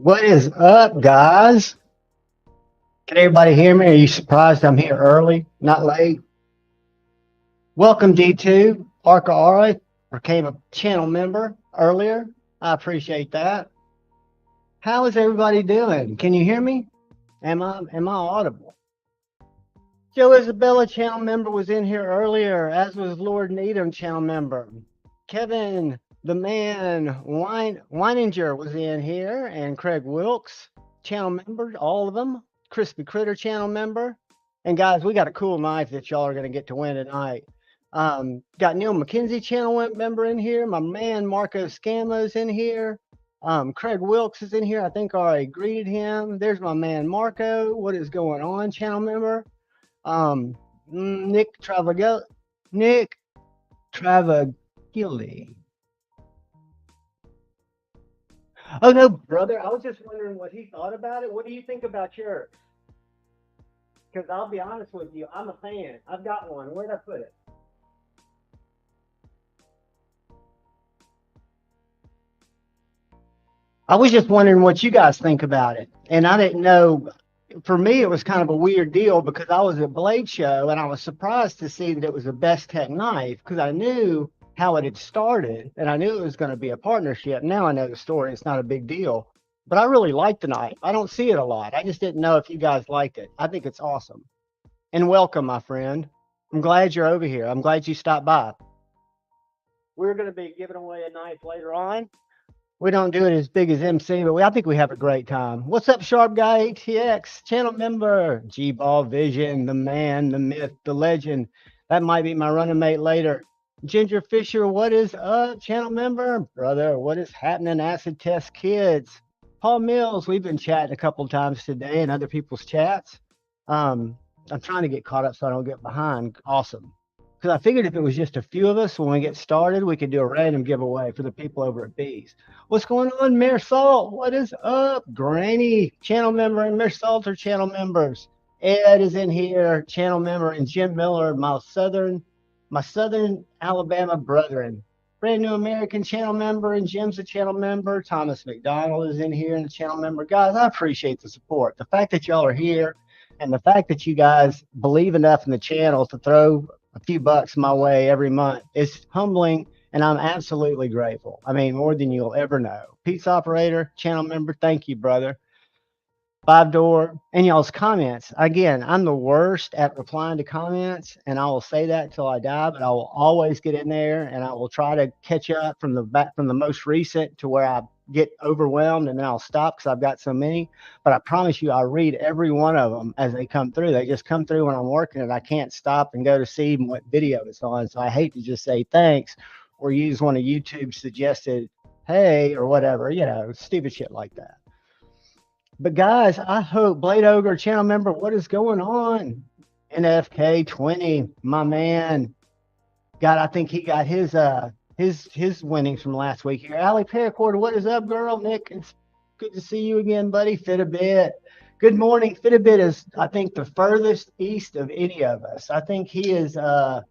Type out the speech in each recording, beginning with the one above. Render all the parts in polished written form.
What is up, guys? Can everybody hear me? Are you surprised I'm here early, not late? Welcome, D2. Aura became a channel member earlier. I appreciate that. How is everybody doing? Can you hear me? Am I audible? Joe Isabella channel member was in here earlier, as was Lord Needham channel member. Kevin, the man, Weininger was in here, and Craig Wilkes channel member, all of them. Crispy Critter channel member. And guys, we got a cool knife that y'all are going to get to win tonight. Got Neil McKenzie channel member in here. My man Marco Scammo's in here. Craig Wilkes is in here. I think I already greeted him. There's my man Marco. What is going on, channel member? Nick Travagilli. Oh no, brother. I was just wondering what he thought about it. What do you think about yours? Because I'll be honest with you, I'm a fan. I've got one. Where'd I put it? I was just wondering what you guys think about it. And I didn't know, for me, it was kind of a weird deal because I was at Blade Show and I was surprised to see that it was a Best Tech knife because I knew how it had started and I knew it was going to be a partnership. Now I know the story. It's not a big deal. But I really like the knife. I don't see it a lot. I just didn't know if you guys liked it. I think it's awesome. And welcome, my friend. I'm glad you're over here. I'm glad you stopped by. We're going to be giving away a knife later on. We don't do it as big as MC, but I think we have a great time. What's up, Sharp Guy ATX, channel member, G-Ball Vision, the man, the myth, the legend. That might be my running mate later. Ginger Fisher, what is up, channel member? Brother, what is happening, Acid Test Kids? Paul Mills, we've been chatting a couple times today in other people's chats. I'm trying to get caught up so I don't get behind. Awesome. Because I figured if it was just a few of us when we get started, we could do a random giveaway for the people over at Bees. What's going on, Mayor Salt? What is up? Granny, channel member, and Mayor Salt are channel members. Ed is in here, channel member, and Jim Miller, my southern Alabama brethren. Brand new American channel member, and Jim's a channel member. Thomas McDonald is in here and a channel member. Guys, I appreciate the support. The fact that y'all are here and the fact that you guys believe enough in the channel to throw a few bucks my way every month is humbling, and I'm absolutely grateful. I mean, more than you'll ever know. Pizza operator, channel member, thank you, brother. Five Door, and y'all's comments. Again, I'm the worst at replying to comments, and I will say that until I die, but I will always get in there and I will try to catch up from the most recent to where I get overwhelmed and then I'll stop because I've got so many. But I promise you, I read every one of them as they come through. They just come through when I'm working and I can't stop and go to see what video it's on. So I hate to just say thanks or use one of YouTube's suggested, hey, or whatever, stupid shit like that. But guys, I hope Blade Ogre channel member, what is going on? NFK 20, my man. God, I think he got his winnings from last week here. Allie Paracord, what is up, girl? Nick, it's good to see you again, buddy. Fit a bit. Good morning. Fit a bit is, I think, the furthest east of any of us. I think he is I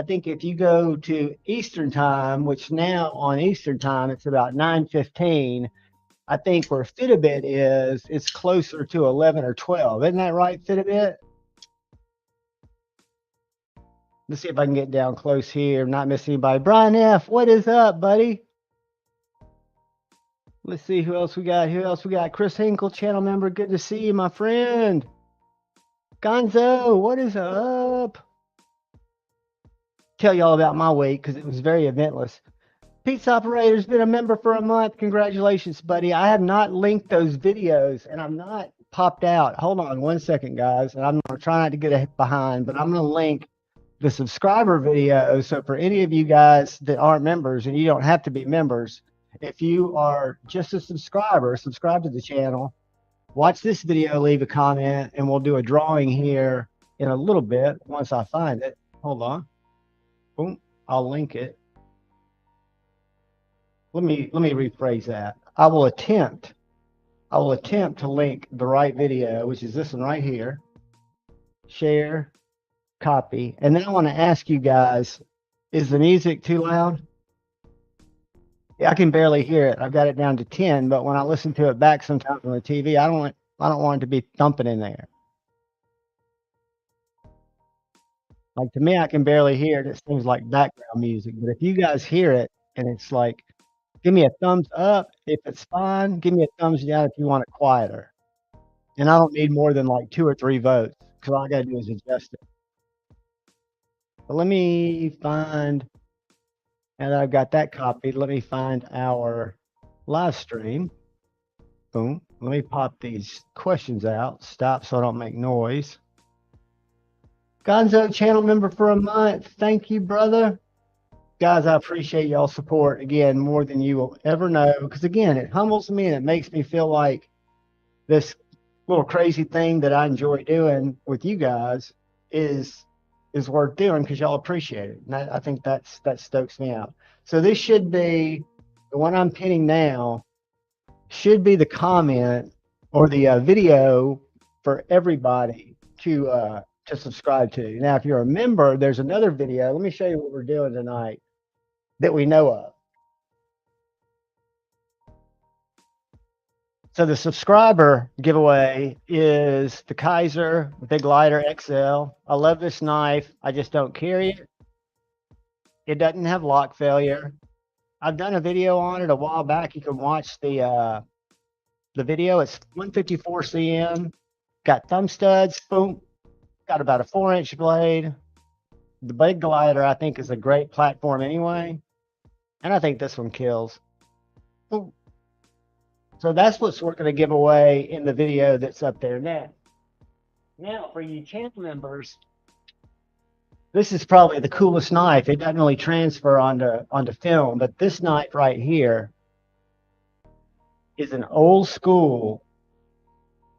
think if you go to Eastern time, which now on Eastern time it's about 9:15. I think where Fitbit is, it's closer to 11 or 12. Isn't that right, Fitbit? Let's see if I can get down close here, not miss anybody. Brian F., what is up, buddy? Let's see who else we got. Chris Hinkle, channel member. Good to see you, my friend. Gonzo, what is up? Tell y'all about my week because it was very eventless. Pizza Operator's been a member for a month. Congratulations, buddy. I have not linked those videos, and I'm not popped out. Hold on one second, guys. And I'm going to try not to get behind, but I'm going to link the subscriber video. So for any of you guys that aren't members, and you don't have to be members, if you are just a subscriber, subscribe to the channel, watch this video, leave a comment, and we'll do a drawing here in a little bit once I find it. Hold on. Boom. I'll link it. Let me rephrase that. I will attempt to link the right video, which is this one right here. Share, copy. And then I want to ask you guys, is the music too loud? Yeah, I can barely hear it. I've got it down to 10, but when I listen to it back sometimes on the TV, I don't want it to be thumping in there. Like to me, I can barely hear it. It seems like background music. But if you guys hear it and it's like, give me a thumbs up if it's fine. Give me a thumbs down if you want it quieter. And I don't need more than like 2 or 3 votes because all I got to do is adjust it. But let me find, now that I've got that copied, let me find our live stream. Boom. Let me pop these questions out. Stop so I don't make noise. Gonzo channel member for a month. Thank you, brother. Guys, I appreciate y'all's support again more than you will ever know. Because again, it humbles me and it makes me feel like this little crazy thing that I enjoy doing with you guys is worth doing because y'all appreciate it. And I think that stokes me out. So this should be the one I'm pinning now. Should be the comment or the video for everybody to subscribe to. Now, if you're a member, there's another video. Let me show you what we're doing tonight that we know of. So the subscriber giveaway is the Kaiser Big Lighter XL. I love this knife. I just don't carry it. It doesn't have lock failure. I've done a video on it a while back. You can watch the video. It's 154 cm. Got thumb studs. Boom. Got about a 4-inch blade. The Big Glider, I think, is a great platform anyway. And I think this one kills. Boom. So that's what we're going to give away in the video that's up there now. Now, for you channel members, this is probably the coolest knife. It doesn't really transfer onto film, but this knife right here is an old school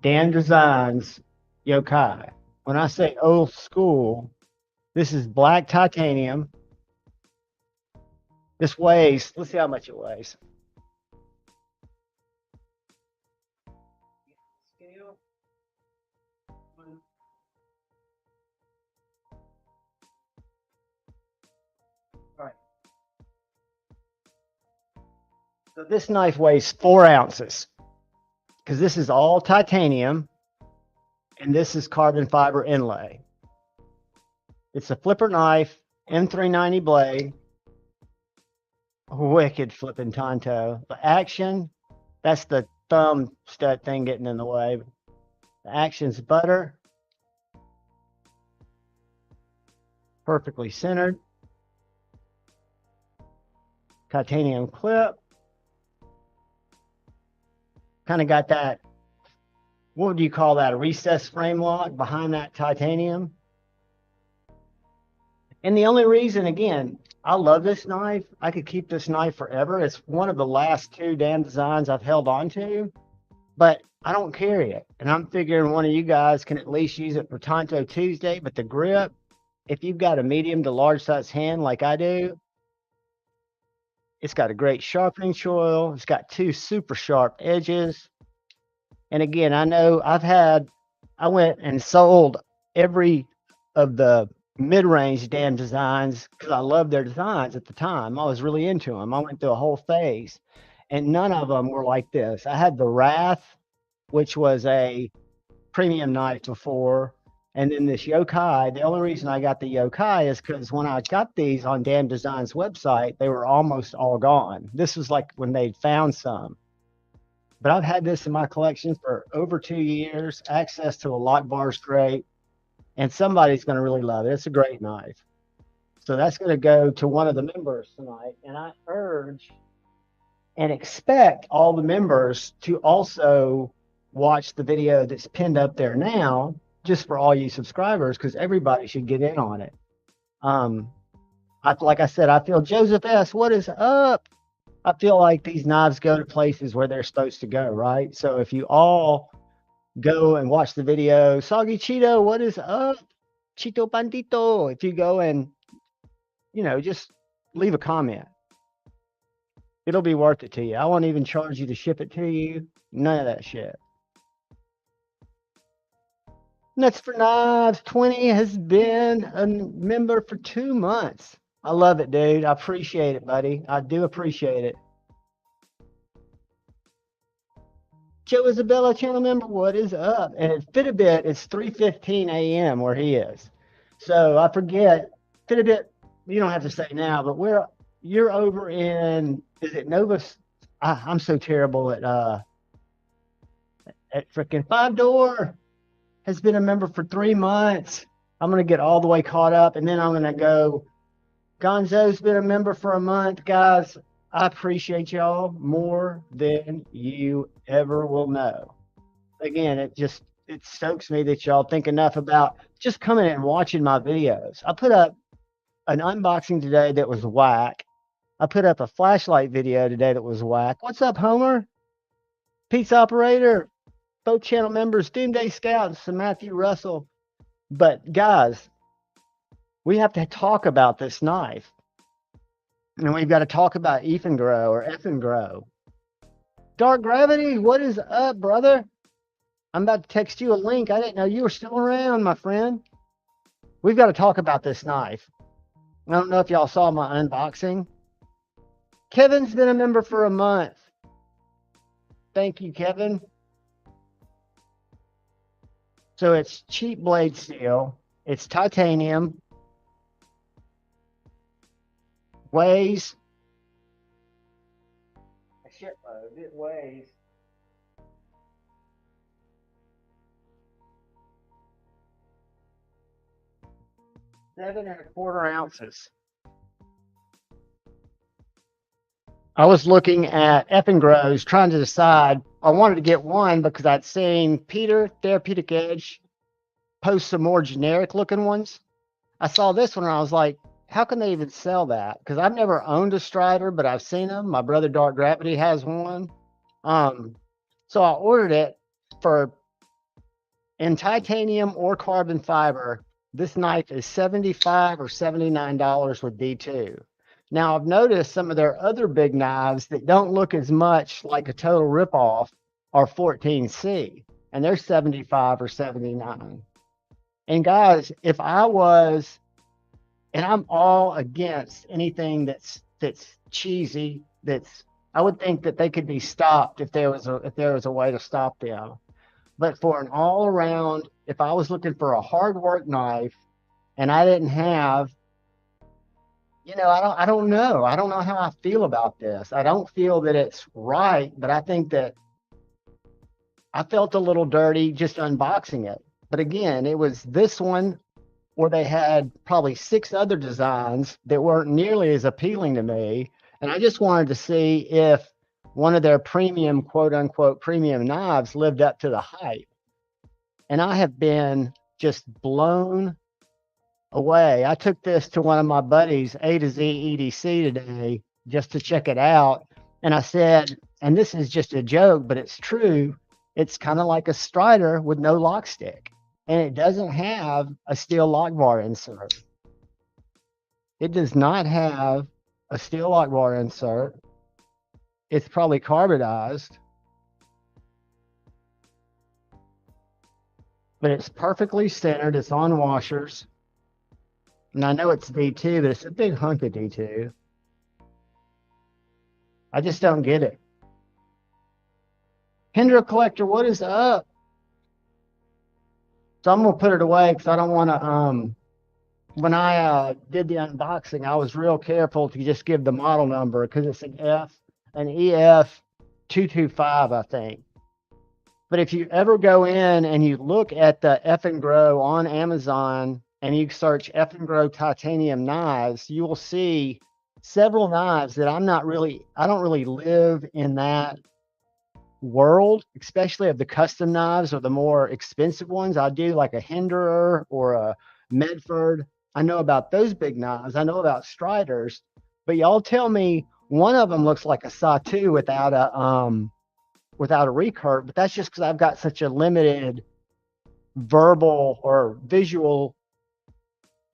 Dan Designs yokai. When I say old school, this is black titanium. This weighs, let's see how much it weighs. All right. So this knife weighs 4 ounces because this is all titanium and this is carbon fiber inlay. It's a flipper knife, M390 blade. Wicked flipping Tonto. The action, that's the thumb stud thing getting in the way. The action's butter. Perfectly centered. Titanium clip. Kind of got that, what would you call that? A recessed frame lock behind that titanium. And the only reason, again, I love this knife. I could keep this knife forever. It's one of the last 2 Dan Designs I've held on to, but I don't carry it. And I'm figuring one of you guys can at least use it for Tonto Tuesday, but the grip, if you've got a medium to large size hand like I do, it's got a great sharpening choil. It's got 2 super sharp edges. And again, I know I went and sold every of the mid-range Dan Designs because I loved their designs at the time. I was really into them. I went through a whole phase and none of them were like this. I had the Wrath, which was a premium knife before, and then this yokai. The only reason I got the yokai is because when I got these on Dan Design's website, they were almost all gone. This was like when they'd found some. But I've had this in my collection for over 2 years. Access to a lock bar is great. And somebody's going to really love it. It's a great knife. So that's going to go to one of the members tonight. And I urge and expect all the members to also watch the video that's pinned up there now, just for all you subscribers, because everybody should get in on it. Like I said, I feel Joseph S., what is up? I feel like these knives go to places where they're supposed to go, right? So if you all go and watch the video, Soggy Cheeto, what is up? Chito Bandito. If you go and, just leave a comment, it'll be worth it to you. I won't even charge you to ship it to you. None of that shit. Nuts for Knives 20 has been a member for 2 months. I love it, dude. I appreciate it, buddy. I do appreciate it. Joe Isabella channel member, what is up? And at Fitbit, it's 3:15 a.m. where he is. So I forget, Fitbit, you don't have to say now, but you're over in, is it Nova? I'm so terrible at freaking Five Door. Has been a member for 3 months. I'm going to get all the way caught up, and then I'm going to go. Gonzo's been a member for a month. Guys, I appreciate y'all more than you ever will know. Again, it stokes me that y'all think enough about just coming and watching my videos. I put up an unboxing today that was whack. I put up a flashlight video today that was whack. What's up, Homer? Pizza Operator, both channel members, Doomday Scouts, and Matthew Russell. But guys, we have to talk about this knife. And we've got to talk about Grow or Grow. Dark Gravity, what is up, brother? I'm about to text you a link. I didn't know you were still around, my friend. We've got to talk about this knife. I don't know if y'all saw my unboxing. Kevin's been a member for a month. Thank you, Kevin. So it's cheap blade steel. It's titanium. Weighs a shitload. It weighs 7¼ ounces. I was looking at Grows, trying to decide. I wanted to get one because I'd seen Peter, Therapeutic Edge, post some more generic looking ones. I saw this one and I was like, how can they even sell that? Because I've never owned a Strider, but I've seen them. My brother Dark Gravity has one. So I ordered it in titanium or carbon fiber. This knife is $75 or $79 with D2. Now I've noticed some of their other big knives that don't look as much like a total ripoff are 14C, and they're $75 or $79. And guys, if I was, and I'm all against anything that's cheesy, I would think that they could be stopped if there was a way to stop them. But for an all around, if I was looking for a hard work knife and I didn't have, I don't know. I don't know how I feel about this. I don't feel that it's right, but I think that I felt a little dirty just unboxing it. But again, it was this one, or they had probably 6 other designs that weren't nearly as appealing to me. And I just wanted to see if one of their premium, quote unquote, premium knives lived up to the hype. And I have been just blown away. I took this to one of my buddies, A to Z EDC today, just to check it out. And I said, and this is just a joke, but it's true. It's kind of like a Strider with no lock stick. And it doesn't have a steel lock bar insert. It does not have a steel lock bar insert. It's probably carbonized. But it's perfectly centered. It's on washers. And I know it's D2, but it's a big hunk of D2. I just don't get it. Hendra Collector, what is up? So I'm going to put it away because I don't want to, when I did the unboxing, I was real careful to just give the model number because it's an EF225, I think. But if you ever go in and you look at the Grow on Amazon and you search Grow titanium knives, you will see several knives that I don't really live in that world, especially of the custom knives or the more expensive ones. I do like a Hinderer or a Medford. I know about those big knives. I know about Striders, but y'all tell me one of them looks like a Satu without a recurve, but that's just because I've got such a limited verbal or visual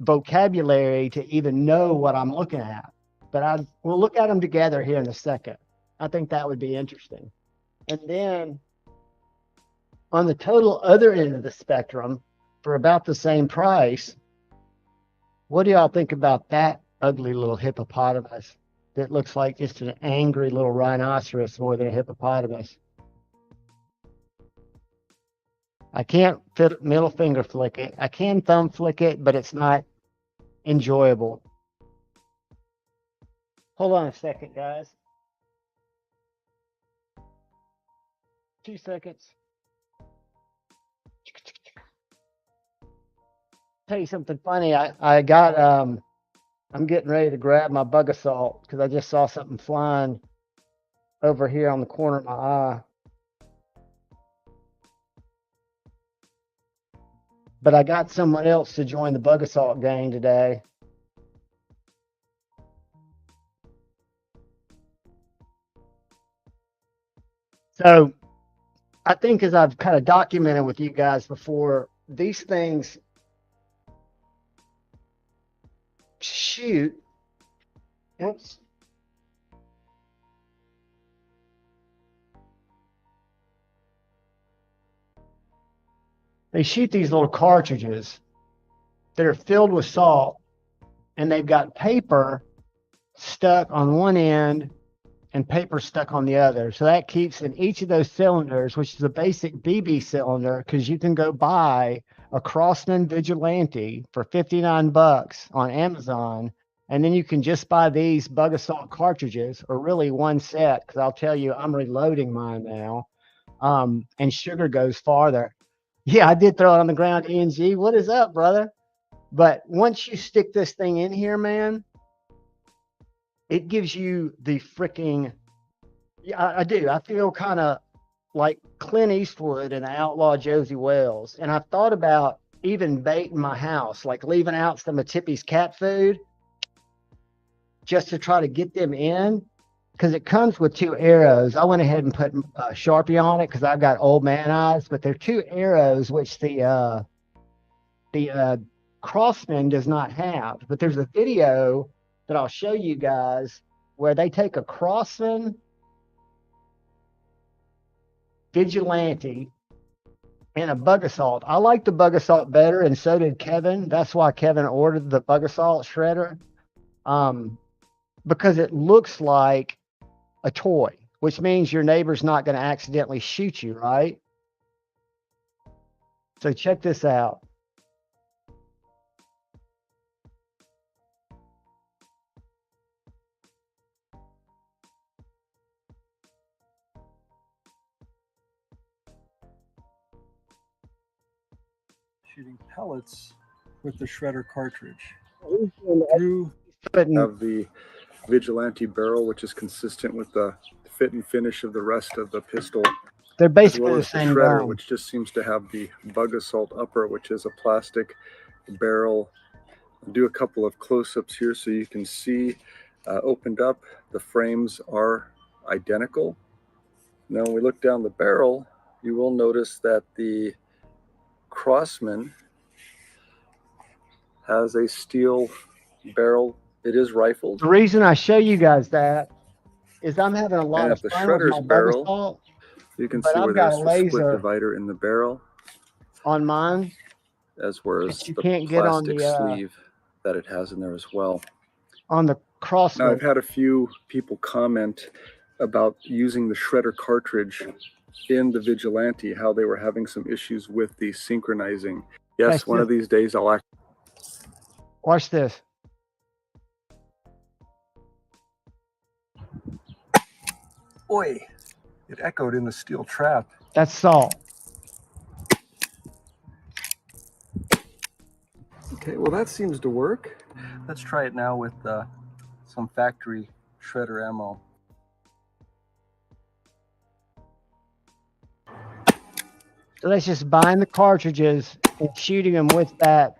vocabulary to even know what I'm looking at. But we'll look at them together here in a second. I think that would be interesting. And then on the total other end of the spectrum, for about the same price, what do y'all think about that ugly little hippopotamus that looks like just an angry little rhinoceros more than a hippopotamus? I can't middle finger flick it. I can thumb flick it, but it's not enjoyable. Hold on a second, guys. 2 seconds. Tell you something funny. I got I'm getting ready to grab my bug assault because I just saw something flying over here on the corner of my eye. But I got someone else to join the bug assault gang today. So I think, as I've kind of documented with you guys before, these things shoot. Oops. They shoot these little cartridges that are filled with salt, and they've got paper stuck on one end and paper stuck on the other. So that keeps in each of those cylinders, which is a basic BB cylinder, because you can go buy a Crossman Vigilante for $59 on Amazon, and then you can just buy these bug assault cartridges, or really one set, because I'll tell you, I'm reloading mine now. And sugar goes farther. Yeah, I did throw it on the ground, ENG. What is up, brother? But once you stick this thing in here, man, it gives you the freaking, yeah, I do. I feel kind of like Clint Eastwood and the outlaw Josie Wells. And I've thought about even baiting my house, like leaving out some of Tippy's cat food just to try to get them in, because it comes with 2 arrows. I went ahead and put Sharpie on it because I've got old man eyes, but they're 2 arrows, which the Crossman does not have. But there's a video that I'll show you guys where they take a Crossman Vigilante and a bug assault. I like the bug assault better, and so did Kevin. That's why Kevin ordered the bug assault shredder, because it looks like a toy, which means your neighbor's not going to accidentally shoot you, right? So check this out. Shooting pellets with the shredder cartridge. Through of the Vigilante barrel, which is consistent with the fit and finish of the rest of the pistol. They're basically as well the as the same shredder, gun, which just seems to have the bug assault upper, which is a plastic barrel. I'll do a couple of close-ups here so you can see opened up. The frames are identical. Now when we look down the barrel, you will notice that the Crossman has a steel barrel. It is rifled. The reason I show you guys that is I'm having a lot And of at the fun with shredder's my bug barrel, assault, you can but see where I've got there's a the split laser divider in the barrel, on mine as well as that you the can't get on plastic the sleeve that it has in there as well. on the Now, Crossman. I've had a few people comment about using the shredder cartridge in the Vigilante, how they were having some issues with the synchronizing. Yes, one of these days I'll actually... Watch this. Oi! It echoed in the steel trap. That's salt. Okay, well that seems to work. Let's try it now with some factory shredder ammo. So that's just buying the cartridges and shooting them with that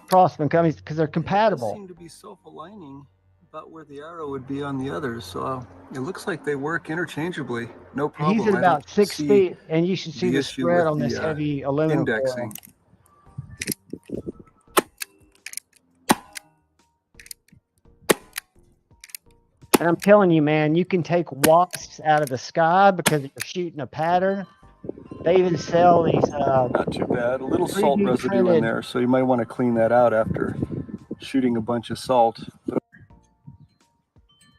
Crossman company because they're compatible. They seem to be self-aligning about where the arrow would be on the others, so it looks like they work interchangeably. No problem. He's at about 6 feet, and you should see the spread on this heavy aluminum indexing. foil. And I'm telling you, man, you can take wasps out of the sky because you're shooting a pattern. They even sell these. Not too bad. A little salt residue in there, so you might want to clean that out after shooting a bunch of salt.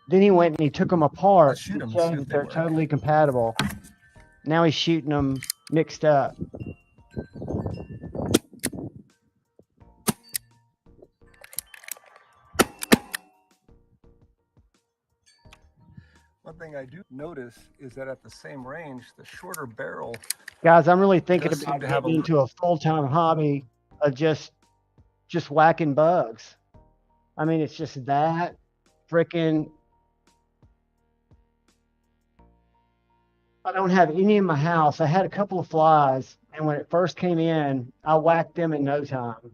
Then he went and he took them apart Shoot and them, showed that they're totally compatible. Now he's shooting them mixed up. one thing I do notice is that at the same range, the shorter barrel Guys, I'm really thinking does seem about to have getting a into a full-time hobby of just whacking bugs. I mean, it's just that freaking. I don't have any in my house. I had a couple of flies, and when it first came in, I whacked them in no time.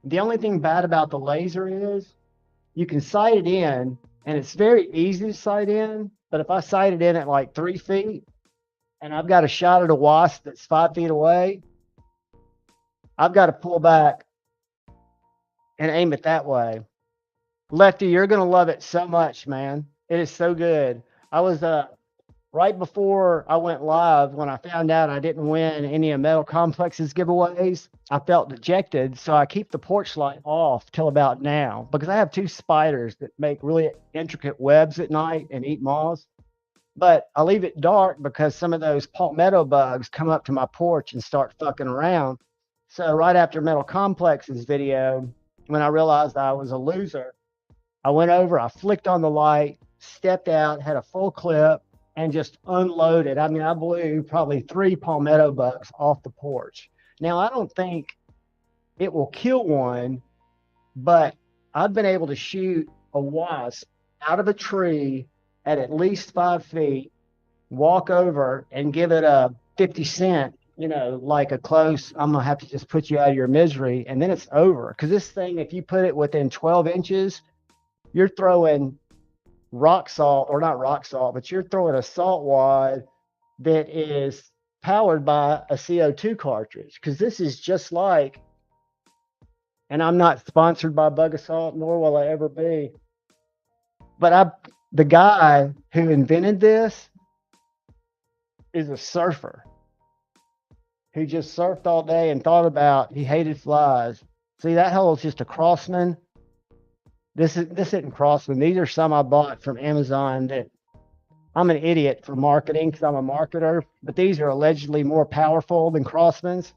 The only thing bad about the laser is you can sight it in, and it's very easy to sight in. But if I sight it in at like 3 feet, and I've got a shot at a wasp that's 5 feet away, I've got to pull back and aim it that way. Lefty, you're going to love it so much, man. It is so good. I was right before I went live, when I found out I didn't win any of Metal Complex's giveaways, I felt dejected. So I keep the porch light off till about now, because I have 2 spiders that make really intricate webs at night and eat moths. But I leave it dark because some of those palmetto bugs come up to my porch and start fucking around. So right after Metal Complex's video, when I realized I was a loser, I went over, I flicked on the light, stepped out, had a full clip, and just unloaded. I mean, I blew probably 3 palmetto bugs off the porch. Now, I don't think it will kill one, but I've been able to shoot a wasp out of a tree at least 5 feet, walk over and give it a 50 cent, like a close, I'm going to have to just put you out of your misery, and then it's over. Because this thing, if you put it within 12 inches, you're throwing rock salt, or not rock salt, but you're throwing a salt wad that is powered by a CO2 cartridge. Because this is just like, and I'm not sponsored by Bug Assault, nor will I ever be, but the guy who invented this is a surfer who just surfed all day and thought about, he hated flies. See, that hole is just a Crossman. This isn't Crossman. These are some I bought from Amazon that I'm an idiot for marketing because I'm a marketer, but these are allegedly more powerful than Crossmans.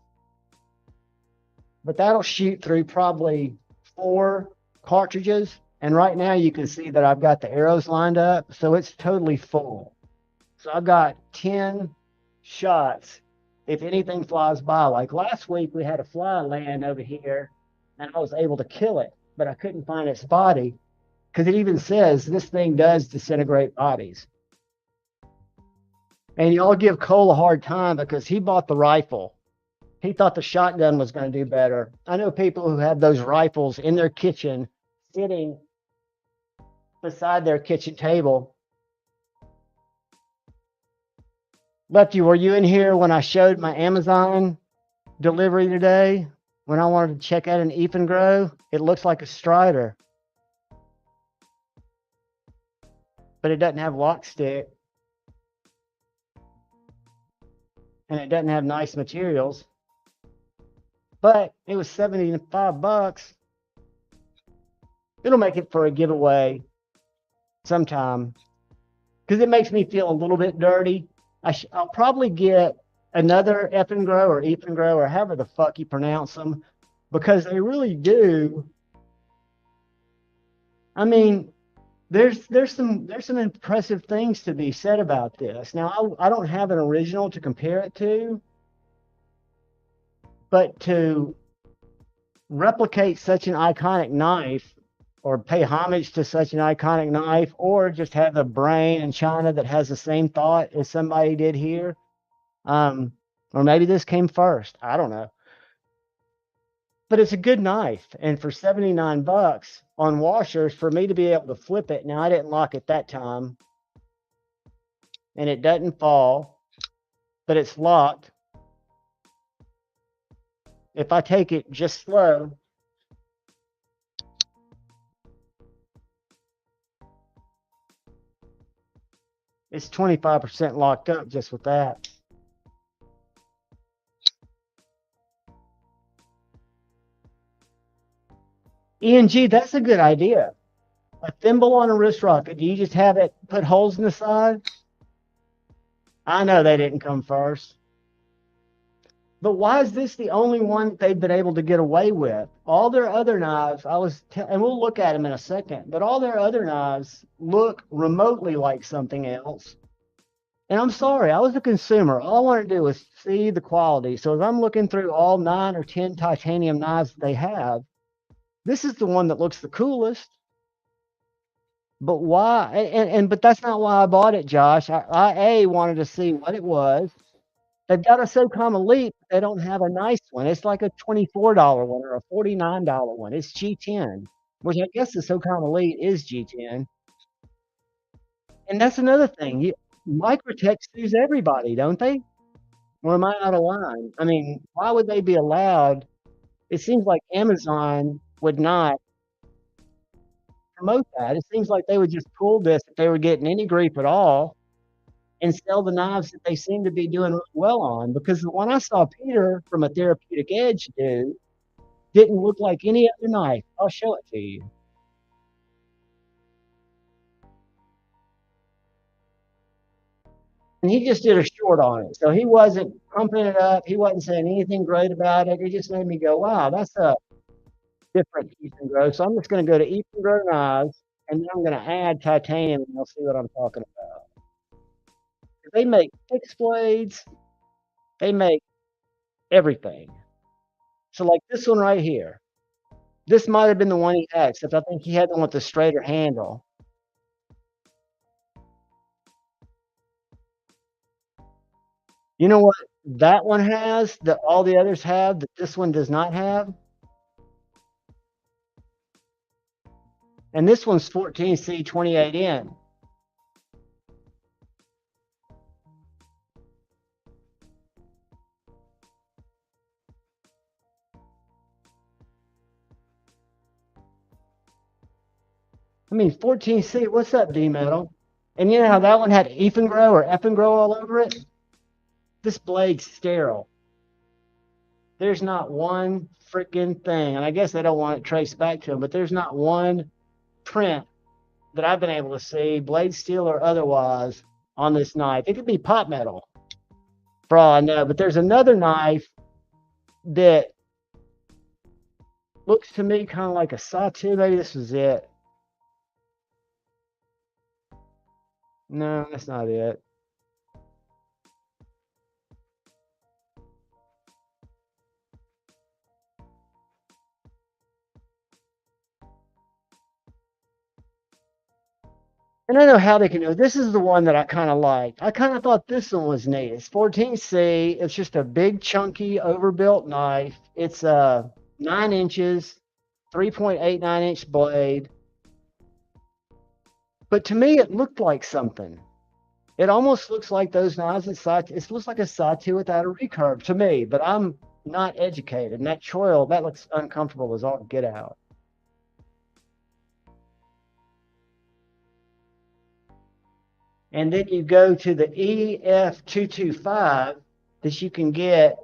But that'll shoot through probably 4 cartridges. And right now you can see that I've got the arrows lined up, so it's totally full. So I've got 10 shots if anything flies by. Like last week we had a fly land over here and I was able to kill it, but I couldn't find its body because it even says this thing does disintegrate bodies. And y'all give Cole a hard time because he bought the rifle. He thought the shotgun was going to do better. I know people who have those rifles in their kitchen sitting beside their kitchen table. Lefty, were you in here when I showed my Amazon delivery today? When I wanted to check out an Ethan Grow, it looks like a Strider, but it doesn't have lock stick, and it doesn't have nice materials. But it was $75. It'll make it for a giveaway sometime because it makes me feel a little bit dirty. I'll probably get another Ethan Grow or Ethan Grow or however the fuck you pronounce them, because they really do. I mean, there's some impressive things to be said about this. Now, I don't have an original to compare it to, but to replicate such an iconic knife or pay homage to such an iconic knife, or just have a brain in China that has the same thought as somebody did here. Or maybe this came first. I don't know. But it's a good knife. And for $79 on washers, for me to be able to flip it. Now, I didn't lock it that time. And it doesn't fall. But it's locked. If I take it just slow, it's 25% locked up just with that. ENG, that's a good idea. A thimble on a wrist rocket. Do you just have it put holes in the side? I know they didn't come first. But why is this the only one they've been able to get away with? All their other knives, and we'll look at them in a second, but all their other knives look remotely like something else. And I'm sorry, I was a consumer. All I wanted to do was see the quality. So as I'm looking through all 9 or 10 titanium knives that they have, this is the one that looks the coolest. But why? But that's not why I bought it, Josh. I wanted to see what it was. They've got a SOCOM Elite, but they don't have a nice one. It's like a $24 one or a $49 one. It's G10, which I guess the SOCOM Elite is G10. And that's another thing. Microtech sues everybody, don't they? Or am I out of line? I mean, why would they be allowed? It seems like Amazon would not promote that. It seems like they would just pull this if they were getting any grief at all and sell the knives that they seem to be doing really well on. Because the one I saw Peter from a Therapeutic Edge do didn't look like any other knife. I'll show it to you. And he just did a short on it. So he wasn't pumping it up. He wasn't saying anything great about it. It just made me go, wow, that's a different Ethan Grow. So I'm just going to go to Ethan Grow knives, and then I'm going to add titanium, and you'll see what I'm talking about. They make fixed blades. They make everything. So like this one right here. This might have been the one he had, except I think he had the one with the straighter handle. You know what that one has that all the others have that this one does not have? And this one's 14C 28N. I mean, 14C, what's up, D-Metal? And you know how that one had Ethangrow or Effengrow all over it? This blade's sterile. There's not one freaking thing, and I guess they don't want it traced back to them, but there's not one print that I've been able to see, blade steel or otherwise, on this knife. It could be pot metal, for all I know, but there's another knife that looks to me kind of like a sawtooth. Maybe this was it. No, that's not it. And I know how they can do it. This is the one that I kind of liked. I kind of thought this one was neat. It's 14C. It's just a big, chunky, overbuilt knife. It's 9 inches, 3.89-inch blade. But to me, it looked like something. It almost looks like those knives inside. It looks like a sawtooth without a recurve to me, but I'm not educated. And that choil, that looks uncomfortable as all get out. And then you go to the EF225 that you can get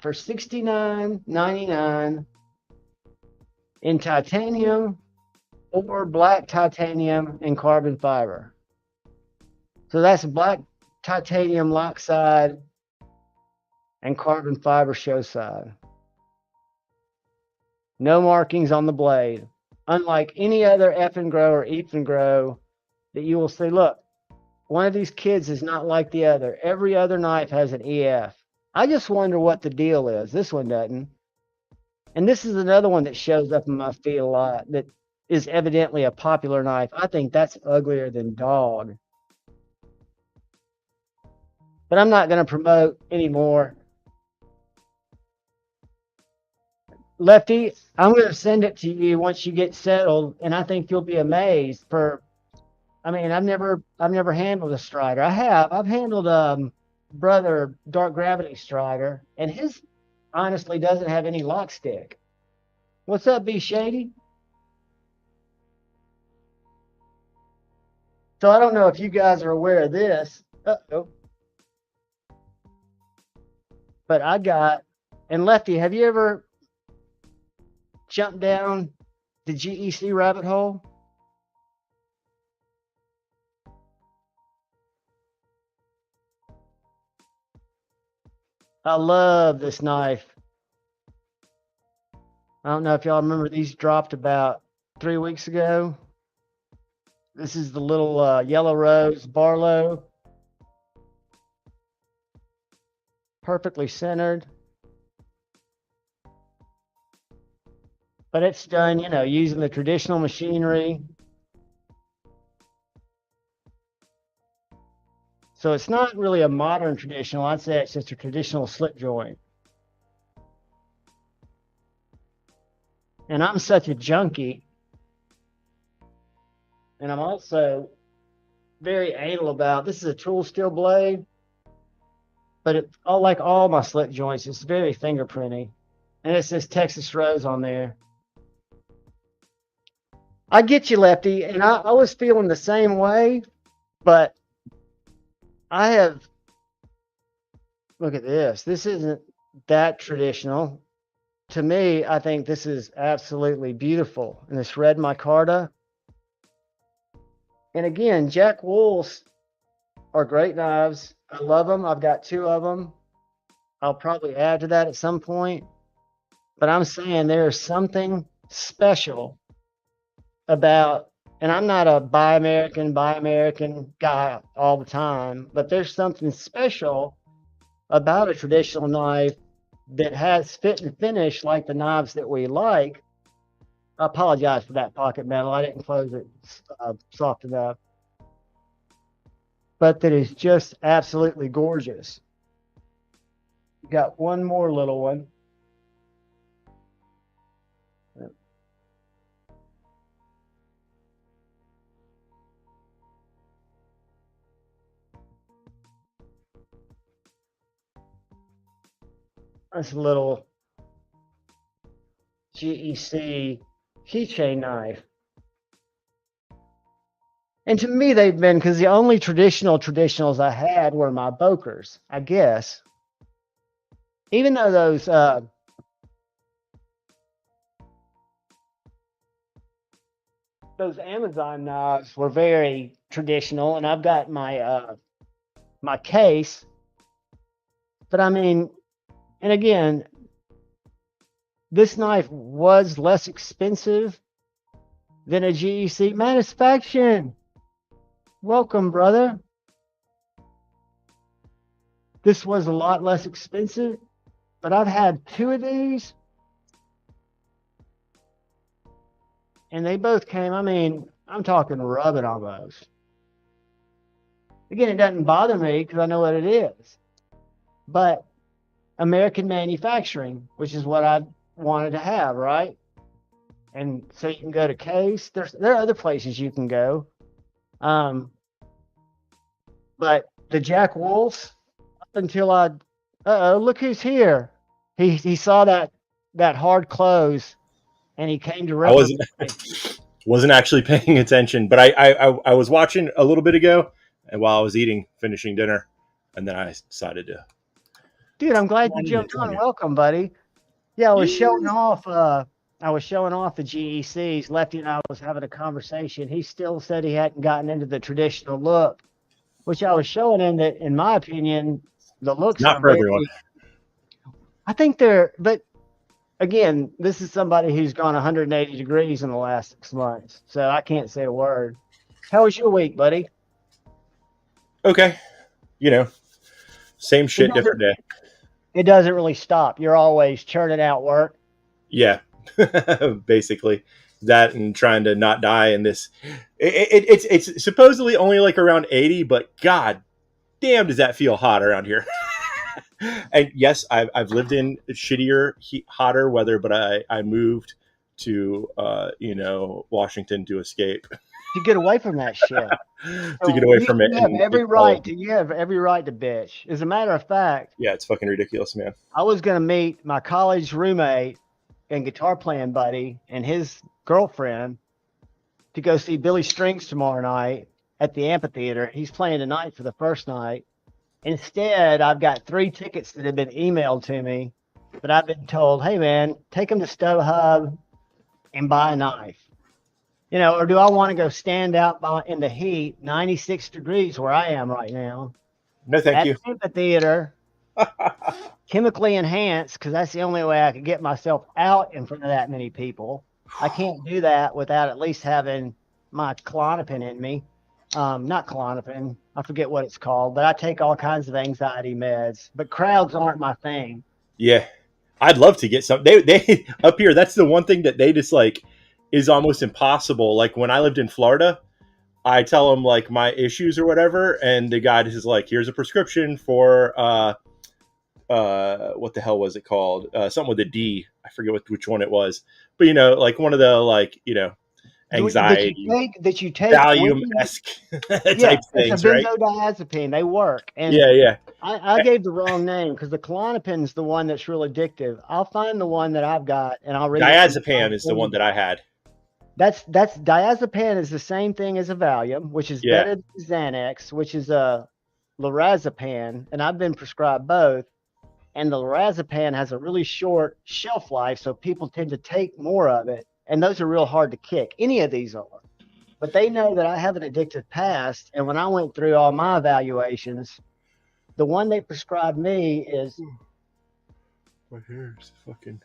for $69.99 in titanium or black titanium and carbon fiber. So that's black titanium lock side and carbon fiber show side. No markings on the blade. Unlike any other Effengrow or Ethangrow that you will see, look, one of these kids is not like the other. Every other knife has an EF. I just wonder what the deal is. This one doesn't. And this is another one that shows up in my feed a lot that is evidently a popular knife. I think that's uglier than dog. But I'm not going to promote anymore. Lefty, I'm going to send it to you once you get settled, and I think you'll be amazed. I mean, I've never handled a Strider. I've handled brother Dark Gravity Strider, and his honestly doesn't have any lock stick. What's up, B Shady? So I don't know if you guys are aware of this. Uh-oh. But I got, and Lefty, have you ever jumped down the GEC rabbit hole? I love this knife. I don't know if y'all remember, these dropped about 3 weeks ago. This is the little yellow rose Barlow. Perfectly centered. But it's done, you know, using the traditional machinery. So it's not really a modern traditional. I'd say it's just a traditional slip joint. And I'm such a junkie. And I'm also very anal about, this is a tool steel blade, but it's all like all my slip joints, it's very fingerprinty. And it says Texas Rose on there. I get you, Lefty, and I was feeling the same way, but I have, look at this. This isn't that traditional. To me, I think this is absolutely beautiful. And this red micarta. And again, Jack Wolf's are great knives. I love them. I've got 2 of them. I'll probably add to that at some point. But I'm saying there's something special about, and I'm not a buy American guy all the time, but there's something special about a traditional knife that has fit and finish like the knives that we like. I apologize for that pocket metal. I didn't close it soft enough. But that is just absolutely gorgeous. Got one more little one. That's a little GEC keychain knife. And to me, they've been, because the only traditionals I had were my Bokers, I guess. Even though those Amazon knives were very traditional, and I've got my my case. But I mean, and again, this knife was less expensive than a GEC. Manufacturing. Welcome, brother. This was a lot less expensive, but I've had 2 of these. And they both came, I mean, I'm talking rubbing almost. Again, it doesn't bother me because I know what it is. But American manufacturing, which is what I wanted to have, right? And so you can go to Case. There are other places you can go. But the Jack Wolf's, up until look who's here. He saw that hard close, and he came to I wasn't actually paying attention, but I was watching a little bit ago, and while I was finishing dinner, and then I decided to. Dude, I'm glad you jumped on. Welcome, buddy. Yeah, I was showing off. I was showing off the GECs. Lefty and I was having a conversation. He still said he hadn't gotten into the traditional look, which I was showing him that, in my opinion, the looks not are for everyone. I think they're, but again, this is somebody who's gone 180 degrees in the last 6 months, so I can't say a word. How was your week, buddy? Okay, same shit, different day. It doesn't really stop. You're always churning out work. Yeah, basically that, and trying to not die in this. It's supposedly only like around 80, but god damn, does that feel hot around here. And yes, I've lived in shittier, hotter weather, but I moved to Washington to escape. To get away from that shit. To get away from it. You have every right to bitch. As a matter of fact. Yeah, it's fucking ridiculous, man. I was going to meet my college roommate and guitar playing buddy and his girlfriend to go see Billy Strings tomorrow night at the amphitheater. He's playing tonight for the first night. Instead, I've got 3 tickets that have been emailed to me, but I've been told, hey man, take them to StubHub and buy a knife. Or do I want to go stand out in the heat, 96 degrees where I am right now? No, thank you. At the amphitheater. chemically enhanced, because that's the only way I could get myself out in front of that many people. I can't do that without at least having my Klonopin in me. Not Klonopin, I forget what it's called, but I take all kinds of anxiety meds. But crowds aren't my thing. Yeah, I'd love to get some. They up here. That's the one thing that they just like is almost impossible. Like when I lived in Florida, I tell them like my issues or whatever, and the guy is like, "Here's a prescription for what the hell was it called? Something with a D. I forget which one it was, but you know, like one of the like anxiety that you take Valium-esque type it's a things, right? benzodiazepine. They work, and Yeah. I gave the wrong name because the Klonopin's the one that's real addictive. I'll find the one that I've got, and I'll read Diazepam is the one that I had. That's diazepam is the same thing as a Valium, which is better than Xanax, which is a lorazepam, and I've been prescribed both. And the lorazepam has a really short shelf life, so people tend to take more of it. And those are real hard to kick. Any of these are. But they know that I have an addictive past. And when I went through all my evaluations, the one they prescribed me is... My hair is fucking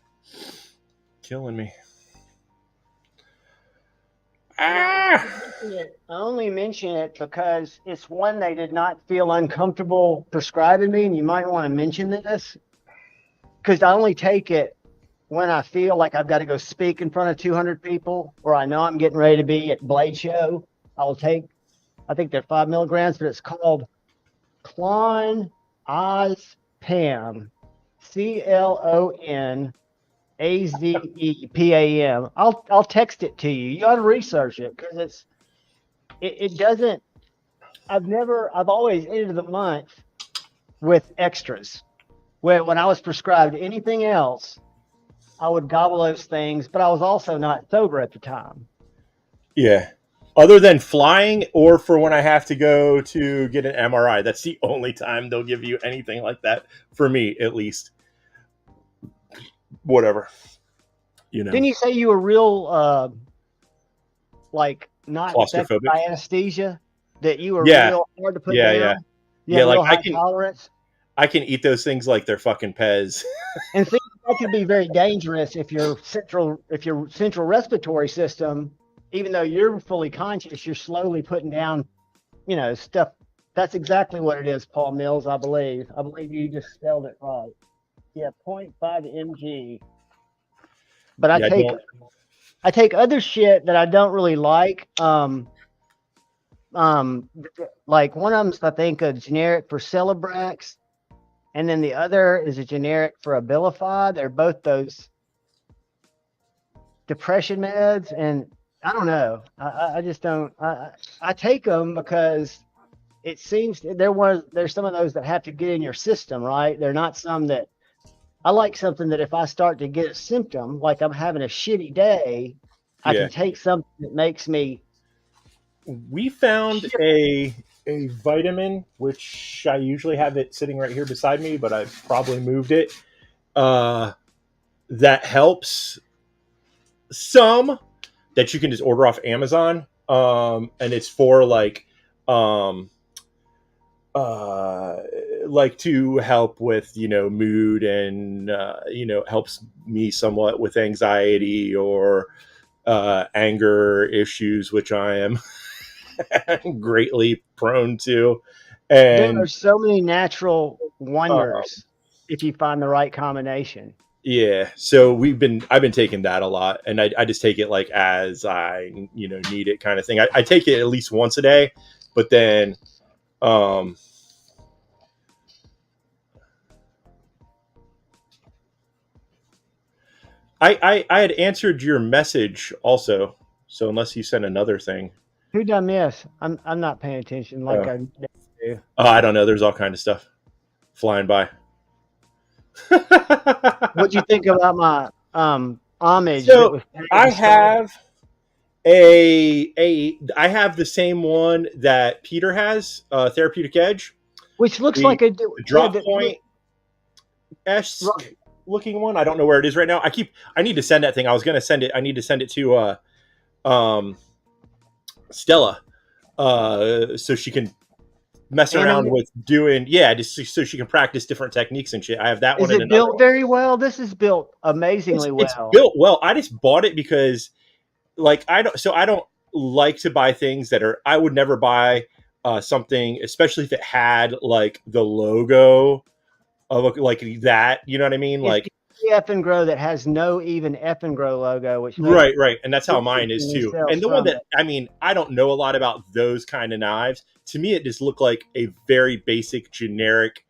killing me. I only mention it because it's one they did not feel uncomfortable prescribing me, and you might want to mention this because I only take it when I feel like I've got to go speak in front of 200 people, or I know I'm getting ready to be at Blade Show. I think they're 5 milligrams, but it's called Clonazepam, CLONAZEPAM. I'll text it to you. You ought to research it because it doesn't. I've always ended the month with extras. Where when I was prescribed anything else, I would gobble those things, but I was also not sober at the time. Yeah. Other than flying or for when I have to go to get an MRI. That's the only time they'll give you anything like that, for me at least. Whatever. You know. Didn't you say you were real, not affected by anesthesia? That you were real hard to put down? Yeah, like high tolerance? I can eat those things like they're fucking Pez. And see, that could be very dangerous if your central respiratory system, even though you're fully conscious, you're slowly putting down, stuff. That's exactly what it is, Paul Mills, I believe. I believe you just spelled it right. Yeah, 0.5 mg. But I take other shit that I don't really like. Like one of them's I think a generic for Celebrax, and then the other is a generic for Abilify. They're both those depression meds, and I don't know. I just don't. I take them because it seems there's some of those that have to get in your system, right? They're not some that. I like something that if I start to get a symptom, like I'm having a shitty day, I can take something that makes me. We found a vitamin, which I usually have it sitting right here beside me, but I've probably moved it. That helps some that you can just order off Amazon. And it's for like to help with, mood and, helps me somewhat with anxiety or anger issues, which I am greatly prone to. And there are so many natural wonders if you find the right combination. Yeah. So I've been taking that a lot, and I just take it like as I, need it kind of thing. I take it at least once a day, but then, I had answered your message also. So unless you sent another thing. Who done this? I'm not paying attention like I do. I don't know. There's all kind of stuff flying by. What'd you think about my homage? So I have I have the same one that Peter has, Therapeutic Edge, which looks like a drop point looking one. I don't know where it is right now. I need to send that thing. I was going to send it. I need to send it to Stella, so she can mess And around with doing, yeah, just so she can practice different techniques and shit. I have that is one and it another built one. very well? This is built amazingly It's well. built well. I just bought it because like I don't like to buy things that are, I would never buy something, especially if it had like the logo of like that, you know what I mean? It's Like, the F and Grow that has no even F and Grow logo, which makes right. And that's how mine is he too. sells And the one from that, it. I mean, I don't know a lot about those kind of knives. To me, it just looked like a very basic, generic,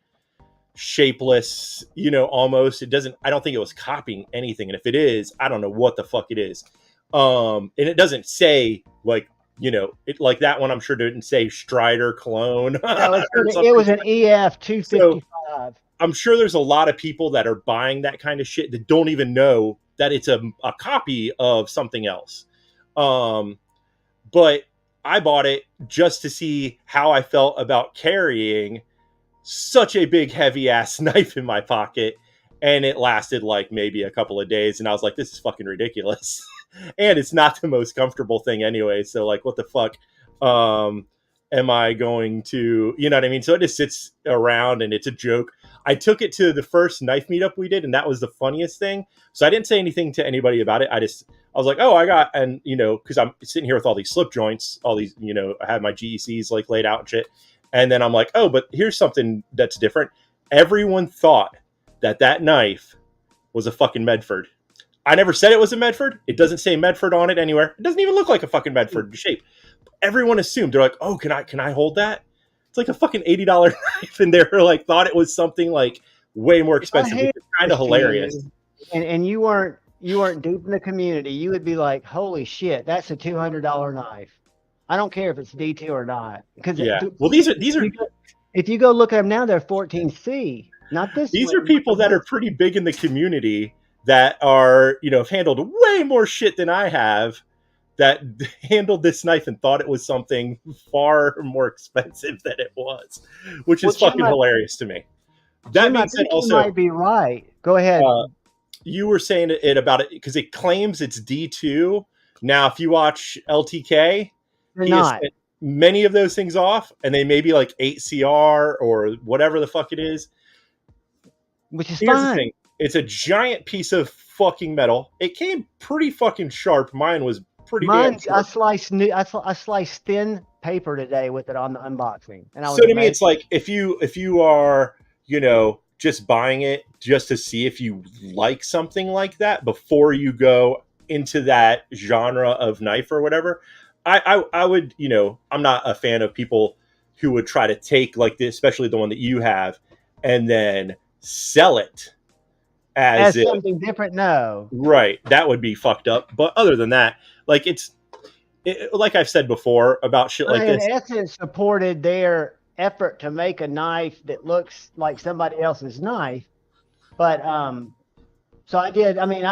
shapeless, you know, almost. It doesn't, I don't think it was copying anything. And if it is, I don't know what the fuck it is. And it doesn't say like, you know, it like that one, I'm sure didn't say Strider clone. No, Or it was something. an EF So 255. I'm sure there's a lot of people that are buying that kind of shit that don't even know that it's a copy of something else. But I bought it just to see how I felt about carrying such a big, heavy ass knife in my pocket. And it lasted like maybe a couple of days. And I was like, this is fucking ridiculous. And it's not the most comfortable thing anyway. So, like, what the fuck? Am I going to, you know what I mean? So it just sits around and it's a joke. I took it to the first knife meetup we did, and that was the funniest thing. So I didn't say anything to anybody about it. I was like, oh, I got, and you know, because I'm sitting here with all these slip joints, all these, you know, I have my GECs like laid out and shit. And then I'm like, oh, but here's something that's different. Everyone thought that knife was a fucking Medford. I never said it was a Medford. It doesn't say Medford on it anywhere. It doesn't even look like a fucking Medford shape. Everyone assumed, they're like, oh, can I hold that? It's like a fucking $80 knife, and they're like, thought it was something like way more expensive, which is kind of hilarious. And you weren't duping the community, you would be like, holy shit, that's a $200 knife. I don't care if it's D2 or not, because yeah. Well, these are if you go look at them now, they're 14C. Not this. These are people that are pretty big in the community that are, you know, have handled way more shit than I have, that handled this knife and thought it was something far more expensive than it was, which is fucking hilarious to me. That being said, also, you might be right. Go ahead. You were saying it about it because it claims it's D2. Now, if you watch LTK, They're he not. has sent many of those things off, and they may be like 8CR or whatever the fuck it is. Which is Here's fine. the thing. It's a giant piece of fucking metal. It came pretty fucking sharp. Mine was pretty damn sharp. I sliced thin paper today with it on the unboxing. And so to me, it's like if you are, you know, just buying it just to see if you like something like that before you go into that genre of knife or whatever, I would, you know, I'm not a fan of people who would try to take like this, especially the one that you have, and then sell it as something different. No, right, that would be fucked up. But other than that, like like I've said before about shit like this, in essence, supported their effort to make a knife that looks like somebody else's knife. But so I did. I mean,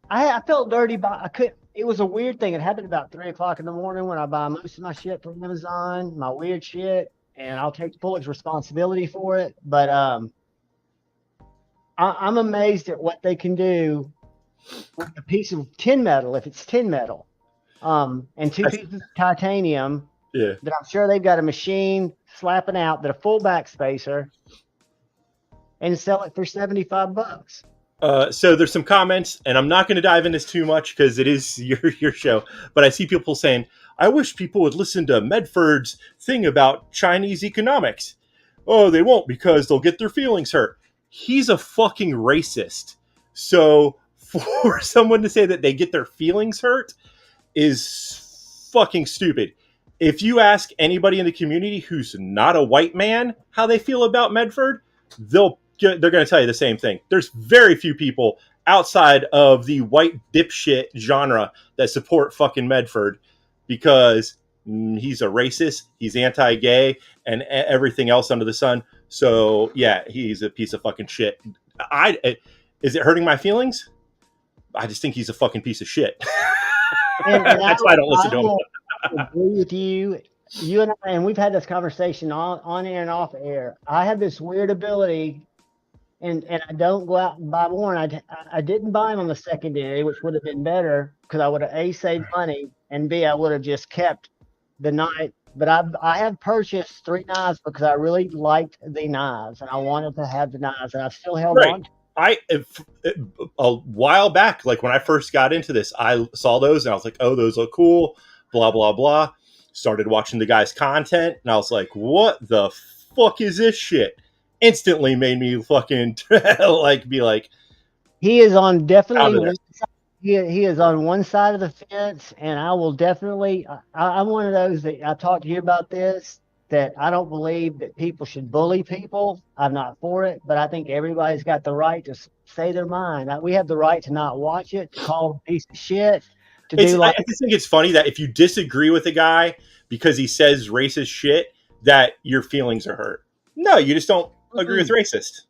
I felt dirty, but I couldn't. It was a weird thing. It happened about 3 o'clock in the morning when I buy most of my shit from Amazon, my weird shit, and I'll take full responsibility for it. But I'm amazed at what they can do with a piece of tin metal, if it's tin metal, and 2 pieces of titanium. Yeah. That I'm sure they've got a machine slapping out that a full back spacer, and sell it for $75. So there's some comments, and I'm not going to dive into this too much because it is your show. But I see people saying, "I wish people would listen to Medford's thing about Chinese economics." Oh, they won't because they'll get their feelings hurt. He's a fucking racist. So for someone to say that they get their feelings hurt is fucking stupid. If you ask anybody in the community who's not a white man how they feel about Medford, they're going to tell you the same thing. There's very few people outside of the white dipshit genre that support fucking Medford because he's a racist, he's anti-gay, and everything else under the sun. So yeah, he's a piece of fucking shit. Is it hurting my feelings? I just think he's a fucking piece of shit. And that's why I don't listen to him. Agree with you. You and I, and we've had this conversation on air and off air. I have this weird ability, and I don't go out and buy more. And I didn't buy them on the secondary, which would have been better because I would have A, saved money, and B, I would have just kept the knife But I have purchased 3 knives because I really liked the knives and I wanted to have the knives, and I've still held Right. on to. A while back, like when I first got into this, I saw those and I was like, oh, those look cool, blah, blah, blah. Started watching the guy's content and I was like, what the fuck is this shit? Instantly made me fucking like be like, He is on definitely out of there. one side. He is on one side of the fence, and I will definitely. I'm one of those that I talked to you about this. That I don't believe that people should bully people. I'm not for it, but I think everybody's got the right to say their mind. We have the right to not watch it, to call it a piece of shit, to do I like. just think it's funny that if you disagree with a guy because he says racist shit, that your feelings are hurt. No, you just don't agree with racist.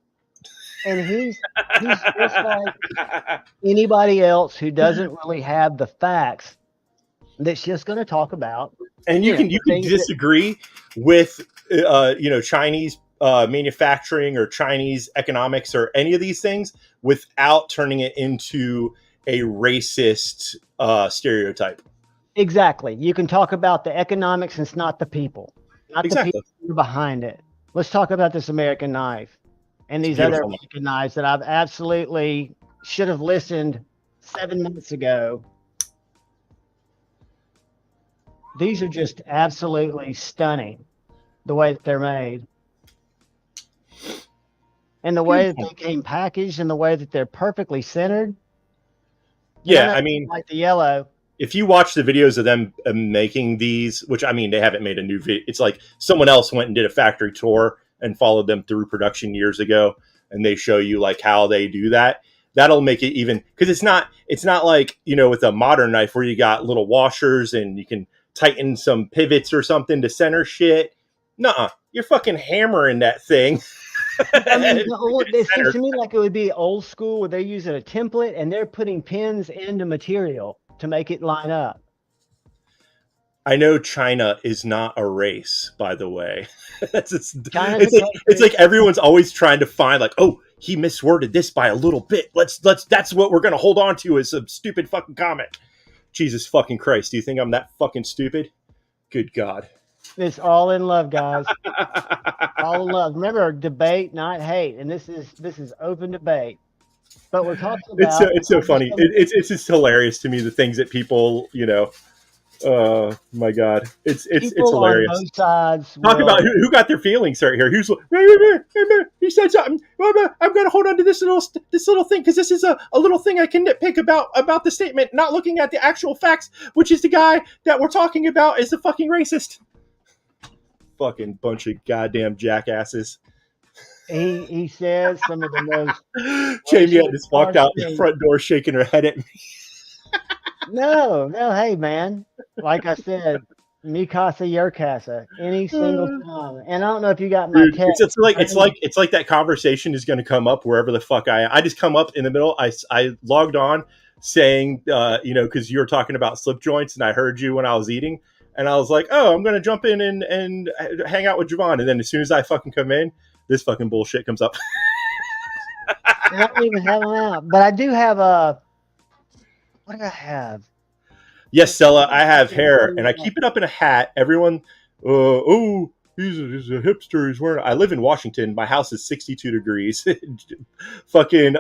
And he's just like anybody else who doesn't really have the facts. That's just going to talk about. And you can disagree with Chinese manufacturing or Chinese economics or any of these things without turning it into a racist stereotype. Exactly. You can talk about the economics, and it's not the people, not the people who are behind it. Let's talk about this American knife and these other American knives that I've absolutely should have listened 7 minutes ago. These are just absolutely stunning, the way that they're made. And the way that they came packaged and the way that they're perfectly centered. Yeah, I mean, like the yellow. If you watch the videos of them making these, which I mean, they haven't made a new video. It's like someone else went and did a factory tour and followed them through production years ago. And they show you like how they do that. That'll make it even, because it's not like, with a modern knife where you got little washers and you can tighten some pivots or something to center shit. Nuh-uh. You're fucking hammering that thing. I mean, it seems to me like it would be old school where they're using a template and they're putting pins into material to make it line up. I know China is not a race, by the way. It's like everyone's always trying to find like, oh, he misworded this by a little bit. That's what we're gonna hold on to as a stupid fucking comment. Jesus fucking Christ, do you think I'm that fucking stupid? Good God. It's all in love, guys. All in love. Remember, debate, not hate. And this is open debate. But we're talking about it's so funny. It's just hilarious to me, the things that people, oh my God. It's hilarious. On both sides Talk about who got their feelings right here. Who's he said something. I'm gonna hold on to this little thing because this is a little thing I can nitpick about the statement, not looking at the actual facts, which is the guy that we're talking about is the fucking racist. Fucking bunch of goddamn jackasses. He says some of the most. Jamie had just walked out the front door shaking her head at me. No, hey man. Like I said, mi casa, your casa, any single time. And I don't know if you got my text. It's like that conversation is going to come up wherever the fuck I am. I just come up in the middle. I logged on saying, because you were talking about slip joints, and I heard you when I was eating, and I was like, oh, I'm going to jump in and hang out with Javon. And then as soon as I fucking come in, this fucking bullshit comes up. I don't even have them out, but I do have a. What do I have? Yes, Stella, I have hair, and I keep it up in a hat. Everyone, he's a hipster. He's wearing. I live in Washington. My house is 62 degrees. fucking,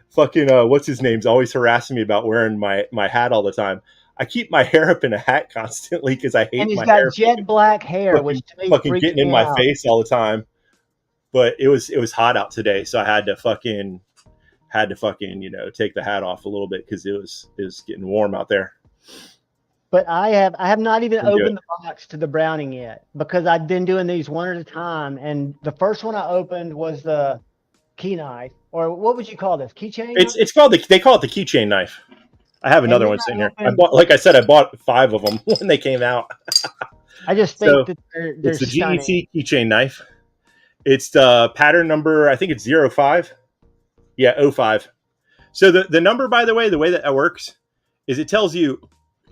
what's his name's always harassing me about wearing my hat all the time. I keep my hair up in a hat constantly because I hate my hair. And he's got jet black hair, which to me fucking getting in my face all the time. But it was hot out today, so I had to fucking take the hat off a little bit because it was getting warm out there. But I have not even opened the box to the Browning yet because I've been doing these one at a time. And the first one I opened was the key knife, or what would you call this? Keychain? They call it the keychain knife. I have another one sitting here. I bought 5 of them when they came out. I just think that they're it's the stunning. GET keychain knife. It's the pattern number, I think it's 05. Yeah, 05. So the number, by the way that it works is it tells you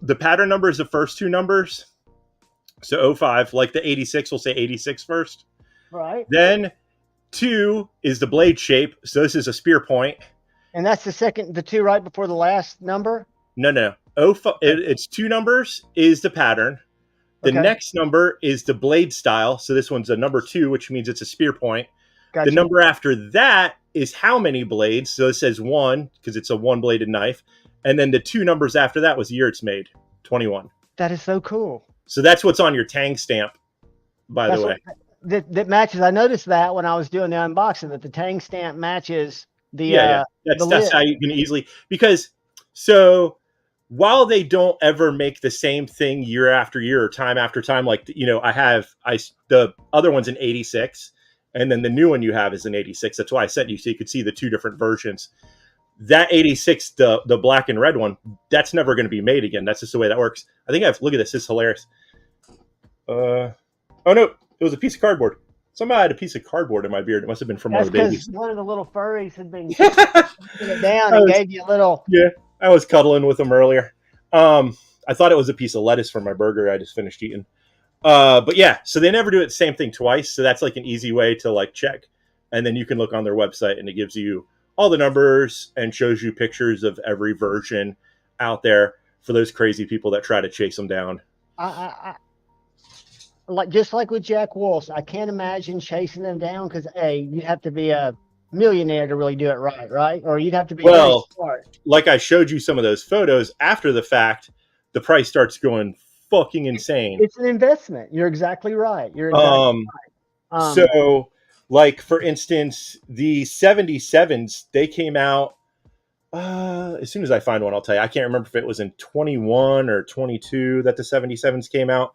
the pattern number is the first 2 numbers. So 05, like the 86 will say 86 first. Right. Then 2 is the blade shape. So this is a spear point. And that's the 2 right before the last number? No. It's 2 numbers is the pattern. The Okay. next number is the blade style. So this one's a number 2, which means it's a spear point. Gotcha. The number after that is how many blades. So it says 1 because it's a 1-bladed knife. And then the 2 numbers after that was the year it's made, 21. That is so cool. So that's what's on your Tang stamp, by That's the way. That matches. I noticed that when I was doing the unboxing that the Tang stamp matches the That's how you can easily, because so while they don't ever make the same thing year after year or time after time, like the other one's an 86 and then the new one you have is an 86. That's why I sent you so you could see the 2 different versions. That 86, the black and red one, that's never going to be made again. That's just the way that works. I think look at this. This is hilarious. Oh no, it was a piece of cardboard. Somebody had a piece of cardboard in my beard. It must have been from one of the babies. One of the little furries had been putting it down and gave you a little. Yeah, I was cuddling with them earlier. I thought it was a piece of lettuce from my burger I just finished eating. But yeah, so they never do it the same thing twice. So that's like an easy way to like check. And then you can look on their website and it gives you all the numbers and shows you pictures of every version out there for those crazy people that try to chase them down. Just like with Jack Wolf's, I can't imagine chasing them down because you have to be a millionaire to really do it right? Or you'd have to be very smart. Like I showed you some of those photos after the fact, the price starts going fucking insane. It's an investment. You're exactly right. Right. So like for instance, the 77s, they came out as soon as I find one, I'll tell you. I can't remember if it was in 21 or 22 that the 77s came out.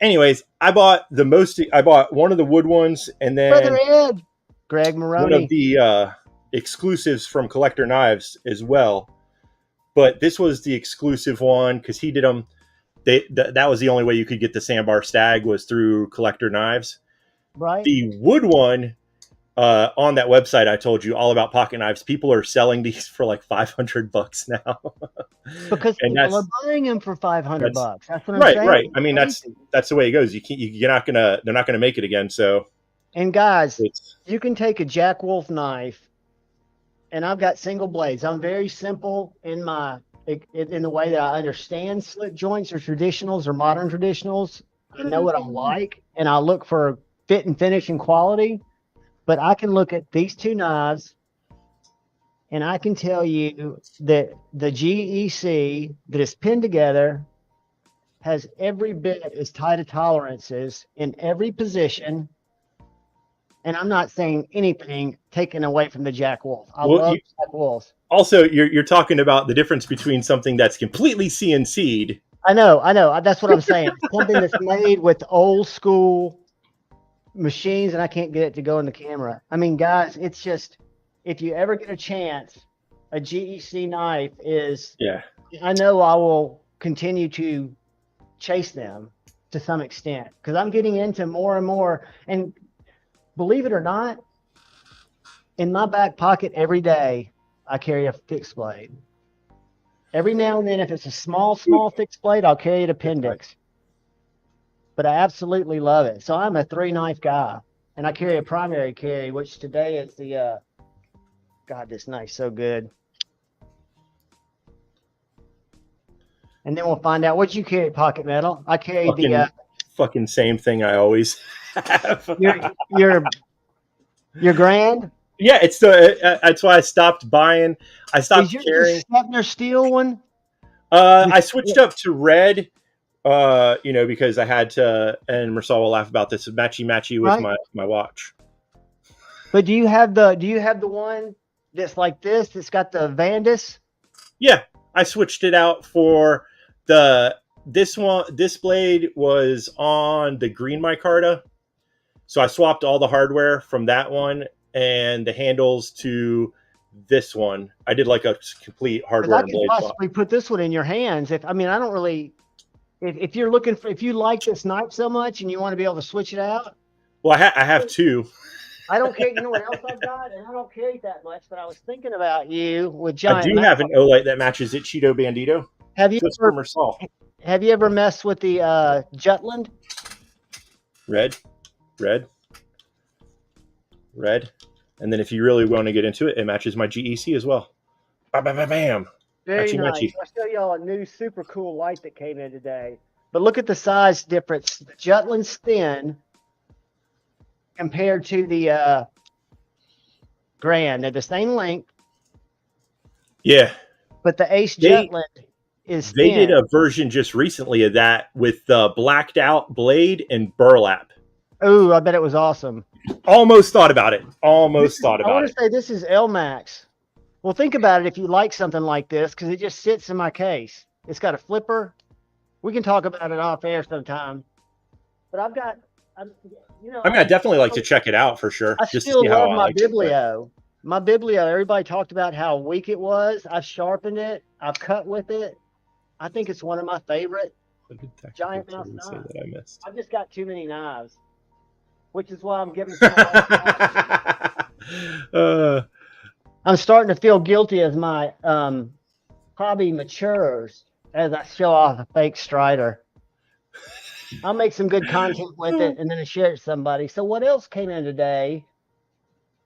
Anyways, I bought one of the wood ones and then Brother Ed, Greg Maroney. One of the exclusives from Collector Knives as well. But this was the exclusive one because he did them. That was the only way you could get the Sandbar Stag was through Collector Knives. Right. The wood one on that website I told you all about pocket knives. People are selling these for like $500 now. Because people are buying them for $500. That's what I'm saying. Right. I mean, that's the way it goes. They're not gonna make it again. So. And guys, you can take a Jack Wolf knife, and I've got single blades. I'm very simple in the way that I understand slip joints or traditionals or modern traditionals. I know what I like, and I look for fit and finish and quality. But I can look at these 2 knives, and I can tell you that the GEC that is pinned together has every bit as tight of tolerances in every position. And I'm not saying anything taken away from the Jack Wolf. I love Jack Wolf. Also, you're talking about the difference between something that's completely CNC'd. I know. That's what I'm saying. Something that's made with old school machines, and I can't get it to go in the camera. I mean, guys, it's just, if you ever get a chance, a GEC knife is. Yeah. I know I will continue to chase them to some extent because I'm getting into more and more. And believe it or not, in my back pocket every day, I carry a fixed blade. Every now and then, if it's a small fixed blade, I'll carry an appendix. But I absolutely love it. So I'm a 3-knife guy, and I carry a primary carry, which today is the, God, this knife's so good. And then we'll find out what you carry, Pocket Metal. I carry fucking same thing I always have. Your Grand? Yeah, it's that's why I stopped buying. I stopped carrying. Is your Stepner steel one? I switched up to red. Because I had to, and Marcel will laugh about this, matchy with my watch. But do you have the one that's like this, that's got the Vandus? Yeah, I switched it out for this one. This blade was on the green micarta. So I swapped all the hardware from that one and the handles to this one. I did like a complete hardware and blade swap. I could possibly put this one in your hands. If you're looking for, if you like this knife so much and you want to be able to switch it out. Well, I have 2. I don't care. You know what else I've got? And I don't carry it that much, but I was thinking about you with giant. I do have an Olight that matches it, Cheeto Bandito. Have you ever messed with the Jutland? Red. And then if you really want to get into it, it matches my GEC as well. Bam. Very nice. I'll show y'all a new super cool light that came in today. But look at the size difference. The Jutland's thin compared to the Grand. They're the same length, Yeah. but the Ace They- Jutland is They thin. did a version just recently of that with the blacked out blade and burlap. Ooh, I bet it was awesome. Almost thought about it. Almost thought I about want it. to say this is L-Max. Well, think about it if you like something like this, because it just sits in my case. It's got a flipper. We can talk about it off air sometime. But I'm I mean, I definitely like to check it out for sure. I just to still see how love I my like it, but- Biblio. My Biblio, everybody talked about how weak it was. I've sharpened it. I've cut with it. I think it's one of my favorite. What did technical Giant mouse term say knife. that I missed? I've just got too many knives, which is why I'm giving. I'm starting to feel guilty as my hobby matures as I show off a fake Strider. I'll make some good content with it and then I share it with somebody. So what else came in today?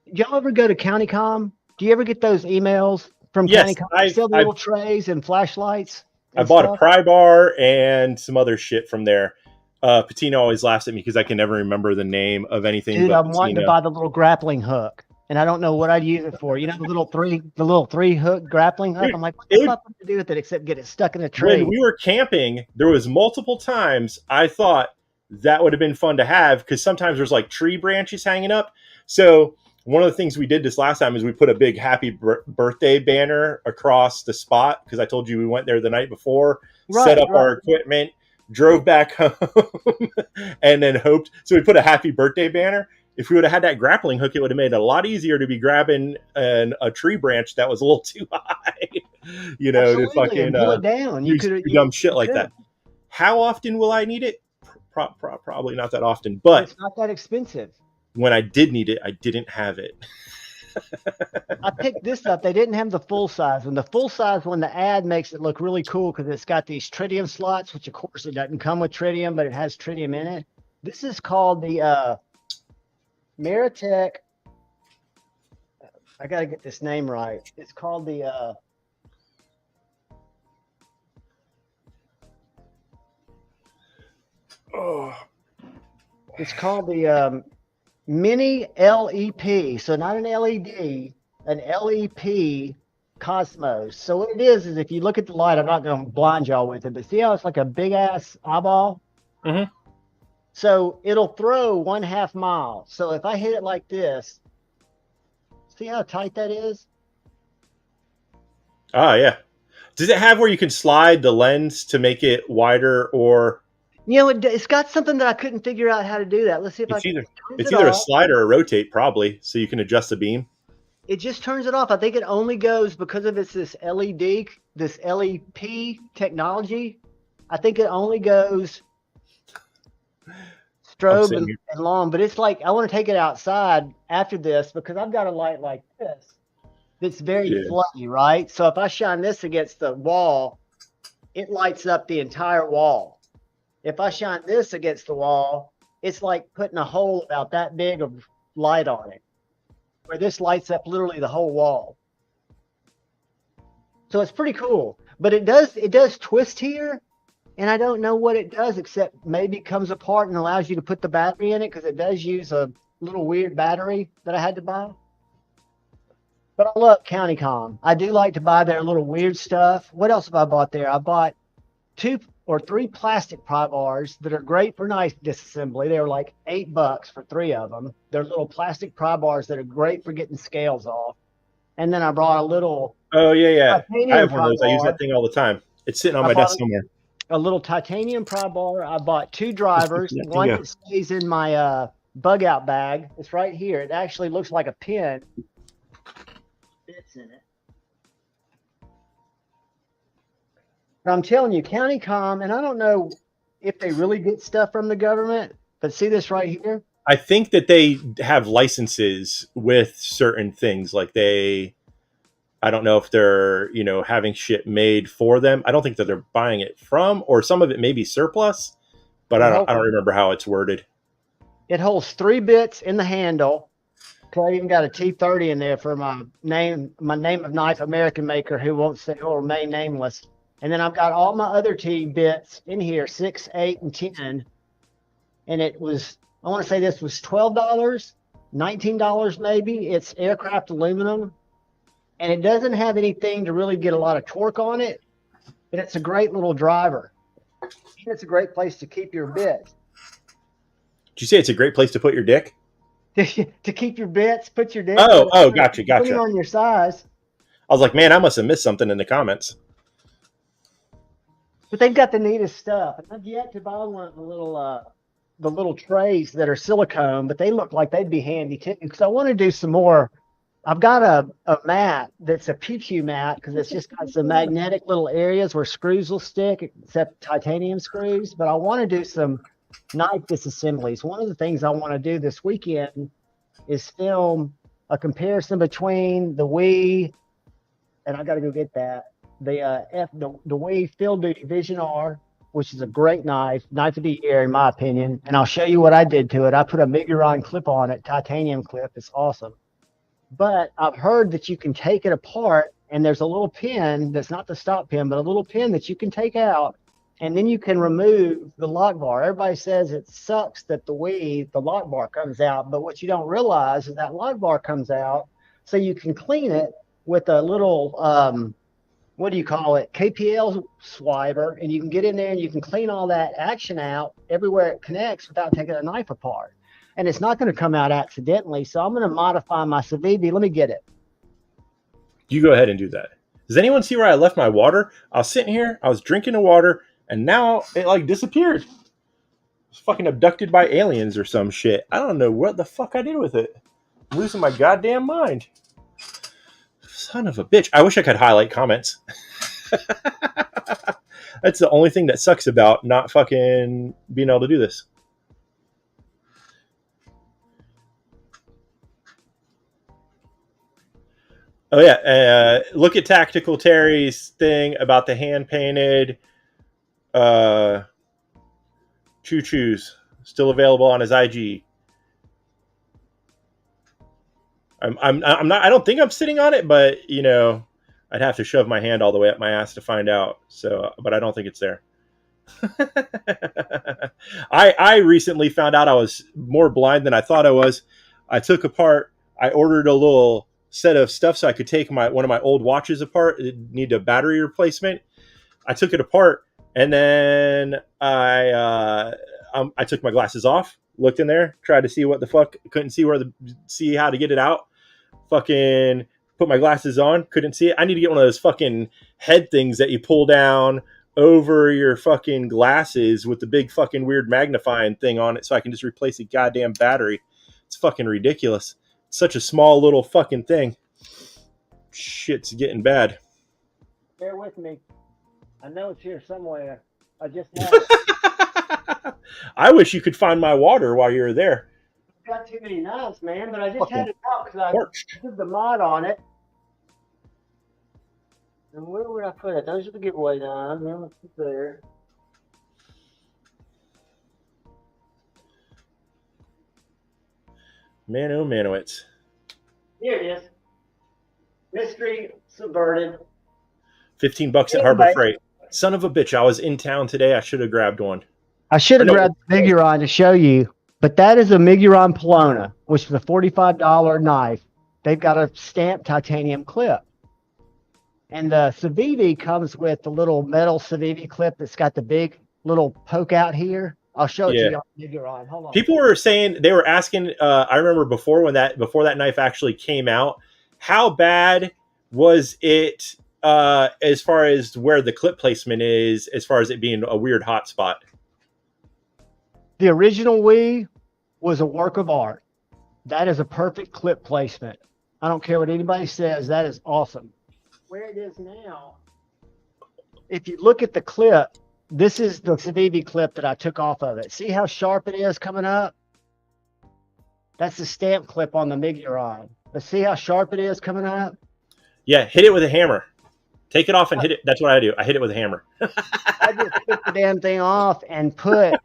Did y'all ever go to CountyCom? Do you ever get those emails from Yes, CountyCom? They sell the little trays and flashlights. I bought a pry bar and some other shit from there. Patino always laughs at me because I can never remember the name of anything. Dude, but I'm wanting to Patino. buy the little grappling hook, and I don't know what I'd use it for. You know, the little three hook grappling hook. Dude, I'm like, what the fuck would I do with it except get it stuck in a tree? When we were camping, there was multiple times I thought that would have been fun to have because sometimes there's like tree branches hanging up. So one of the things we did this last time is we put a big happy birthday banner across the spot because I told you we went there the night before, set up our equipment, drove back home, and then hoped. So we put a happy birthday banner. If we would have had that grappling hook, it would have made it a lot easier to be grabbing a tree branch that was a little too high, you know, Absolutely, to fucking and pull it down. You could dumb shit like that. How often will I need it? Probably not that often, but it's not that expensive. When I did need it, I didn't have it. I picked this up. They didn't have the full size one. The full size one, the ad makes it look really cool because it's got these tritium slots, which of course it doesn't come with tritium, but it has tritium in it. This is called the Meritech. I got to get this name right. It's called the it's called the Mini LEP. So not an LED, an LEP Cosmos. So what it is if you look at the light, I'm not going to blind y'all with it, but see how it's like a big ass eyeball? Mm-hmm. So it'll throw 1/2 mile. So if I hit it like this, see how tight that is? Oh, yeah. Does it have where you can slide the lens to make it wider or... You know, it's got something that I couldn't figure out how to do that. Let's see if I can. It's either a slide or a rotate, probably, so you can adjust the beam. It just turns it off. I think it only goes because of it's this LED, this LEP technology. I think it only goes strobe and long, but it's like I want to take it outside after this because I've got a light like this that's very floody, right? So if I shine this against the wall, it lights up the entire wall. If I shine this against the wall, it's like putting a hole about that big of light on it, where this lights up literally the whole wall. So it's pretty cool, but it does twist here, and I don't know what it does except maybe it comes apart and allows you to put the battery in it because it does use a little weird battery that I had to buy. But I love CountyCom. I do like to buy their little weird stuff. What else have I bought there? I bought 2 or 3 plastic pry bars that are great for knife disassembly. They were like $8 for 3 of them. They're little plastic pry bars that are great for getting scales off. And then I brought a little. Oh, yeah. I have one of those. I use that thing all the time. It's sitting on my desk somewhere. A little titanium pry bar. I bought 2 drivers. One that stays in my bug out bag. It's right here. It actually looks like a pin. Fits in it. I'm telling you, CountyCom, and I don't know if they really get stuff from the government, but see this right here? I think that they have licenses with certain things. Like I don't know if they're, having shit made for them. I don't think that they're buying it from, or some of it may be surplus, but I don't remember how it's worded. It holds 3 bits in the handle. I even got a T30 in there for my name of knife American maker who won't say or remain nameless. And then I've got all my other T bits in here, 6, 8, and 10. And it was, I want to say this was $12, $19 maybe. It's aircraft aluminum. And it doesn't have anything to really get a lot of torque on it. But it's a great little driver. And it's a great place to keep your bits. Did you say it's a great place to put your dick? To keep your bits, put your dick. Oh, gotcha. Depending on your size. I was like, man, I must have missed something in the comments. But they've got the neatest stuff. And I've yet to buy one of the little trays that are silicone, but they look like they'd be handy too. Because I want to do some more. I've got a mat that's a PQ mat because it's just got some magnetic little areas where screws will stick, except titanium screws. But I want to do some knife disassemblies. One of the things I want to do this weekend is film a comparison between the Wii, and I got to go get that, the Wii Field Duty Vision R, which is a great knife of the year in my opinion. And I'll show you what I did to it. I put a Miguron clip on it, titanium clip. It's awesome. But I've heard that you can take it apart, and there's a little pin that's not the stop pin, but a little pin that you can take out, and then you can remove the lock bar. Everybody says it sucks that the lock bar comes out, but what you don't realize is that lock bar comes out so you can clean it with a little, what do you call it, KPL swiper, and you can get in there and you can clean all that action out everywhere it connects without taking a knife apart. And it's not going to come out accidentally, so I'm going to modify my Civivi. Let me get it. You go ahead and do that. Does anyone see where I left my water? I was sitting here, I was drinking the water, and now it like disappeared. I was fucking abducted by aliens or some shit. I don't know what the fuck I did with it. I'm losing my goddamn mind. Son of a bitch. I wish I could highlight comments. That's the only thing that sucks about not fucking being able to do this. Oh yeah, look at Tactical Terry's thing about the hand painted choo-choos, still available on his IG. I'm not. I don't think I'm sitting on it, but you know, I'd have to shove my hand all the way up my ass to find out. So, but I don't think it's there. I recently found out I was more blind than I thought I was. I ordered a little set of stuff so I could take one of my old watches apart. It needed a battery replacement. I took it apart, and then I took my glasses off, looked in there, tried to see what the fuck, couldn't see how to get it out. Fucking put my glasses on, couldn't see it. I need to get one of those fucking head things that you pull down over your fucking glasses with the big fucking weird magnifying thing on it so I can just replace the goddamn battery. It's fucking ridiculous. Such a small little fucking thing. Shit's getting bad. Bear with me. I know it's here somewhere. I just had it. I wish you could find my water while you were there. I've got too many knives, man, but I just Fucking had it out because I did the mod on it. And where would I put it? Those are the giveaway knives. Let's put there. Man, oh manowitz. Here it is. Mystery subverted. $15 at Harbor Freight. Son of a bitch, I was in town today. I should have grabbed one. I should have grabbed the Miguron to show you, but that is a Miguron Polona, which is a $45 knife. They've got a stamped titanium clip. And the Civivi comes with the little metal Civivi clip that's got the big little poke out here. I'll show it to you on Miguron. Hold on. People were saying, they were asking, I remember before that knife actually came out, how bad was it as far as where the clip placement is, as far as it being a weird hot spot? The original Wii was a work of art. That is a perfect clip placement. I don't care what anybody says. That is awesome. Where it is now, if you look at the clip, this is the Civivi clip that I took off of it. See how sharp it is coming up? That's the stamp clip on the Miguron. But see how sharp it is coming up? Yeah, hit it with a hammer. Take it off and hit it. That's what I do. I hit it with a hammer. I just took the damn thing off and put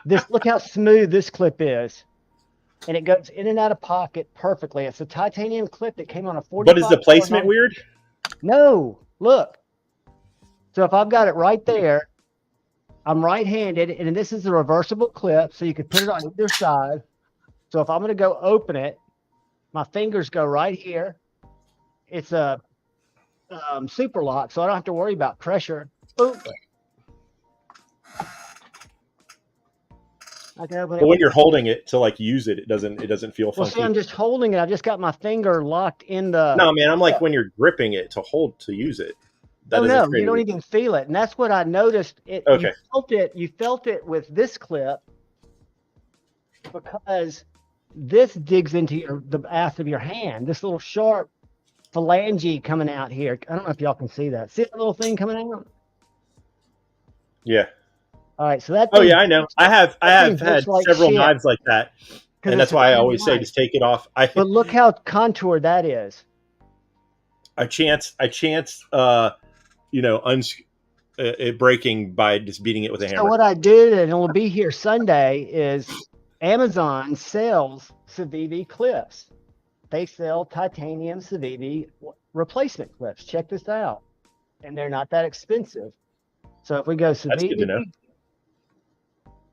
this. Look how smooth this clip is. And it goes in and out of pocket perfectly. It's a titanium clip that came on a 45. But is the placement weird? No, look. So if I've got it right there, I'm right-handed, and this is a reversible clip, so you could put it on either side. So if I'm going to go open it, my fingers go right here. It's a super lock, so I don't have to worry about pressure. Boom. I can open it. But when you're holding it to like use it, it doesn't feel Well, funky. see, I'm just holding it. I've just got my finger locked in the. No, man, I'm like when you're gripping it to use it. Oh no, you don't even feel it, and that's what I noticed. Okay. You felt it with this clip because this digs into the ass of your hand. This little sharp phalange coming out here. I don't know if y'all can see that. See that little thing coming out? Yeah. All right, so that. Oh yeah, I know. I have had like several knives like that, and that's why I always say just take it off. But look how contoured that is. I chance it breaking by just beating it with a hammer. So what I did, and it'll be here Sunday, is Amazon sells Civivi clips. They sell titanium Civivi replacement clips. Check this out. And they're not that expensive. So if we go Civivi, that's good to know.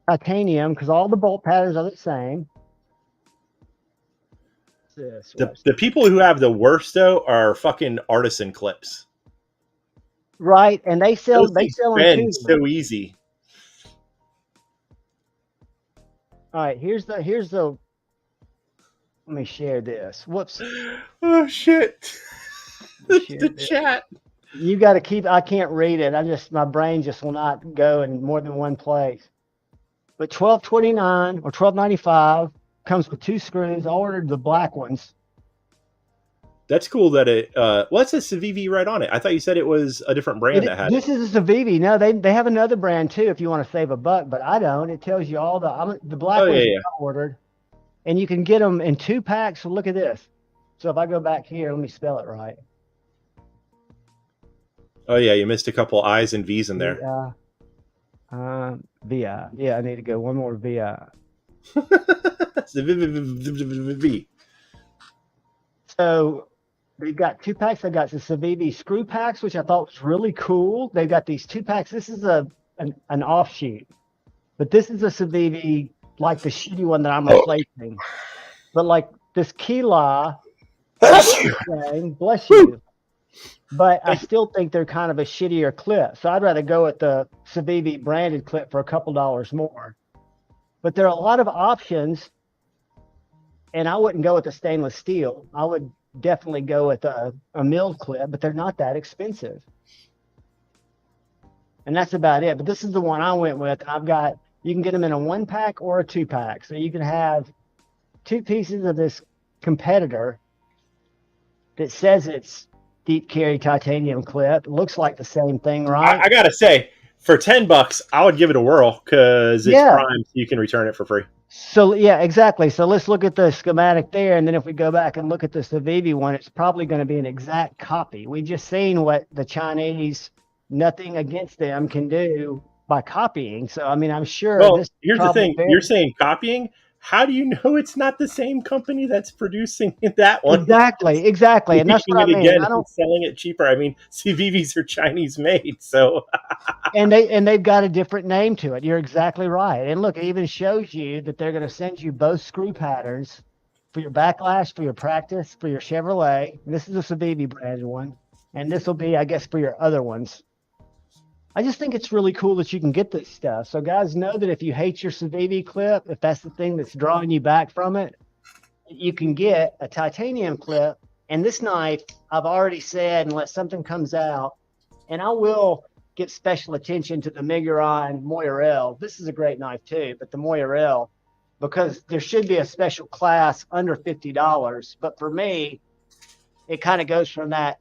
Titanium, because all the bolt patterns are the same. The people who have the worst though are fucking artisan clips. Right, and they sell them too. So easy. All right, here's the. Let me share this. Whoops. Oh shit. The chat. You got to keep. I can't read it. My brain just will not go in more than one place. But $12.29 or $12.95 comes with 2 screws. I ordered the black ones. That's cool that it. What's a Civivi right on it? I thought you said it was a different brand that had. This is a Civivi. No, they have another brand too. If you want to save a buck, but I don't. It tells you all the black ones I ordered, and you can get them in 2 packs. So look at this. So if I go back here, let me spell it right. Oh yeah, you missed a couple I's and V's in there. VI. Yeah, I need to go one more VI. So they've got 2 packs. They've got the Civivi screw packs, which I thought was really cool. They've got these 2 packs. This is an offshoot, but this is a Civivi like the shitty one that I'm replacing. But like this Kila, bless you. But I still think they're kind of a shittier clip. So I'd rather go with the Civivi branded clip for a couple dollars more. But there are a lot of options, and I wouldn't go with the stainless steel. I would definitely go with a milled clip, but they're not that expensive. And that's about it. But this is the one I went with. You can get them in a 1-pack or a 2-pack. So you can have 2 pieces of this competitor that says it's deep carry titanium clip. It looks like the same thing, right? I gotta say, for $10, I would give it a whirl because it's primed. So you can return it for free. So yeah, exactly. So let's look at the schematic there, and then if we go back and look at the Civivi one, it's probably going to be an exact copy. We've just seen what the Chinese, nothing against them, can do by copying. So I mean, I'm sure. Well, here's the thing: you're saying copying. How do you know it's not the same company that's producing that one? Exactly. And that's what I mean. Again, selling it cheaper. I mean, CVVs are Chinese made, so. and they've got a different name to it. You're exactly right. And look, it even shows you that they're going to send you both screw patterns for your backlash, for your practice, for your Chevrolet. And this is a Civivi branded one, and this will be, I guess, for your other ones. I just think it's really cool that you can get this stuff. So guys, know that if you hate your Civivi clip, if that's the thing that's drawing you back from it, you can get a titanium clip. And this knife, I've already said, unless something comes out, and I will give special attention to the Miguron Moirel. This is a great knife too, but the Moirel, because there should be a special class under $50. But for me, it kind of goes from that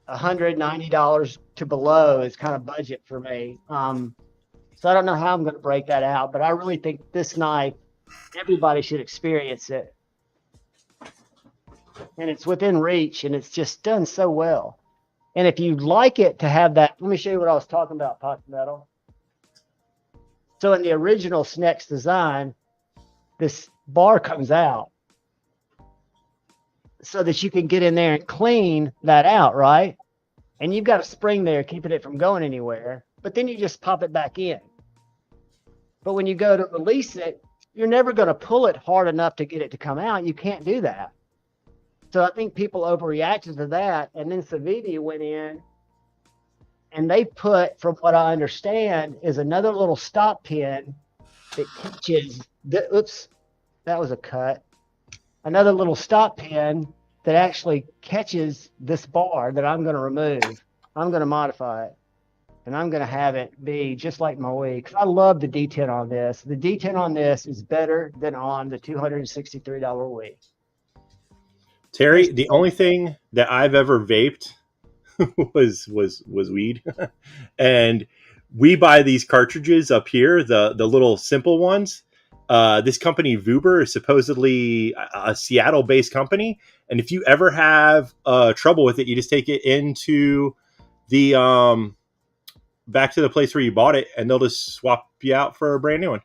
$190 to below is kind of budget for me. So I don't know how I'm going to break that out, but I really think this knife, everybody should experience it. And it's within reach, and it's just done so well. And if you'd like it to have that, let me show you what I was talking about, Pot Metal. So in the original Snex design, this bar comes out so that you can get in there and clean that out, right? and you've got a spring there keeping it from going anywhere, but then you just pop it back in. But when you go to release it, you're never going to pull it hard enough to get it to come out. You can't do that. So I think people overreacted to that. And then Saviti went in and they put, from what I understand, is another little stop pin that catches the, oops, that was a cut. Another little stop pin that actually catches this bar that I'm going to remove. I'm going to modify it. And I'm going to have it be just like my Wii, because I love the D10 on this. The D10 on this is better than on the $263 Wii. Terry, the only thing that I've ever vaped was weed. And we buy these cartridges up here, the little simple ones. This company, Vuber, is supposedly a Seattle-based company. And if you ever have trouble with it, you just take it into the... back to the place where you bought it, and they'll just swap you out for a brand new one.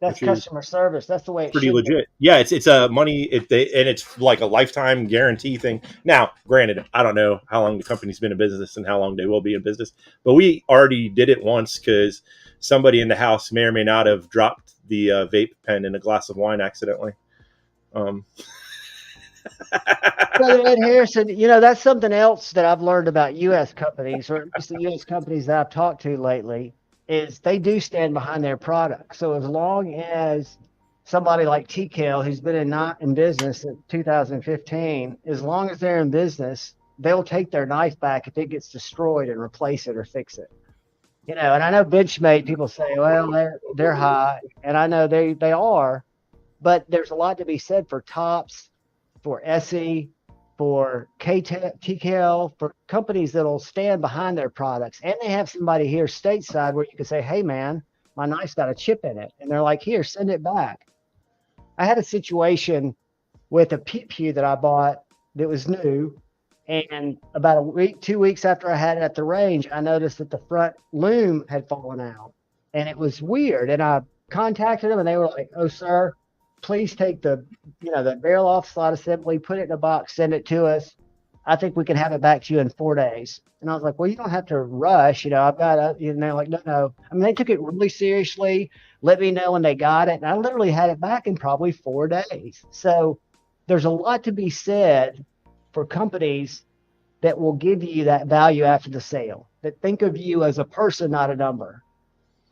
That's customer service. That's the way it's pretty legit. Yeah, it's a money, and it's like a lifetime guarantee thing. Now, granted, I don't know how long the company's been in business and how long they will be in business, but we already did it once because somebody in the house may or may not have dropped the vape pen in a glass of wine accidentally. Brother Ed Harrison, that's something else that I've learned about U.S. companies, or at least the U.S. companies that I've talked to lately, is they do stand behind their product. So as long as somebody like TKL, who's been not in business since 2015, as long as they're in business, they'll take their knife back if it gets destroyed and replace it or fix it. And I know Benchmade, people say, well, they're high, and I know they are, but there's a lot to be said for Tops, for SE, for TKL, for companies that'll stand behind their products. And they have somebody here stateside where you can say, hey, man, my knife's got a chip in it. And they're like, here, send it back. I had a situation with a Pew that I bought that was new. And about a week, 2 weeks after I had it at the range, I noticed that the front loom had fallen out. And it was weird. And I contacted them, and they were like, oh, sir, please take the barrel off slot assembly, put it in a box, send it to us. I think we can have it back to you in 4 days. And I was like, well, you don't have to rush. I've got and they're like, no. I mean, they took it really seriously, let me know when they got it. And I literally had it back in probably 4 days. So there's a lot to be said for companies that will give you that value after the sale, that think of you as a person, not a number.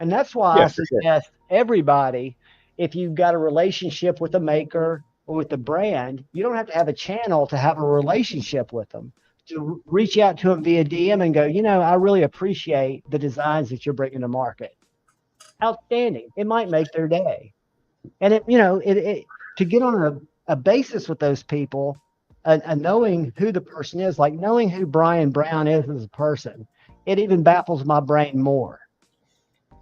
And that's why I suggest everybody, if you've got a relationship with a maker or with a brand, you don't have to have a channel to have a relationship with them. To reach out to them via DM and go, I really appreciate the designs that you're bringing to market. Outstanding. It might make their day. And to get on a basis with those people, and knowing who the person is, like knowing who Brian Brown is as a person, it even baffles my brain more.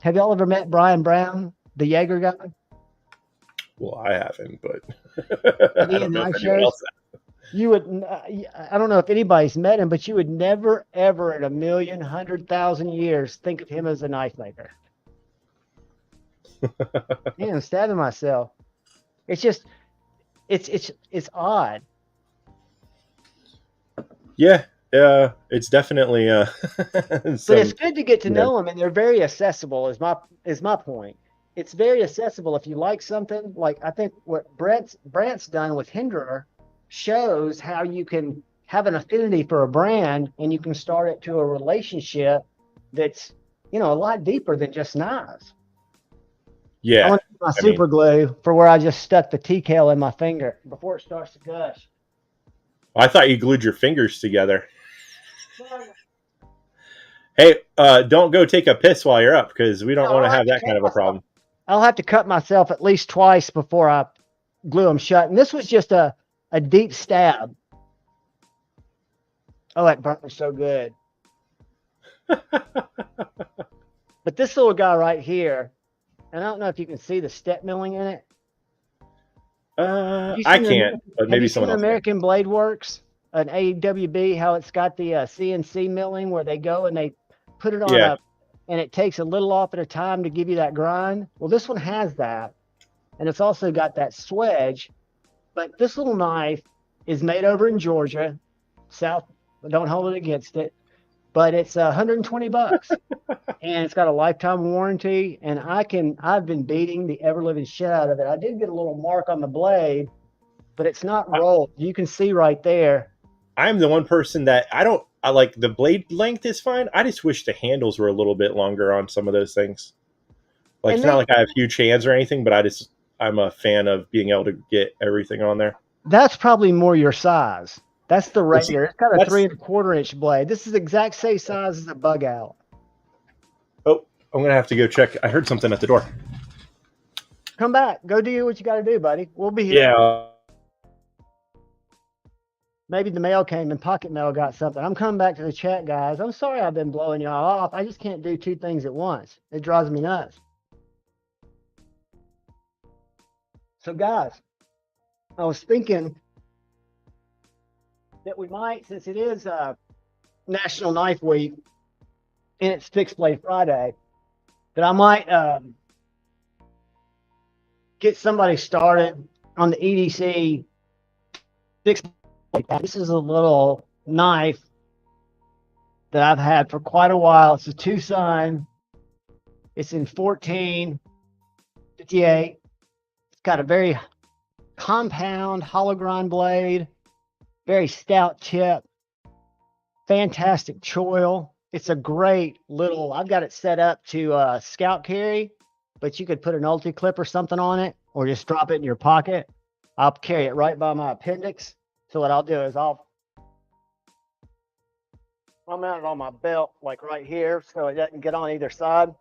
Have y'all ever met Brian Brown, the Jaeger guy? Well, I haven't, but I don't know if anyone else has. You would, I don't know if anybody's met him, but you would never, ever in 1,100,000 years think of him as a knife maker. Man, I'm stabbing myself. It's just, it's odd. Yeah, it's definitely. But it's good to get to know them, and they're very accessible. Is my point. It's very accessible. If you like something, like I think what Brant's done with Hinderer shows how you can have an affinity for a brand, and you can start it to a relationship that's a lot deeper than just knives. Yeah, I want my super glue for where I just stuck the TKL in my finger before it starts to gush. I thought you glued your fingers together. Hey, don't go take a piss while you're up, because we don't want to have that kind of a problem. I'll have to cut myself at least twice before I glue them shut. And this was just a deep stab. Oh, that burnt so good. But this little guy right here, and I don't know if you can see the step milling in it. I can't, but maybe someone else. American Blade Works, an AWB, how it's got the CNC milling where they go and they put it on and it takes a little off at a time to give you that grind. Well, this one has that, and it's also got that swedge. But this little knife is made over in Georgia, South. Don't hold it against it. but it's $120, and it's got a lifetime warranty. And I've been beating the ever living shit out of it. I did get a little mark on the blade, but it's not rolled. You can see right there. I'm the one person that I like the blade length is fine. I just wish the handles were a little bit longer on some of those things. Like, And it's not like I have huge hands or anything, but I'm a fan of being able to get everything on there. That's probably more your size. That's the Well, see, regular. It's got a that's- 3 1/4 inch blade. This is the exact same size as a bug out. Oh, I'm gonna have to go check. I heard something at the door. Come back. Go do what you got to do, buddy. We'll be here. Yeah. Maybe the mail came and Pocket Mail got something. I'm coming back to the chat, guys. I'm sorry I've been blowing y'all off. I just can't do 2 things at once. It drives me nuts. So, guys, I was thinking that we might, since it is National Knife Week and it's Fixed Blade Friday, that I might get somebody started on the EDC fixed blade. This is a little knife that I've had for quite a while. It's a Tucson. It's in 1458. It's got a very compound hollow grind blade, very stout tip, fantastic choil. It's a great little, I've got it set up to scout carry, but you could put an ulti clip or something on it, or just drop it in your pocket. I'll carry it right by my appendix. So what I'll do is I'll mount it on my belt, like right here, so it doesn't get on either side.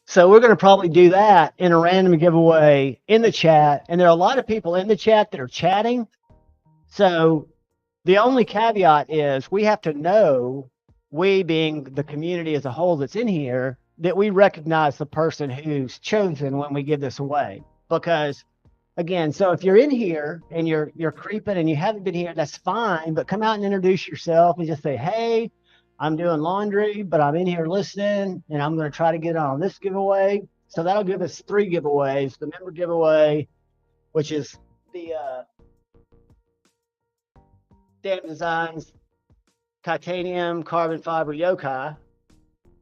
So we're going to probably do that in a random giveaway in the chat. And there are a lot of people in the chat that are chatting. So the only caveat is we have to know, we being the community as a whole that's in here, that we recognize the person who's chosen when we give this away. Because again, so if you're in here and you're creeping and you haven't been here, that's fine, but come out and introduce yourself and just say, hey, I'm doing laundry, but I'm in here listening and I'm going to try to get on this giveaway. So that'll give us 3 giveaways. The member giveaway, which is the Damn Designs titanium carbon fiber yokai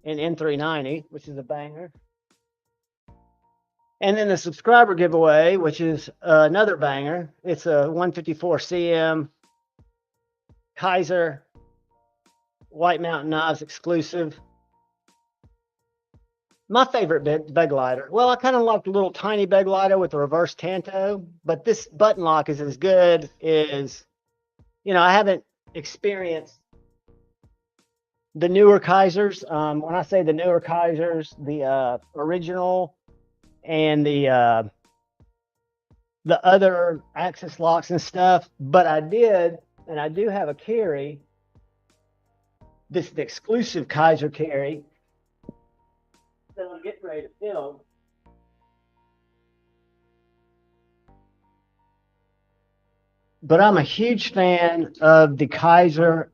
in N390, which is a banger. And then the subscriber giveaway, which is another banger. It's a 154 CM Kaiser White Mountain Knives exclusive. My favorite beg lighter. Well, I kind of like the little tiny beg lighter with the reverse tanto, but this button lock is as good as, I haven't experienced the newer Kaisers. When I say the newer Kaisers, the original and the other access locks and stuff, but I do have a carry. This is the exclusive Kaiser carry that I'm getting ready to film. But I'm a huge fan of the Kaiser.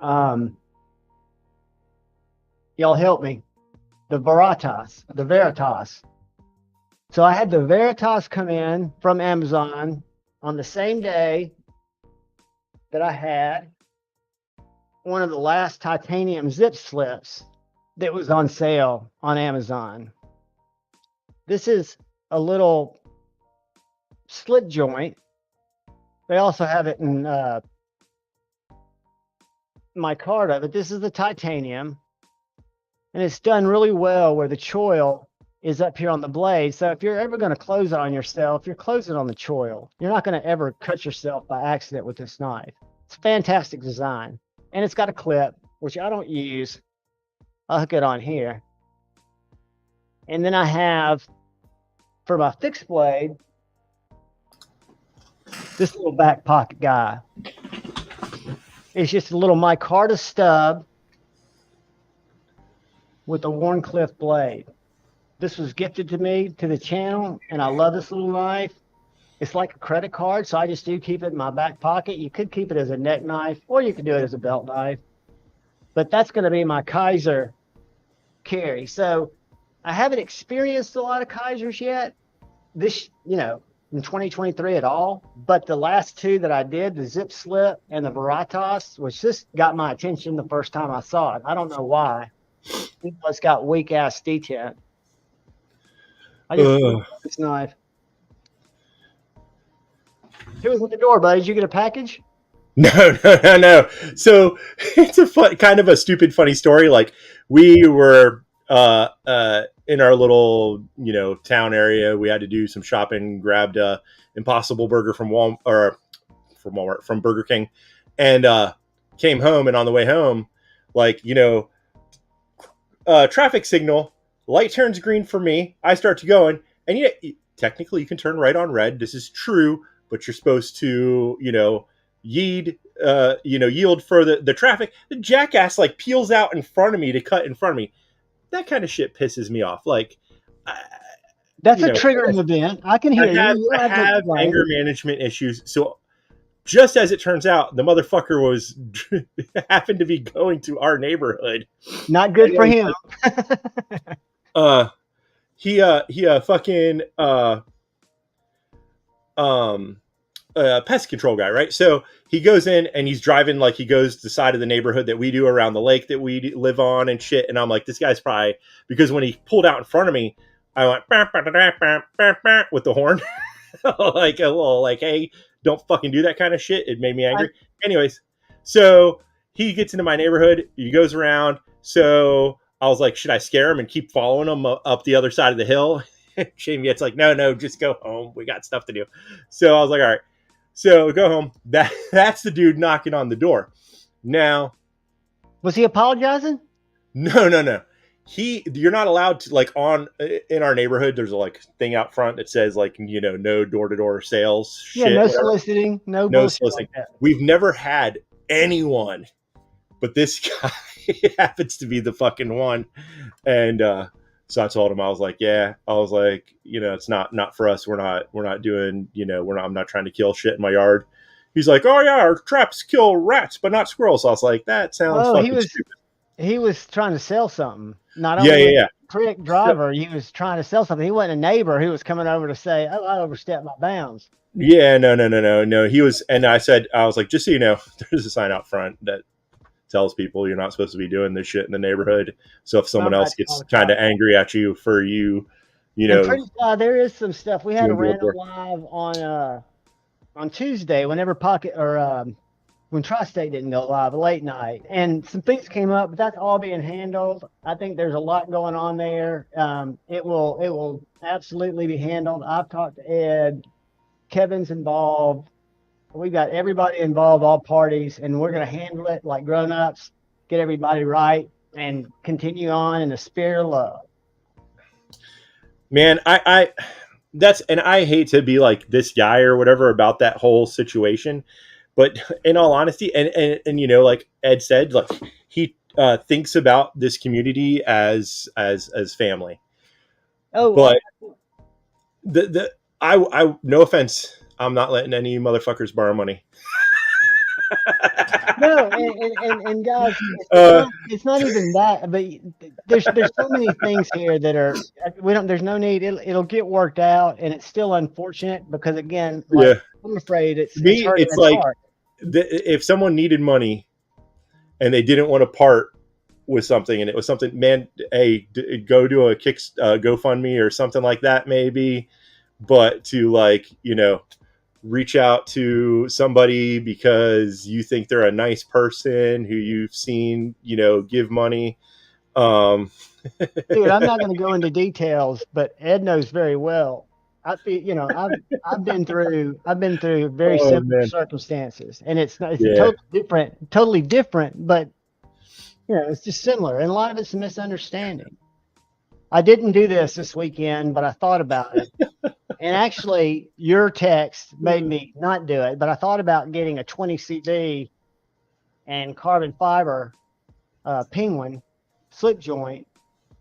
Y'all help me. The Veritas. So I had the Veritas come in from Amazon on the same day that I had one of the last titanium zip slips that was on sale on Amazon. This is a little slip joint. They also have it in my Carta, but this is the titanium. And it's done really well where the choil is up here on the blade. So if you're ever going to close it on yourself, you're closing on the choil. You're not going to ever cut yourself by accident with this knife. It's a fantastic design. And it's got a clip, which I don't use. I'll hook it on here. And then I have, for my fixed blade, this little back pocket guy. It's just a little micarta stub with a Warncliffe blade. This was gifted to me to the channel, and I love this little knife. It's like a credit card, so I just do keep it in my back pocket. You could keep it as a neck knife, or you could do it as a belt knife. But that's going to be my Kaiser carry. So I haven't experienced a lot of Kaisers yet. This, in 2023 at all. But the last two that I did, the Zip Slip and the Veritas, which just got my attention the first time I saw it. I don't know why. It's got weak ass detent. I just love this knife. Who was at the door, buddy? Did you get a package? No. So it's a kind of a stupid, funny story. Like we were in our little, town area. We had to do some shopping. Grabbed a Impossible Burger from Walmart, from Burger King, and came home. And on the way home, traffic signal, light turns green for me. I start to going, and technically you can turn right on red. This is true, but you're supposed to, yield for the traffic. The jackass peels out in front of me to cut in front of me. That kind of shit pisses me off. That's a triggering event. I can hear you. I have anger management issues. So just as it turns out, the motherfucker was happened to be going to our neighborhood. Not good for him. He fucking pest control guy, right? So he goes in and he's driving he goes to the side of the neighborhood that we do around the lake that we live on and shit. And I'm like, this guy's probably, because when he pulled out in front of me, I went with the horn, hey, don't fucking do that kind of shit. It made me angry. Anyways, so he gets into my neighborhood. He goes around. So I was like, should I scare him and keep following him up the other side of the hill? Shane Yet's like, no, just go home. We got stuff to do. So I was like, all right. So go home. That's the dude knocking on the door. Now, was he apologizing? No. You're not allowed to in our neighborhood. There's a thing out front that says no door-to-door sales. Yeah, shit, no whatever. soliciting, no soliciting. Like We've never had anyone, but this guy happens to be the fucking one. And so I told him, I was like, it's not for us. We're not doing, I'm not trying to kill shit in my yard. He's like, oh yeah, our traps kill rats, but not squirrels. So I was like, that sounds fucking stupid. He was trying to sell something. Not only trick driver, he was trying to sell something. He wasn't a neighbor who was coming over to say, oh, I overstepped my bounds. Yeah, no. He was, and I was like, just so you know, there's a sign out front that tells people you're not supposed to be doing this shit in the neighborhood. So if someone else gets kind of angry at you for there is some stuff. We had a random live on Tuesday whenever when Tri-State didn't go live, late night, and some things came up, but that's all being handled. I think there's a lot going on there. It will absolutely be handled. I've talked to Ed. Kevin's involved. We've got everybody involved, all parties, and we're going to handle it like grown-ups, get everybody right, and continue on in the spirit of love. Man, I hate to be like this guy or whatever about that whole situation, but in all honesty, and like Ed said, he thinks about this community as family. Oh, but I no offense, I'm not letting any motherfuckers borrow money. No, and guys, it's not even that. But there's so many things here that are there's no need. It'll get worked out, and it's still unfortunate because again, I'm afraid it's like if someone needed money and they didn't want to part with something, and it was something, man, hey, go do a GoFundMe or something like that, maybe. But to reach out to somebody because you think they're a nice person who you've seen, give money. Dude, I'm not going to go into details, but Ed knows very well. I feel, I've been through very similar circumstances, and it's totally different, but it's just similar, and a lot of it's a misunderstanding. I didn't do this weekend, but I thought about it. And actually, your text made me not do it, but I thought about getting a 20 CD and carbon fiber penguin slip joint,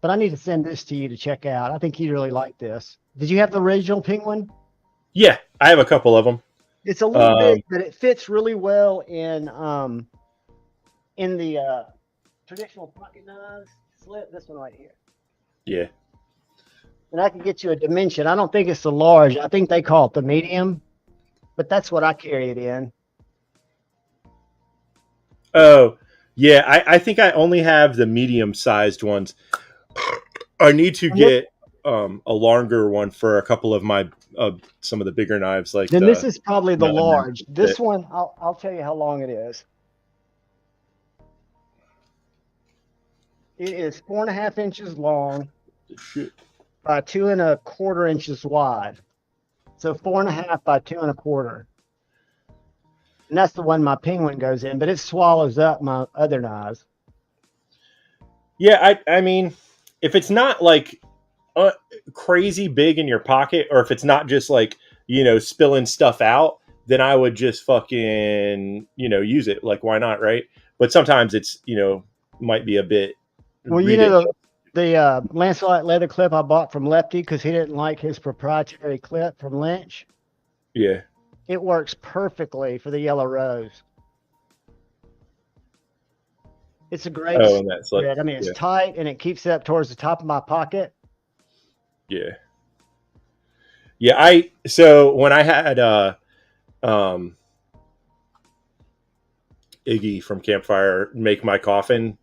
but I need to send this to you to check out. I think you'd really like this. Did you have the original penguin? Yeah, I have a couple of them. It's a little big, but it fits really well in the traditional pocket knives slip. This one right here. Yeah. And I can get you a dimension. I don't think it's the large. I think they call it the medium, but that's what I carry it in. Oh, yeah. I think I only have the medium sized ones. I need to get a longer one for a couple of my some of the bigger knives, like Then this the is probably the mountain knife large. bit. This one, I'll tell you how long it is. It is 4.5 inches long Shit. by 2.25 inches wide. So 4.5 by 2.25. And that's the one my penguin goes in, but it swallows up my other knives. Yeah, I mean, if it's not like crazy big in your pocket, or if it's not just like, spilling stuff out, then I would just fucking, use it. Like, why not, right? But sometimes it's, might be a bit Well, ridiculous. the Lancelot leather clip I bought from Lefty because he didn't like his proprietary clip from Lynch. Yeah. It works perfectly for the yellow rose. It's a great Oh, and that's like, spread. I mean, it's yeah, tight and it keeps it up towards the top of my pocket. yeah, yeah. So when I had um Iggy from Campfire make my coffin,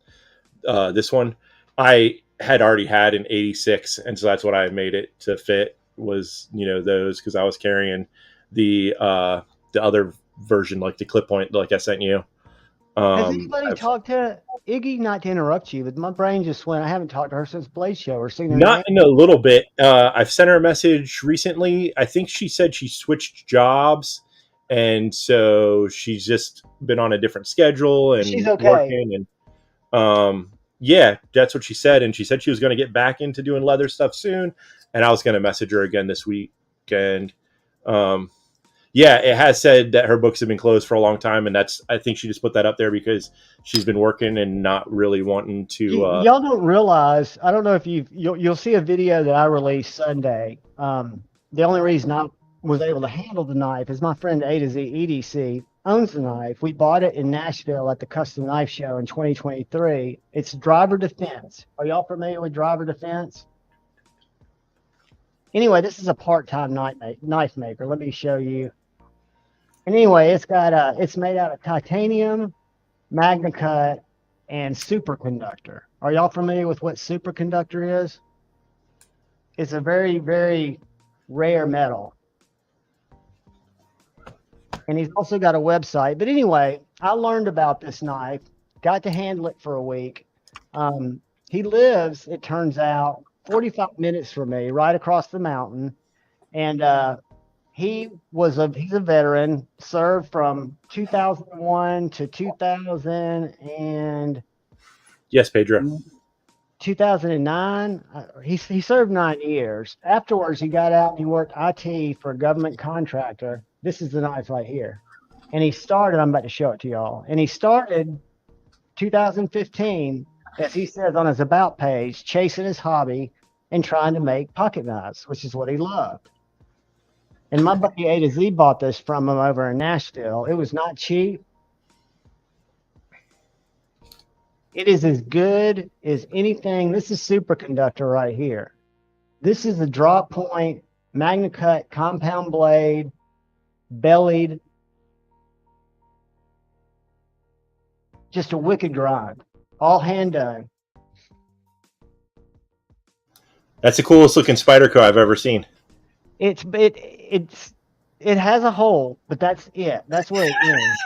this one, I had already had an 86, and so that's what I made it to fit, was those, because I was carrying the other version, like the clip point, like I sent you. Has anybody talked to Iggy? Not to interrupt you, but my brain just went. I haven't talked to her since Blade Show or seen her Not name. in a little bit. I've sent her a message recently. I think she said she switched jobs, and so she's just been on a different schedule and She's okay. working. And yeah, that's what she said. And she said she was going to get back into doing leather stuff soon. And I was going to message her again this week. And yeah, it has said that her books have been closed for a long time, and I think she just put that up there because she's been working and not really wanting to. Y'all don't realize. I don't know if you'll see a video that I released Sunday. The only reason I was able to handle the knife is my friend A to Z EDC owns the knife. We bought it in Nashville at the Custom Knife Show in 2023. It's Driver Defense. Are y'all familiar with Driver Defense? Anyway, this is a part-time knife maker. Let me show you. And anyway, it's made out of titanium, Magna Cut, and superconductor. Are y'all familiar with what superconductor is? It's a very, very rare metal. And he's also got a website. But anyway, I learned about this knife, got to handle it for a week. He lives, it turns out, 45 minutes from me, right across the mountain. And he's a veteran, served from 2001 to 2000 and Yes, Pedro. 2009. He served 9 years. Afterwards, he got out and he worked IT for a government contractor. This is the knife right here. And he started, I'm about to show it to y'all. And he started 2015, as he says on his about page, chasing his hobby and trying to make pocket knives, which is what he loved. And my buddy A to Z bought this from him over in Nashville. It was not cheap. It is as good as anything. This is superconductor right here. This is a drop point, Magna Cut, compound blade, bellied. Just a wicked grind. All hand done. That's the coolest looking Spyderco I've ever seen. It has a hole, but that's it. That's where it ends.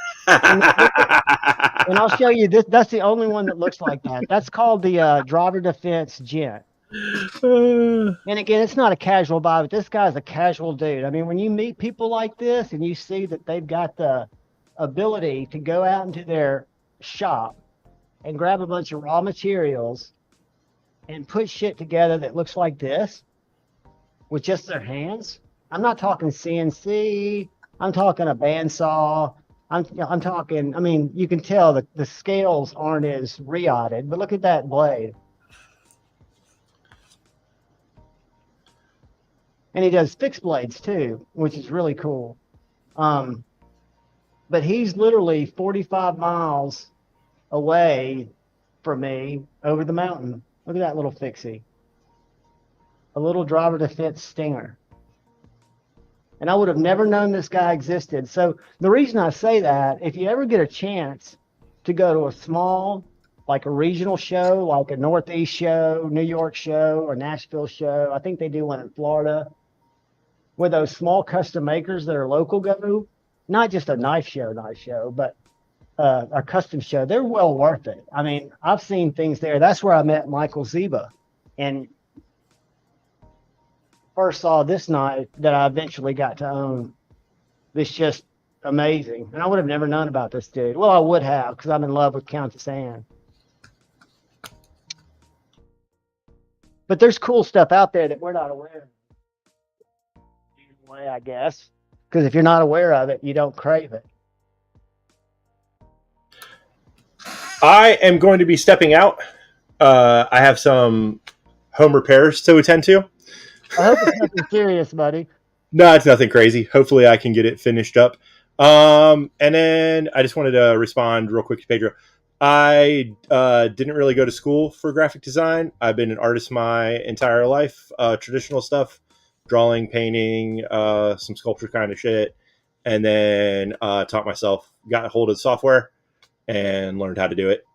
And I'll show you this. That's the only one that looks like that. That's called the Driver Defense Gent. And again, it's not a casual buy, but this guy's a casual dude. I mean, when you meet people like this and you see that they've got the ability to go out into their shop and grab a bunch of raw materials and put shit together that looks like this with just their hands. I'm not talking CNC. I'm talking a bandsaw. I'm talking, I mean, you can tell that the scales aren't as rioted, but look at that blade. And he does fixed blades too, which is really cool. But he's literally 45 miles away from me over the mountain. Look at that little fixie. a little driver to fit Stinger. And I would have never known this guy existed. So the reason I say that, if you ever get a chance to go to a small, like a regional show, like a Northeast show, New York show, or Nashville show, I think they do one in Florida, where those small custom makers that are local go, not just a knife show, but a custom show, they're well worth it. I mean, I've seen things there. That's where I met Michael Ziba and first saw this knife that I eventually got to own. It's just amazing. And I would have never known about this dude. Well, I would have, because I'm in love with Countess Anne. But there's cool stuff out there that we're not aware of. In a way, I guess. Because if you're not aware of it, you don't crave it. I am going to be stepping out. I have some home repairs to attend to. I hope it's nothing serious, buddy. No, it's nothing crazy. Hopefully I can get it finished up. And then I just wanted to respond real quick to Pedro. I didn't really go to school for graphic design. I've been an artist my entire life. Traditional stuff, drawing, painting, some sculpture kind of shit. And then taught myself, got a hold of the software and learned how to do it.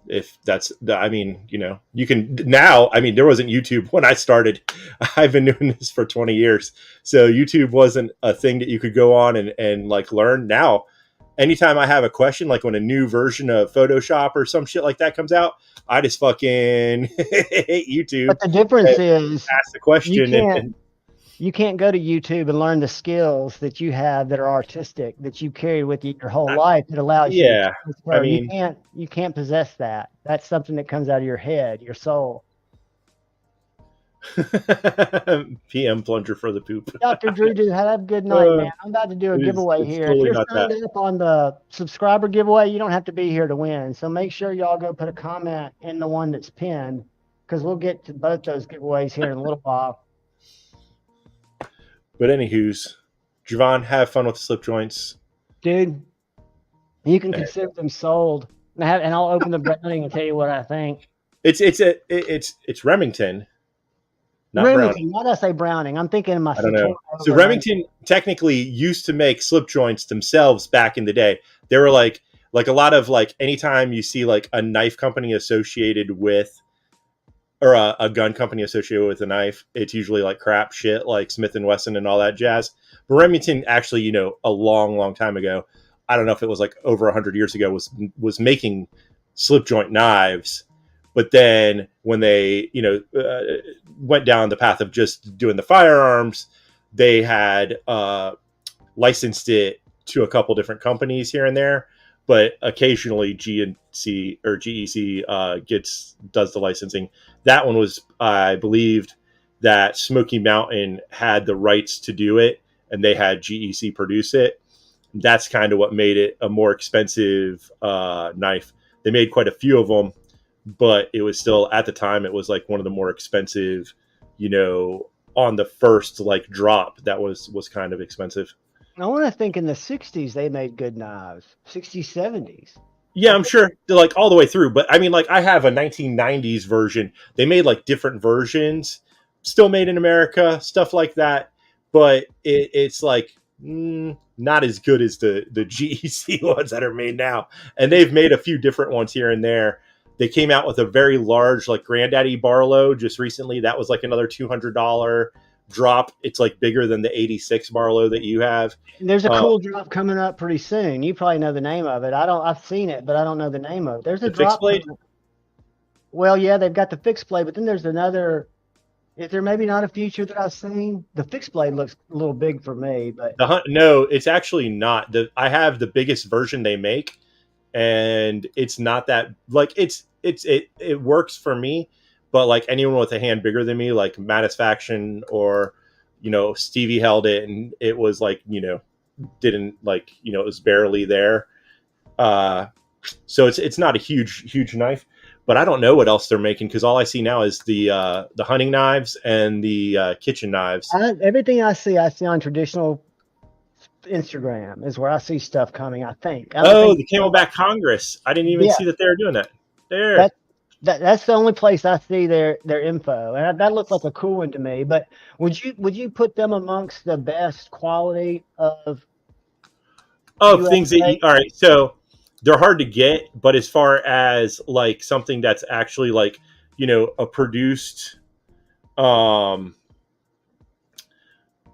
If that's, I mean, you know, you can now, I mean, there wasn't YouTube when I started. I've been doing this for 20 years. So YouTube wasn't a thing that you could go on and like learn. Now, anytime I have a question, like when a new version of Photoshop or some shit like that comes out, I just fucking hate YouTube. But the difference is, ask the question you can't go to YouTube and learn the skills that you have that are artistic, that you carry with you your whole life, that allows you to transfer. I mean, you can't possess that. That's something that comes out of your head, your soul. PM plunger for the poop. Dr. Drew, have a good night, man. I'm about to do a giveaway here. Totally if you're signed up on the subscriber giveaway, you don't have to be here to win. So make sure y'all go put a comment in the one that's pinned, because we'll get to both those giveaways here in a little while. But anywho's, Javon, have fun with the slip joints. Dude, you can consider them sold. And I'll open the browning and tell you what I think. It's Remington. Not Remington. Browning. Why did I say Browning? I'm thinking of my. I don't know. So Remington technically used to make slip joints themselves back in the day. They were like a lot of like, anytime you see like a knife company associated with, or a gun company associated with a knife, it's usually like crap shit like Smith & Wesson and all that jazz. But Remington actually, you know, a long time ago, I don't know if it was like over 100 years ago, was making slip joint knives. But then when they, you know, went down the path of just doing the firearms, they had licensed it to a couple different companies here and there. But occasionally GEC does the licensing. That one was, I believed that Smoky Mountain had the rights to do it, and they had GEC produce it. That's kind of what made it a more expensive knife. They made quite a few of them, but it was still, at the time, it was like one of the more expensive, you know, on the first like drop, that was kind of expensive. I want to think in the 60s they made good knives. 60s, 70s. Yeah, I'm sure they're like all the way through. But I mean, like I have a 1990s version. They made like different versions, still made in America, stuff like that. But it's like not as good as the GEC ones that are made now. And they've made a few different ones here and there. They came out with a very large like Granddaddy Barlow just recently. That was like another $200 drop. It's like bigger than the 86 Barlow that you have. There's a cool drop coming up pretty soon. You probably know the name of it. I've seen it, but I don't know the name of it. There's a drop. Fixed blade? Well, yeah, they've got the fixed blade, but then there's another. Is there maybe not a future that I've seen? The fixed blade looks a little big for me, but no, it's actually not. I have the biggest version they make, and it's not that like it works for me. But like anyone with a hand bigger than me, like Matisfaction or, you know, Stevie held it and it was like, you know, didn't like, you know, it was barely there. So it's not a huge knife, but I don't know what else they're making, because all I see now is the hunting knives and the kitchen knives. Everything I see on traditional Instagram is where I see stuff coming, I think. The Camelback Congress. I didn't even see that they were doing that. That's the only place I see their info, and that looked like a cool one to me. But would you put them amongst the best quality of things that USA? all right, so they're hard to get, but as far as like something that's actually like, a produced, um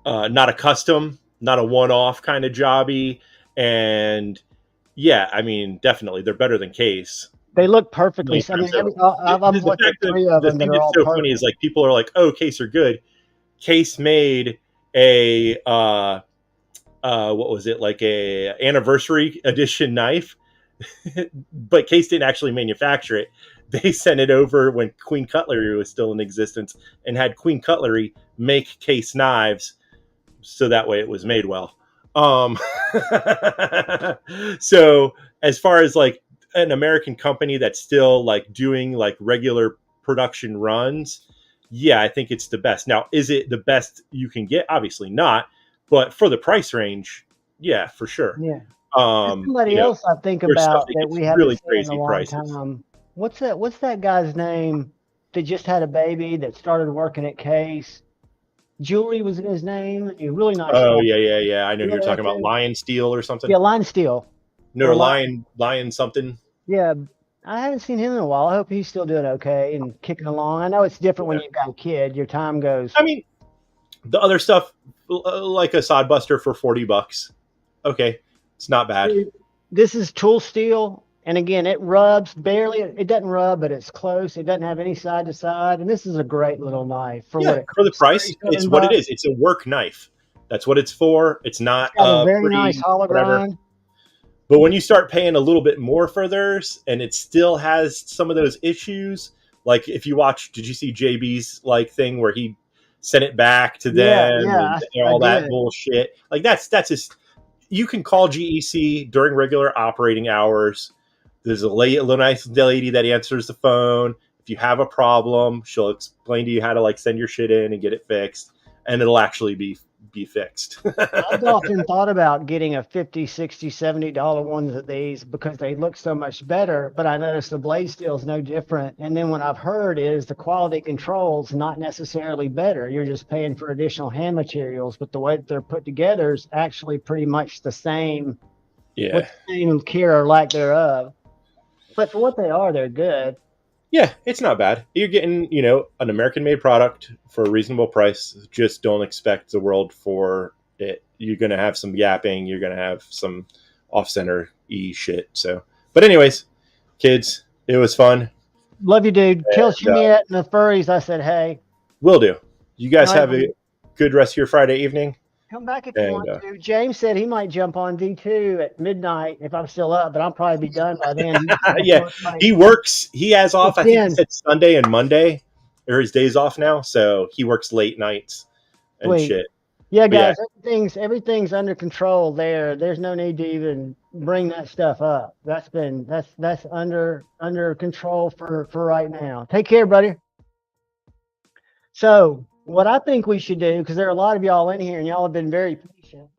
not a custom, not a one-off kind of jobby, and yeah, I mean, definitely they're better than Case. They look I mean, perfectly. in I mean, terms of I've the looked at fact of 3 of the them that thing are that's all so funny is perfect. like people are like, oh, Case are good. Case made a what was it, like a anniversary edition knife, but Case didn't actually manufacture it. They sent it over when Queen Cutlery was still in existence and had Queen Cutlery make Case knives, so that way it was made well. Um, so as far as like an American company that's still like doing like regular production runs, yeah, I think it's the best. Now, is it the best you can get? Obviously not, but for the price range, yeah, for sure. Yeah. There's somebody You know, else I think there's stuff about that that gets we haven't really seen in a crazy long prices. time. What's that guy's name that just had a baby that started working at Case? Jewelry was in his name. He's a really nice Oh guy. yeah. I know You who know you're talking that about. dude? Lion Steel or something. Yeah, Line Steel No, or Line. Lion something. Yeah, I haven't seen him in a while. I hope he's still doing okay and kicking along. I know it's different when Yeah. you've got a kid. Your time goes. I mean, the other stuff, like a Sodbuster for $40. Okay, it's not bad. Dude, this is tool steel, and again, it rubs barely. It doesn't rub, but it's close. It doesn't have any side to side, and this is a great little knife for what Yeah, it for the costs. price, it's 37 what it bucks. is. It's a work knife. That's what it's for. It's It's not got a very nice pretty hollow whatever. grind. But when you start paying a little bit more for theirs, and it still has some of those issues, like if you watch, did you see JB's like thing where he sent it back to Yeah, them yeah, and I all that did. bullshit? Like that's just, you can call GEC during regular operating hours. There's a little nice lady that answers the phone. If you have a problem, she'll explain to you how to like send your shit in and get it fixed, and it'll actually be fixed. I've often thought about getting a 50, 60, $70 ones of these because they look so much better, but I noticed the blade steel is no different. And then what I've heard is the quality control's not necessarily better. You're just paying for additional hand materials, but the way that they're put together is actually pretty much the same, with Yeah. the same care or lack thereof. But for what they are, they're good. Yeah, it's not bad. You're getting, an American-made product for a reasonable price. Just don't expect the world for it. You're gonna have some yapping. You're gonna have some off-center shit. So, but anyways, kids, it was fun. Love you, dude. Tell And, Shemiette and the furries I said, hey. will do. You guys All right, have a buddy. good rest of your Friday evening. Come back if you And want to. James said he might jump on V2 at midnight if I'm still up, but I'll probably be done by then. He just has to yeah, work late. he works. He has off. I think he Again, said Sunday and Monday are his days off now. So he works late nights and sweet. shit. Yeah, But yeah, guys, everything's under control there. There's no need to even bring that stuff up. That's under control for right now. Take care, buddy. So what I think we should do, because there are a lot of y'all in here and y'all have been very patient,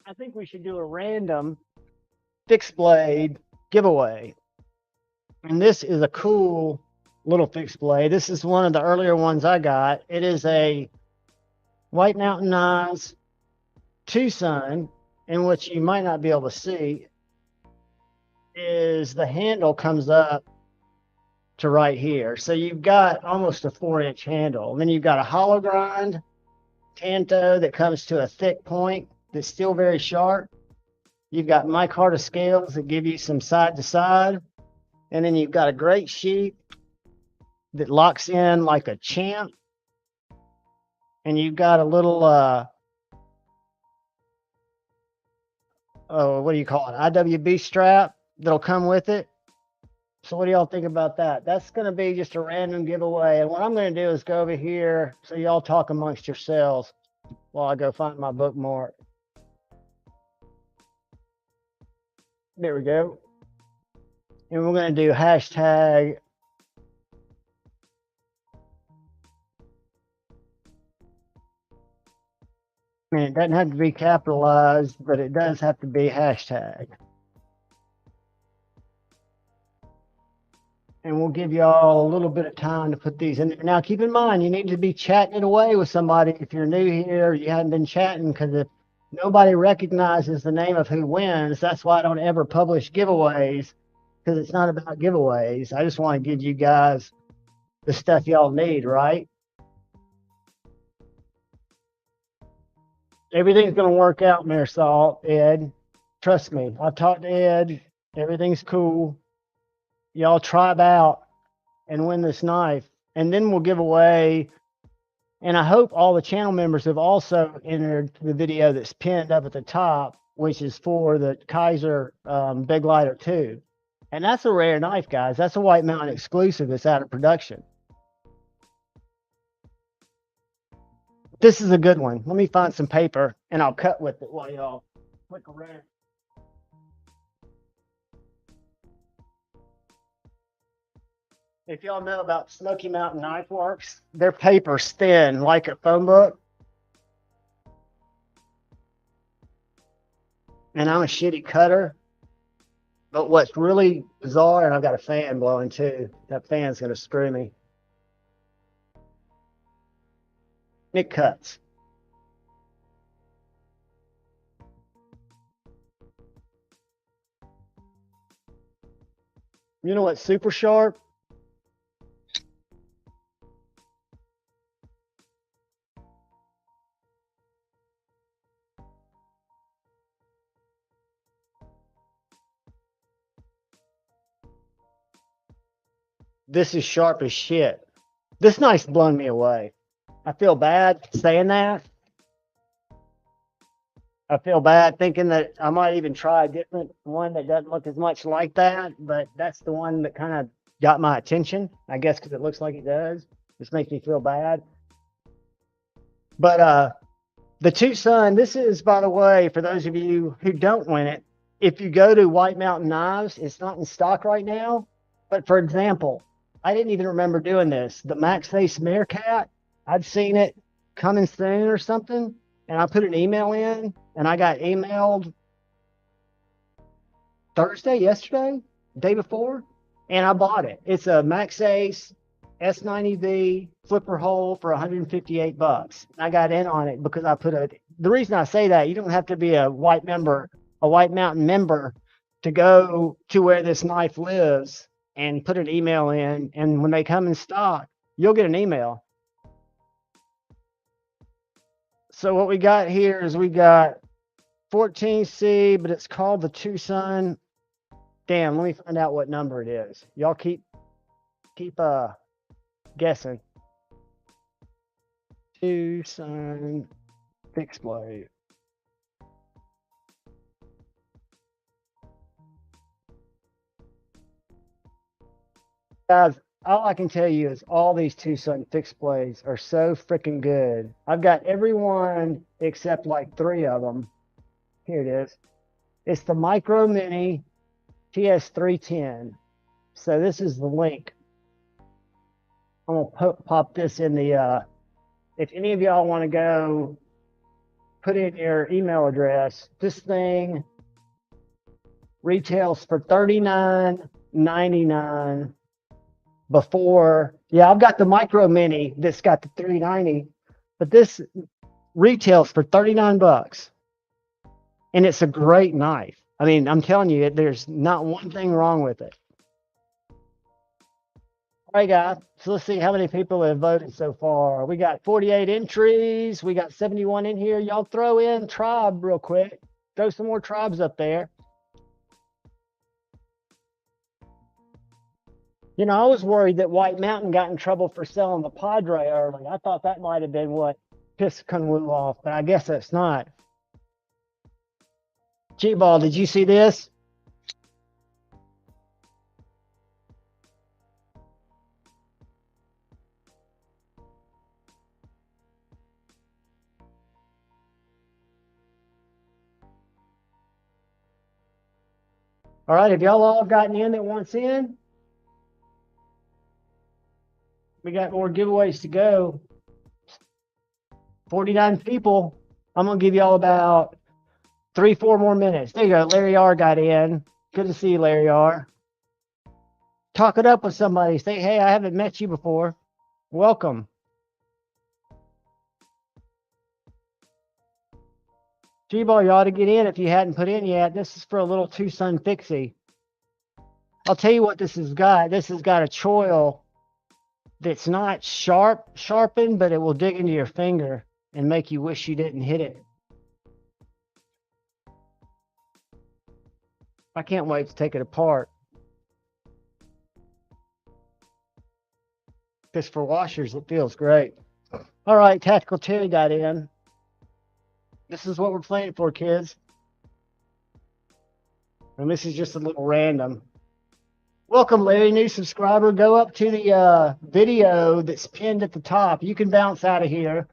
I think we should do a random fixed blade giveaway. And this is a cool little fixed blade. This is one of the earlier ones I got. It is a White Mountain Knives Tucson, in which you might not be able to see, is the handle comes up to right here. So you've got almost a 4-inch handle. And then you've got a hollow grind tanto that comes to a thick point that's still very sharp. You've got micarta scales that give you some side to side. And then you've got a great sheath that locks in like a champ. And you've got a little, what do you call it? IWB strap that'll come with it. So what do y'all think about that? That's going to be just a random giveaway. And what I'm going to do is go over here so y'all talk amongst yourselves while I go find my bookmark. There we go. And we're going to do hashtag I mean, it doesn't have to be capitalized, but it does have to be hashtag. And we'll give y'all a little bit of time to put these in there. Now, keep in mind, you need to be chatting it away with somebody if you're new here, you haven't been chatting, because if nobody recognizes the name of who wins, that's why I don't ever publish giveaways, because it's not about giveaways. I just want to give you guys the stuff y'all need, right? Everything's going to work out, Marisol, Ed. Trust me. I've talked to Ed. Everything's cool. Y'all tribe out and win this knife. And then we'll give away, and I hope all the channel members have also entered the video that's pinned up at the top, which is for the Kaiser Big Lighter 2. And that's a rare knife, guys. That's a White Mountain exclusive that's out of production. This is a good one. Let me find some paper and I'll cut with it while y'all click around. If y'all know about Smoky Mountain Knife Works, their paper's thin like a phone book. And I'm a shitty cutter. But what's really bizarre, and I've got a fan blowing too. That fan's going to screw me. It cuts. You know what's super sharp? This is sharp as shit. This knife's blown me away. I feel bad saying that. I feel bad thinking that I might even try a different one that doesn't look as much like that, but that's the one that kind of got my attention, I guess, because it looks like it does. This makes me feel bad. But the Tucson, this is, by the way, for those of you who don't win it, if you go to White Mountain Knives, it's not in stock right now. But for example, I didn't even remember doing this. The Max Ace Meerkat, I'd seen it coming soon or something, and I put an email in, and I got emailed yesterday, day before, and I bought it. It's a Max Ace S90V flipper hole for $158. I got in on it because I put the reason I say that, you don't have to be a White Mountain member to go to where this knife lives and put an email in, and when they come in stock, you'll get an email. So what we got here is we got 14C, but it's called the Tucson. Damn, let me find out what number it is. Y'all keep guessing. Tucson fixed blade. Guys, all I can tell you is all these Tucson fixed blades are so freaking good. I've got every one except like 3 of them. Here it is. It's the Micro Mini TS310. So this is the link. I'm going to pop this in the, if any of y'all want to go put in your email address, this thing retails for $39.99. Before, yeah, I've got the Micro Mini that's got the 390, but this retails for $39, and it's a great knife. I mean, I'm telling you, there's not one thing wrong with it. All right, guys, so let's see how many people have voted so far. We got 48 entries. We got 71 in here. Y'all throw in tribe real quick. Throw some more tribes up there. You know, I was worried that White Mountain got in trouble for selling the Padre early. I thought that might have been what pissed Kunwu off, but I guess that's not. G-Ball, did you see this? All right, have y'all all gotten in that wants in? We got more giveaways to go. 49 people. I'm going to give y'all about 3-4 more minutes. There you go. Larry R got in. Good to see you, Larry R. Talk it up with somebody. Say, hey, I haven't met you before. Welcome. G-Ball, you ought to get in if you hadn't put in yet. This is for a little two-sun fixie. I'll tell you what this has got. This has got a choil that's not sharpened, but it will dig into your finger and make you wish you didn't hit it. I can't wait to take it apart. Because for washers, it feels great. All right, Tactical Terry got in. This is what we're playing for, kids. And this is just a little random. Welcome, Larry, new subscriber. Go up to the video that's pinned at the top. You can bounce out of here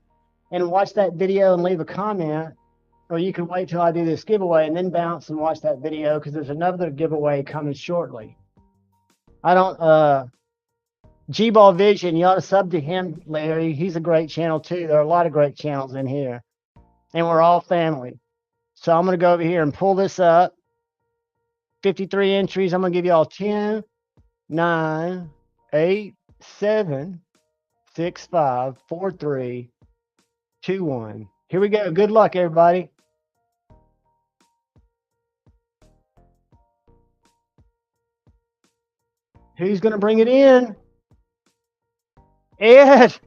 and watch that video and leave a comment. Or you can wait till I do this giveaway and then bounce and watch that video because there's another giveaway coming shortly. I don't... G-Ball Vision, you ought to sub to him, Larry. He's a great channel, too. There are a lot of great channels in here. And we're all family. So I'm going to go over here and pull this up. 53 entries. I'm going to give you all 10, 9, 8, 7, 6, 5, 4, 3, 2, 1. Here we go. Good luck, everybody. Who's going to bring it in? Ed.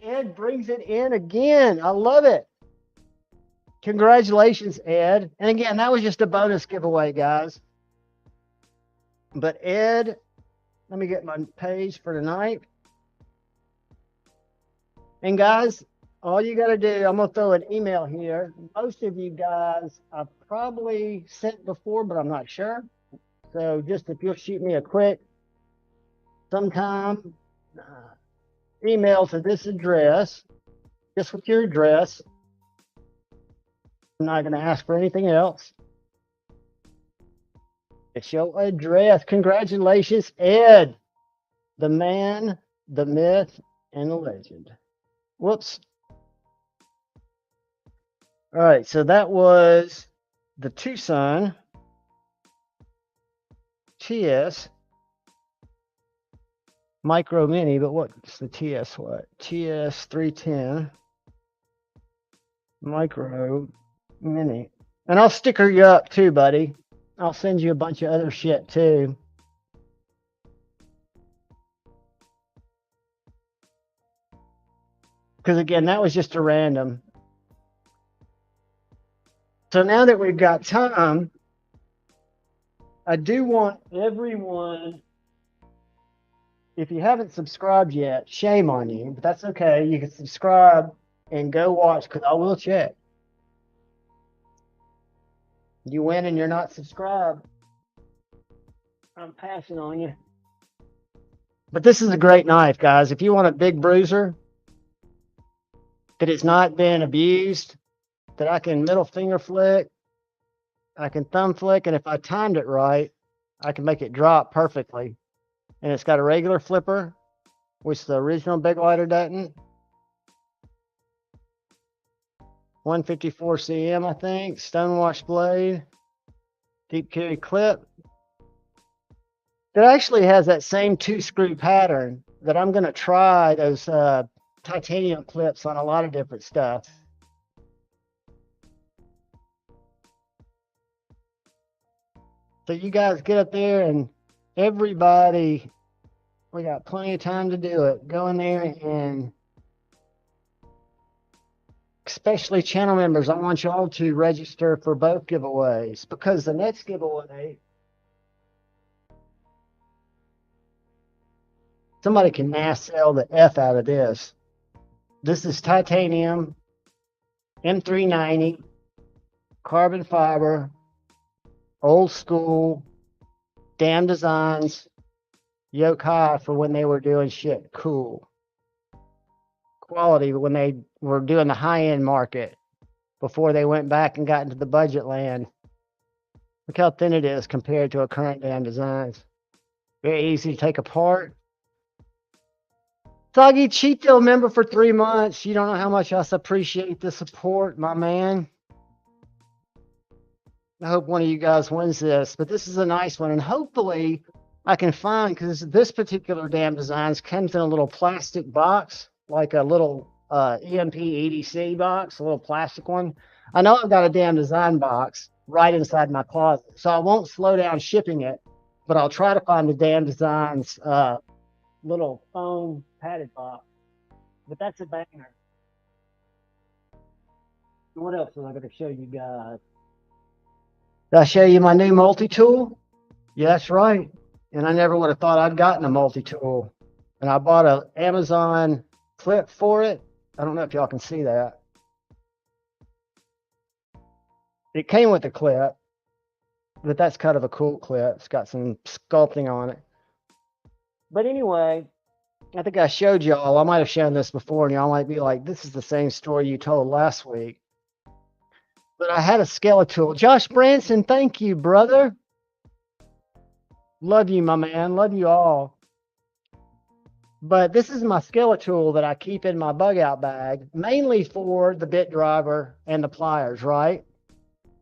Ed brings it in again. I love it. Congratulations, Ed. And again, that was just a bonus giveaway, guys. But Ed, let me get my page for tonight. And guys, all you got to do, I'm going to throw an email here. Most of you guys I've probably sent before, but I'm not sure. So just if you'll shoot me a quick sometime email to this address, just with your address. I'm not going to ask for anything else. It's your address. Congratulations, Ed. The man, the myth, and the legend. Whoops. All right, so that was the Tucson TS Micro Mini, but what's the TS what? TS 310 Micro Mini. And I'll sticker you up too, buddy. I'll send you a bunch of other shit too. Because again, that was just a random. So now that we've got time, I do want everyone, if you haven't subscribed yet, shame on you, but that's okay. You can subscribe and go watch because I will check. You win and you're not subscribed, I'm passing on you. But this is a great knife, guys. If you want a big bruiser that has not been abused, that I can middle finger flick, I can thumb flick, and if I timed it right, I can make it drop perfectly. And it's got a regular flipper, which the original Big Lighter doesn't. 154 cm, I think. Stonewash blade. Deep carry clip. It actually has that same 2-screw pattern that I'm going to try those titanium clips on a lot of different stuff. So you guys get up there and everybody, we got plenty of time to do it. Go in there and especially channel members, I want you all to register for both giveaways because the next giveaway, somebody can mass sell the F out of this. This is titanium, M390, carbon fiber, old school, damn designs, yoke high for when they were doing shit cool. Quality when they were doing the high-end market before they went back and got into the budget land. Look how thin it is compared to a current damn designs. Very easy to take apart. Soggy Cheeto member for 3 months. You don't know how much I appreciate the support, my man. I hope one of you guys wins this, but this is a nice one, and hopefully I can find, because this particular damn design comes in a little plastic box, like a little EMP EDC box, a little plastic one. I know I've got a damn design box right inside my closet, so I won't slow down shipping it, but I'll try to find the damn design's little foam padded box. But that's a banger. What else was I going to show you guys? Did I show you my new multi-tool? Yeah, that's right. And I never would have thought I'd gotten a multi-tool. And I bought an Amazon clip for it. I don't know if y'all can see that. It came with a clip, but that's kind of a cool clip. It's got some sculpting on it. But anyway, I think I showed y'all. I might have shown this before, and y'all might be like, this is the same story you told last week. But I had a Skeletal. Josh Branson, thank you, brother. Love you, my man. Love you all. But this is my Skeletal that I keep in my bug out bag, mainly for the bit driver and the pliers, right?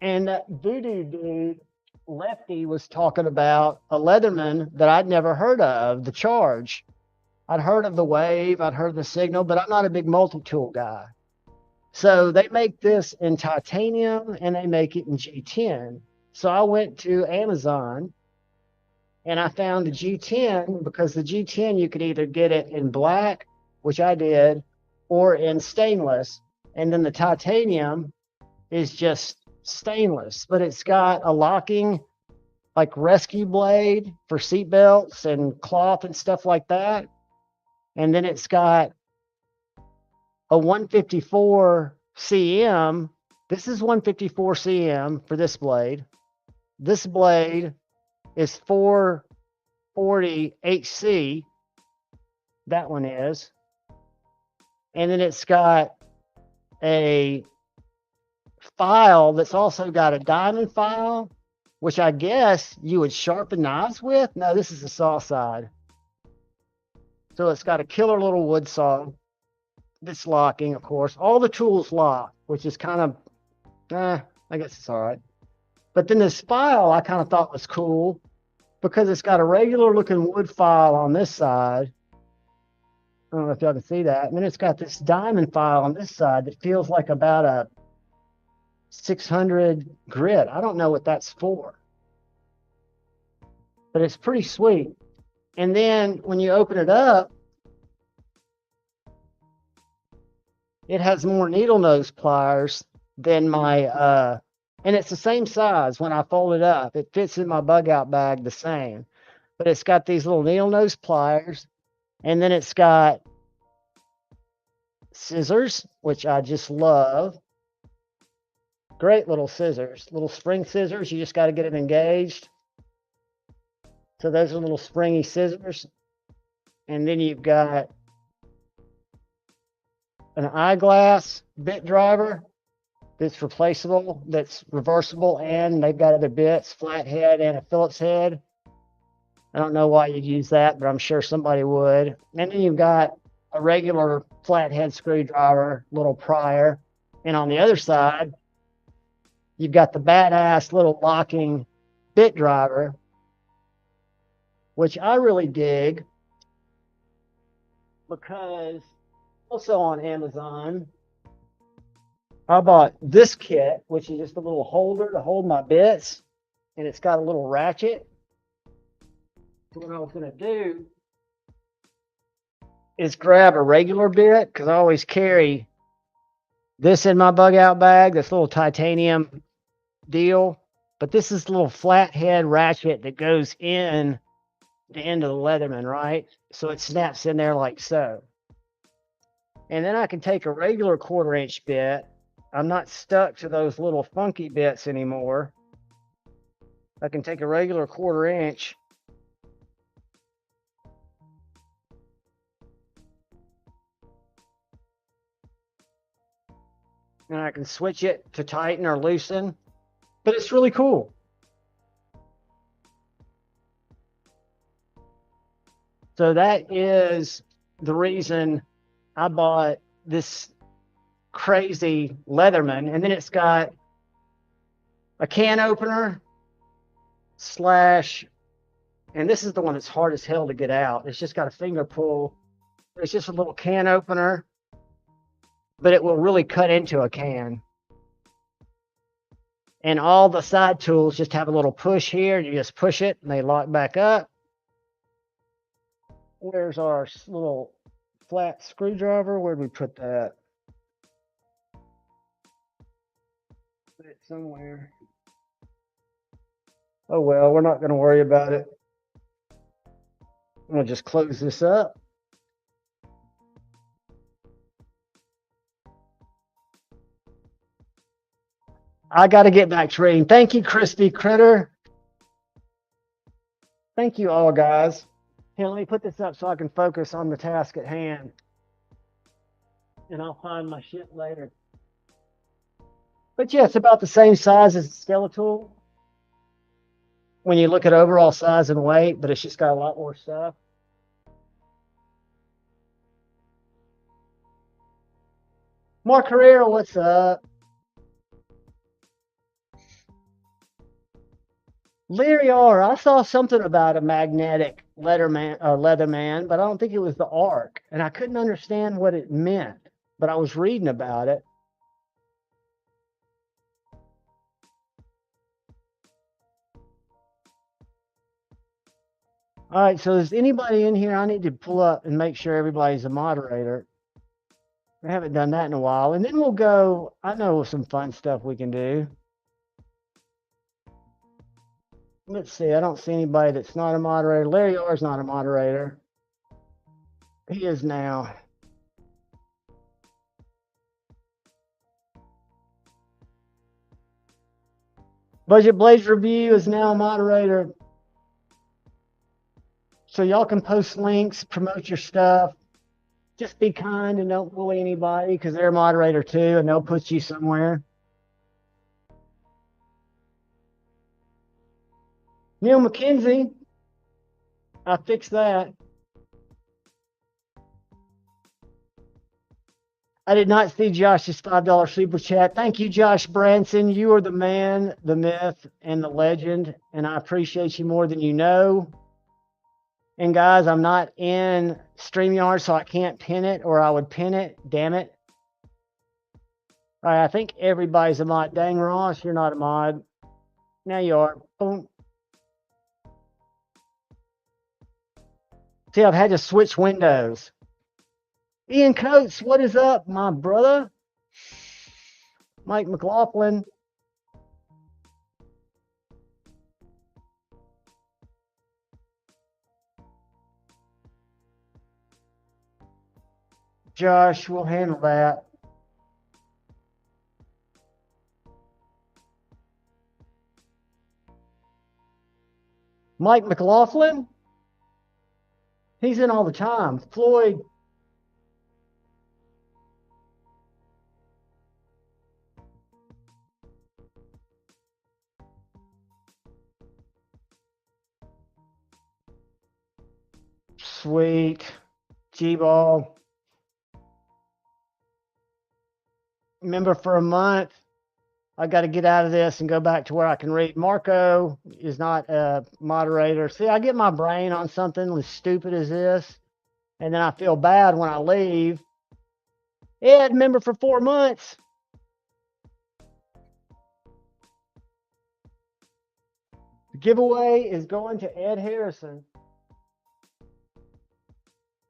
And that voodoo dude, Lefty, was talking about a Leatherman that I'd never heard of, the Charge. I'd heard of the Wave, I'd heard of the Signal, but I'm not a big multi-tool guy. So they make this in titanium and they make it in G10. So I went to Amazon and I found the G10, because the G10 you could either get it in black, which I did, or in stainless. And then the titanium is just stainless, but it's got a locking, like rescue blade for seat belts and cloth and stuff like that. And then it's got a 154 cm. This is 154 cm for this blade. This blade is 440 HC. That one is. And then it's got a file that's also got a diamond file, which I guess you would sharpen knives with. No, this is the saw side. So it's got a killer little wood saw. This locking, of course. All the tools lock, which is kind of, I guess it's all right. But then this file I kind of thought was cool because it's got a regular looking wood file on this side. I don't know if y'all can see that. And then it's got this diamond file on this side that feels like about a 600 grit. I don't know what that's for, but it's pretty sweet. And then when you open it up, it has more needle nose pliers than my, and it's the same size when I fold it up. It fits in my bug out bag the same, but it's got these little needle nose pliers, and then it's got scissors, which I just love. Great little scissors, little spring scissors. You just got to get it engaged. So those are little springy scissors. And then you've got an eyeglass bit driver that's replaceable, that's reversible, and they've got other bits, flat head and a Phillips head. I don't know why you'd use that, but I'm sure somebody would. And then you've got a regular flathead screwdriver, little prior. And on the other side, you've got the badass little locking bit driver, which I really dig, because also on Amazon, I bought this kit, which is just a little holder to hold my bits, and it's got a little ratchet. So what I was going to do is grab a regular bit, because I always carry this in my bug out bag, this little titanium deal. But this is a little flathead ratchet that goes in the end of the Leatherman, right? So it snaps in there like so. And then I can take a regular 1/4 inch bit. I'm not stuck to those little funky bits anymore. I can take a regular 1/4 inch and I can switch it to tighten or loosen, but it's really cool. So that is the reason I bought this crazy Leatherman. And then it's got a can opener / And this is the one that's hard as hell to get out. It's just got a finger pull. It's just a little can opener, but it will really cut into a can. And all the side tools just have a little push here. You just push it and they lock back up. Where's our little flat screwdriver? Where'd we put that? Put it somewhere. Oh well, we're not going to worry about it. We'll just close this up. I got to get back to reading. Thank you, Crispy Critter. Thank you all, guys. Here, let me put this up so I can focus on the task at hand. And I'll find my shit later. But yeah, it's about the same size as the skeletal when you look at overall size and weight, but it's just got a lot more stuff. Mark Herrera, what's up? Larry R, I saw something about a magnetic leather man, but I don't think it was the arc, and I couldn't understand what it meant, but I was reading about it. All right, so is anybody in here? I need to pull up and make sure everybody's a moderator. I haven't done that in a while, and then we'll go. I know some fun stuff we can do. Let's see. I don't see anybody that's not a moderator. Larry R is not a moderator. He is now. Budget Blaze Review is now a moderator. So y'all can post links, promote your stuff. Just be kind and don't bully anybody because they're a moderator too, and they'll put you somewhere. Neil McKenzie, I fixed that. I did not see Josh's $5 super chat. Thank you, Josh Branson. You are the man, the myth, and the legend, and I appreciate you more than you know. And guys, I'm not in StreamYard, so I can't pin it, or I would pin it. Damn it. All right, I think everybody's a mod. Dang, Ross, you're not a mod. Now you are. Boom. See, I've had to switch windows. Ian Coates, what is up, my brother? Mike McLaughlin. Josh, we'll handle that. Mike McLaughlin? He's in all the time. Floyd. Sweet. G-Ball. Member for a month. I got to get out of this and go back to where I can read. Marco is not a moderator. See, I get my brain on something as stupid as this, and then I feel bad when I leave. Ed, member for 4 months. The giveaway is going to Ed Harrison.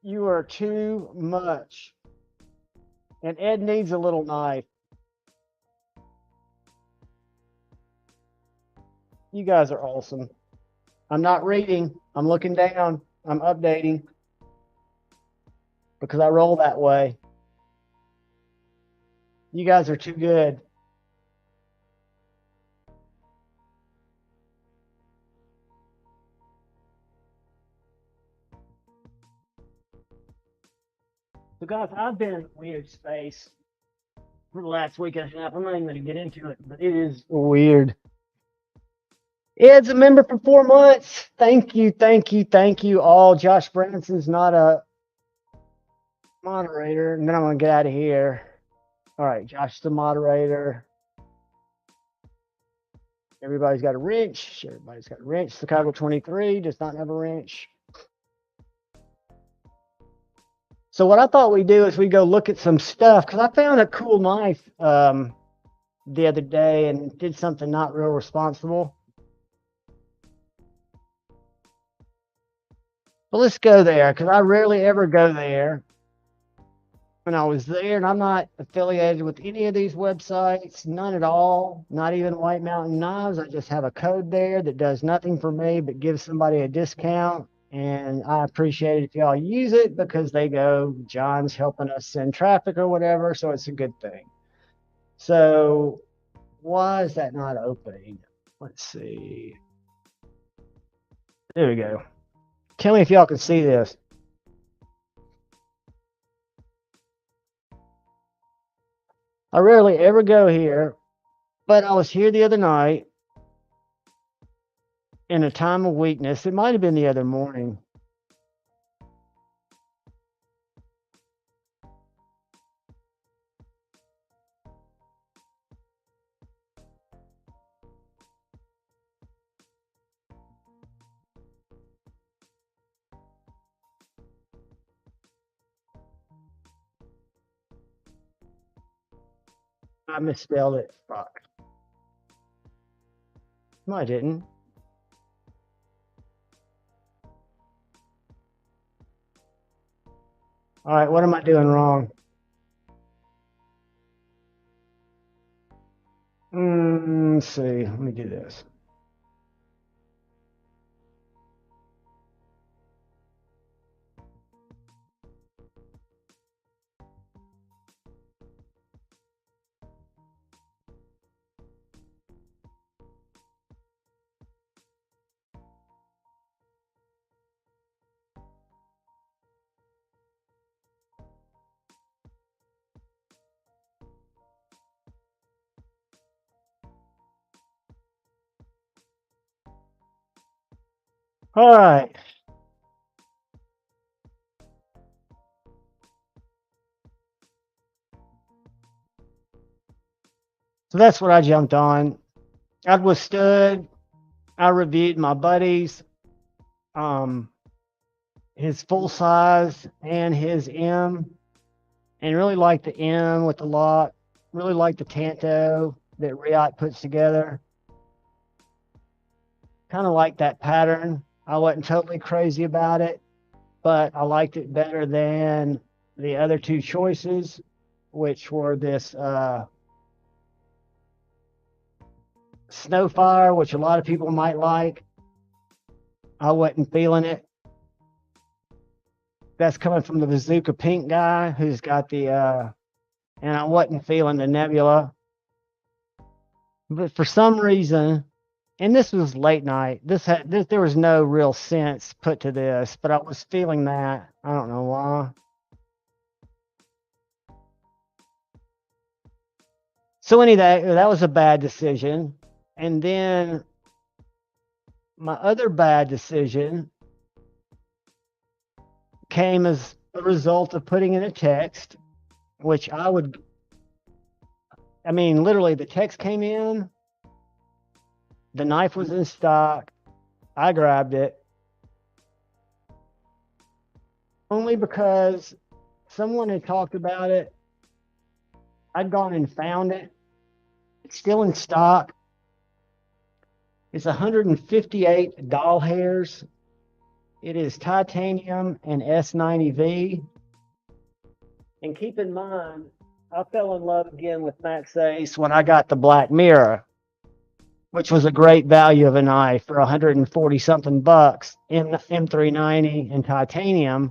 You are too much. And Ed needs a little knife. You guys are awesome. I'm not reading. I'm looking down. I'm updating. Because I roll that way. You guys are too good. So guys, I've been in a weird space for the last week and a half. I'm not even going to get into it, but it is weird. Ed's a member for 4 months. Thank you, thank you, thank you all. Josh Branson's not a moderator. And then I'm going to get out of here. All right, Josh's the moderator. Everybody's got a wrench. Everybody's got a wrench. Chicago 23 does not have a wrench. So what I thought we'd do is we go look at some stuff, because I found a cool knife the other day and did something not real responsible. But let's go there, because I rarely ever go there. When I was there, and I'm not affiliated with any of these websites, none at all, not even White Mountain Knives. I just have a code there that does nothing for me but gives somebody a discount. And I appreciate it if y'all use it, because they go, John's helping us send traffic or whatever, so it's a good thing. So why is that not opening? Let's see. There we go. Tell me if y'all can see this. I rarely ever go here, but I was here the other night in a time of weakness. It might have been the other morning. I misspelled it. Fuck. No, I didn't. All right, what am I doing wrong? Let's see. Let me do this. All right. So that's what I jumped on. I'd withstood. I reviewed my buddy's, his full size and his M, and really liked the M with the lock. Really liked the Tanto that Riot puts together. Kind of like that pattern. I wasn't totally crazy about it, but I liked it better than the other two choices, which were this Snowfire, which a lot of people might like. I wasn't feeling it. That's coming from the Bazooka Pink guy who's got the, and I wasn't feeling the Nebula. But for some reason, and this was late night, there was no real sense put to this, but I was feeling that. I don't know why. So anyway, that was a bad decision. And then my other bad decision came as a result of putting in a text, which literally the text came in, the knife was in stock, I grabbed it, only because someone had talked about it. I'd gone and found it. It's still in stock. It's 158 doll hairs. It is titanium and S90V. And keep in mind, I fell in love again with Max Ace when I got the Black Mirror, which was a great value of a knife for 140 something bucks in the M390 and titanium.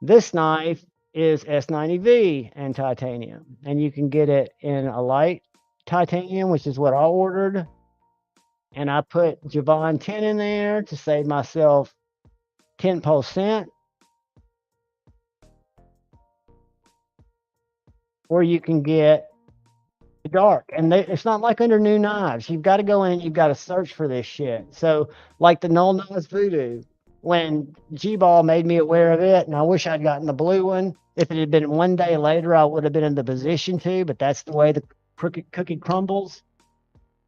This knife is S90V and titanium, and you can get it in a light titanium, which is what I ordered. And I put Javon 10 in there to save myself 10%. Or you can get the dark. And it's not like under new knives. You've got to go in, you've got to search for this shit. So like the Null Knives Voodoo, when G-Ball made me aware of it, and I wish I'd gotten the blue one. If it had been one day later, I would have been in the position to, but that's the way the cookie crumbles.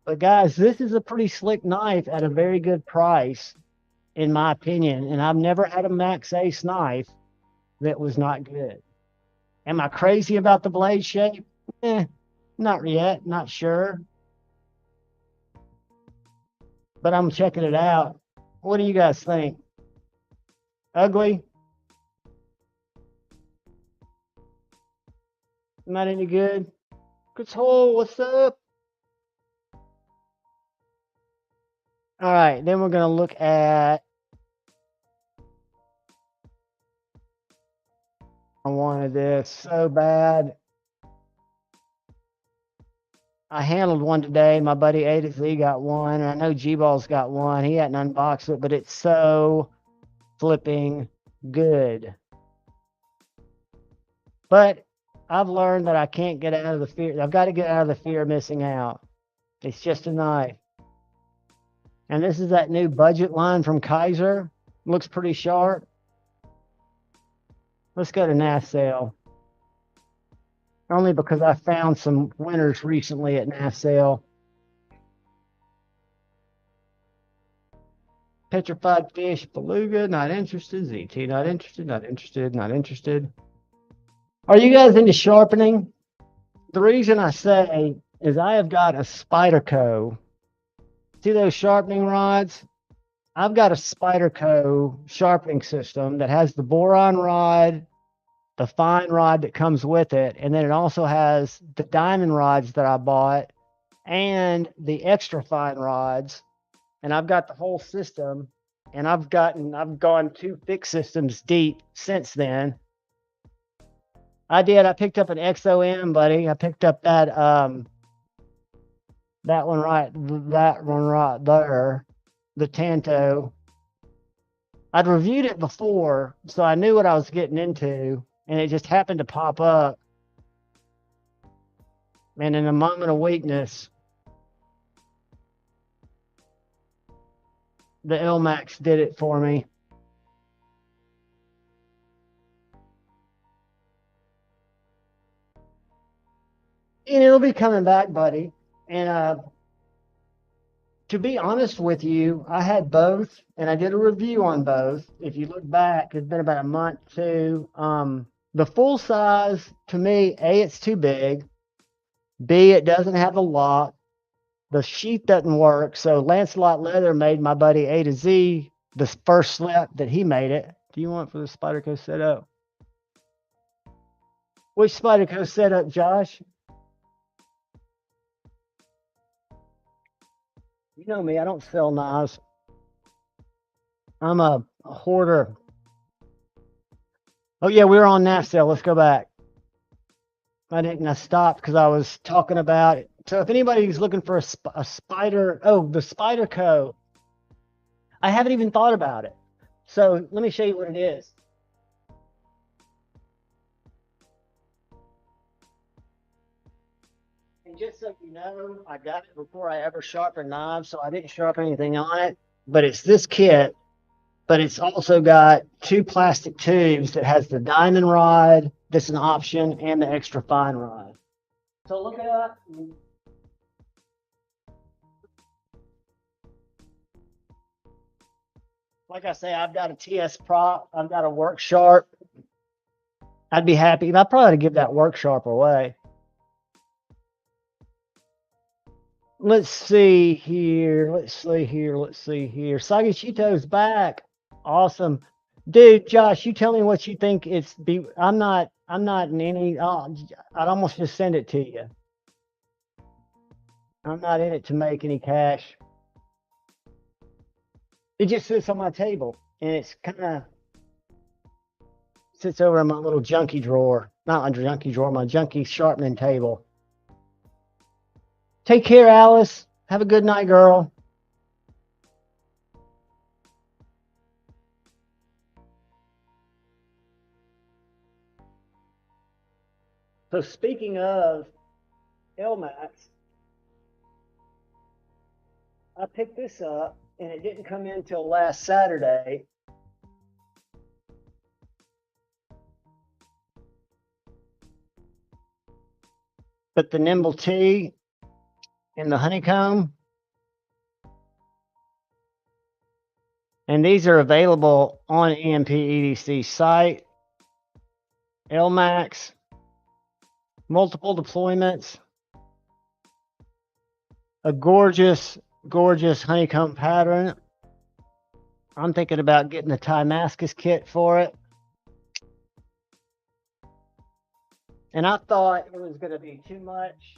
But guys, this is a pretty slick knife at a very good price, in my opinion. And I've never had a Max Ace knife that was not good. Am I crazy about the blade shape? Not yet, not sure. But I'm checking it out. What do you guys think? Ugly? Not any good? Control, what's up? All right, then we're going to look at. I wanted this so bad. I handled one today. My buddy A to Z got one. And I know G-Ball's got one. He hadn't unboxed it, but it's so flipping good. But I've learned that I can't get out of the fear. I've got to get out of the fear of missing out. It's just a knife. And this is that new budget line from Kaiser. Looks pretty sharp. Let's go to NAF sale. Only because I found some winners recently at NAF sale. Petrified Fish, Beluga, not interested. ZT, not interested, not interested, not interested. Are you guys into sharpening? The reason I say is I have got a Spyderco. See those sharpening rods? I've got a Spyderco sharpening system that has the boron rod, the fine rod that comes with it, and then it also has the diamond rods that I bought and the extra fine rods. And I've got the whole system, and I've gone 2 thick systems deep since then. I picked up an XOM, buddy. I picked up that one right there, the Tanto. I'd reviewed it before, so I knew what I was getting into, and it just happened to pop up. And in a moment of weakness, the Ilmax did it for me. And it'll be coming back, buddy. And to be honest with you, I had both, and I did a review on both. If you look back, it's been about a month, too. The full size, to me, A, it's too big. B, it doesn't have a lock. The sheath doesn't work. So Lancelot Leather made my buddy A to Z the first slip that he made it. Do you want for the Spyderco setup? Which Spyderco setup, Josh? You know me, I don't sell knives. I'm a hoarder. Oh, yeah, we were on NAF sale. Let's go back. I stopped because I was talking about it. So if anybody's looking for a spider, the Spyderco, I haven't even thought about it. So let me show you what it is. And just so you know, I got it before I ever sharpened knives, so I didn't sharpen anything on it. But it's this kit, but it's also got 2 plastic tubes that has the diamond rod, that's an option, and the extra fine rod. So look it up. Like I say, I've got a TS prop. I've got a work sharp. I'd be happy. I'd probably give that work sharp away. Let's see here. Sagashito's back. Awesome. Dude, Josh, you tell me what you think I'm not in any, I'd almost just send it to you. I'm not in it to make any cash. It just sits on my table, and it's kind of sits over in my little junkie drawer. Not my junkie drawer, my junkie sharpening table. Take care, Alice. Have a good night, girl. So speaking of Ilmax, I picked this up, and it didn't come in till last Saturday. But the Nimble T, in the honeycomb. And these are available on EMP EDC site. LMAX, multiple deployments, a gorgeous, gorgeous honeycomb pattern. I'm thinking about getting the Damascus kit for it. And I thought it was going to be too much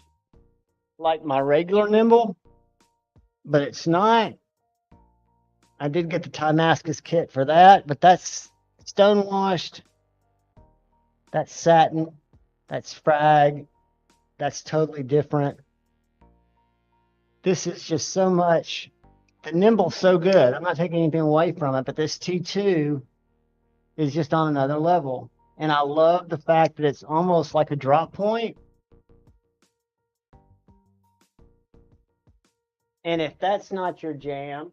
like my regular nimble, but it's not. I did get the Damascus kit for that, but that's stonewashed. That's satin. That's frag. That's totally different. This is just so much. The nimble's so good. I'm not taking anything away from it, but this T2 is just on another level. And I love the fact that it's almost like a drop point. And if that's not your jam,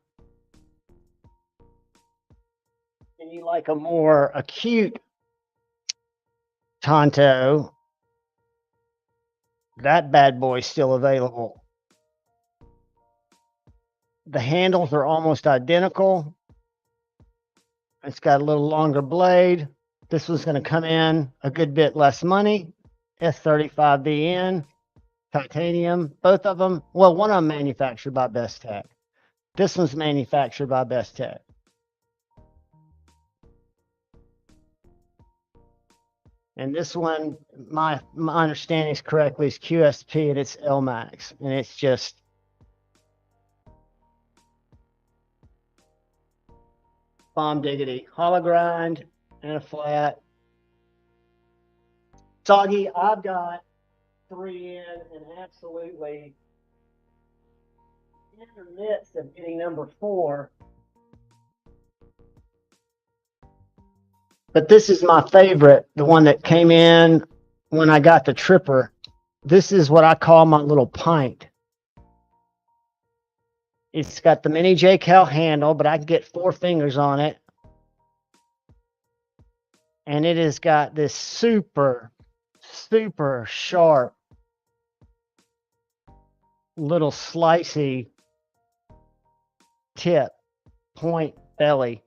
and you like a more acute Tonto, that bad boy's still available. The handles are almost identical. It's got a little longer blade. This one's going to come in a good bit less money. S35BN, titanium, both of them. Well, one of them manufactured by Best Tech. This one's manufactured by Best Tech. And this one, my understanding is correctly, is QSP and it's LMAX. And it's just bomb diggity. Hollow grind and a flat. Soggy, I've got 3 in and absolutely in the midst of getting number 4. But this is my favorite, the one that came in when I got the Tripper. This is what I call my little pint. It's got the mini J-Cal handle, but I can get 4 fingers on it. And it has got this super, super sharp little slicey tip, point belly.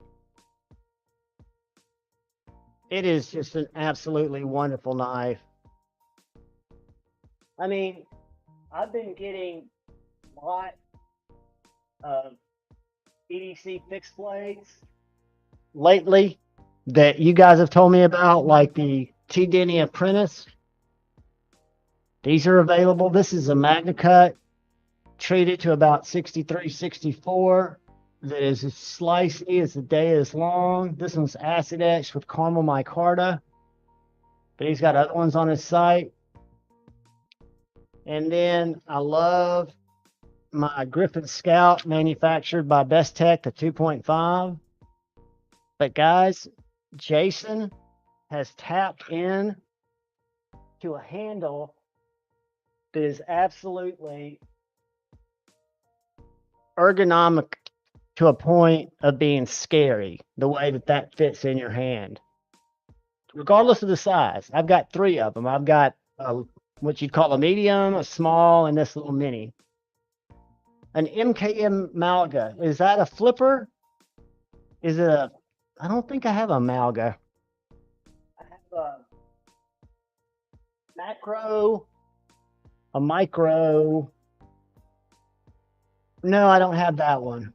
It is just an absolutely wonderful knife. I mean, I've been getting a lot of EDC fixed blades lately that you guys have told me about, like the T. Denny Apprentice. These are available. This is a Magna Cut, treated to about 63, 64. That is as slicey as the day is long. This one's acid etched with caramel micarta, but he's got other ones on his site. And then I love my Griffin Scout, manufactured by Best Tech, the 2.5. But guys, Jason has tapped in to a handle that is absolutely ergonomic to a point of being scary, the way that that fits in your hand. Regardless of the size, I've got 3 of them. I've got what you'd call a medium, a small, and this little mini. An MKM Malga. Is that a flipper? Is it a... I don't think I have a Malga. I have a macro, a micro. No, I don't have that one.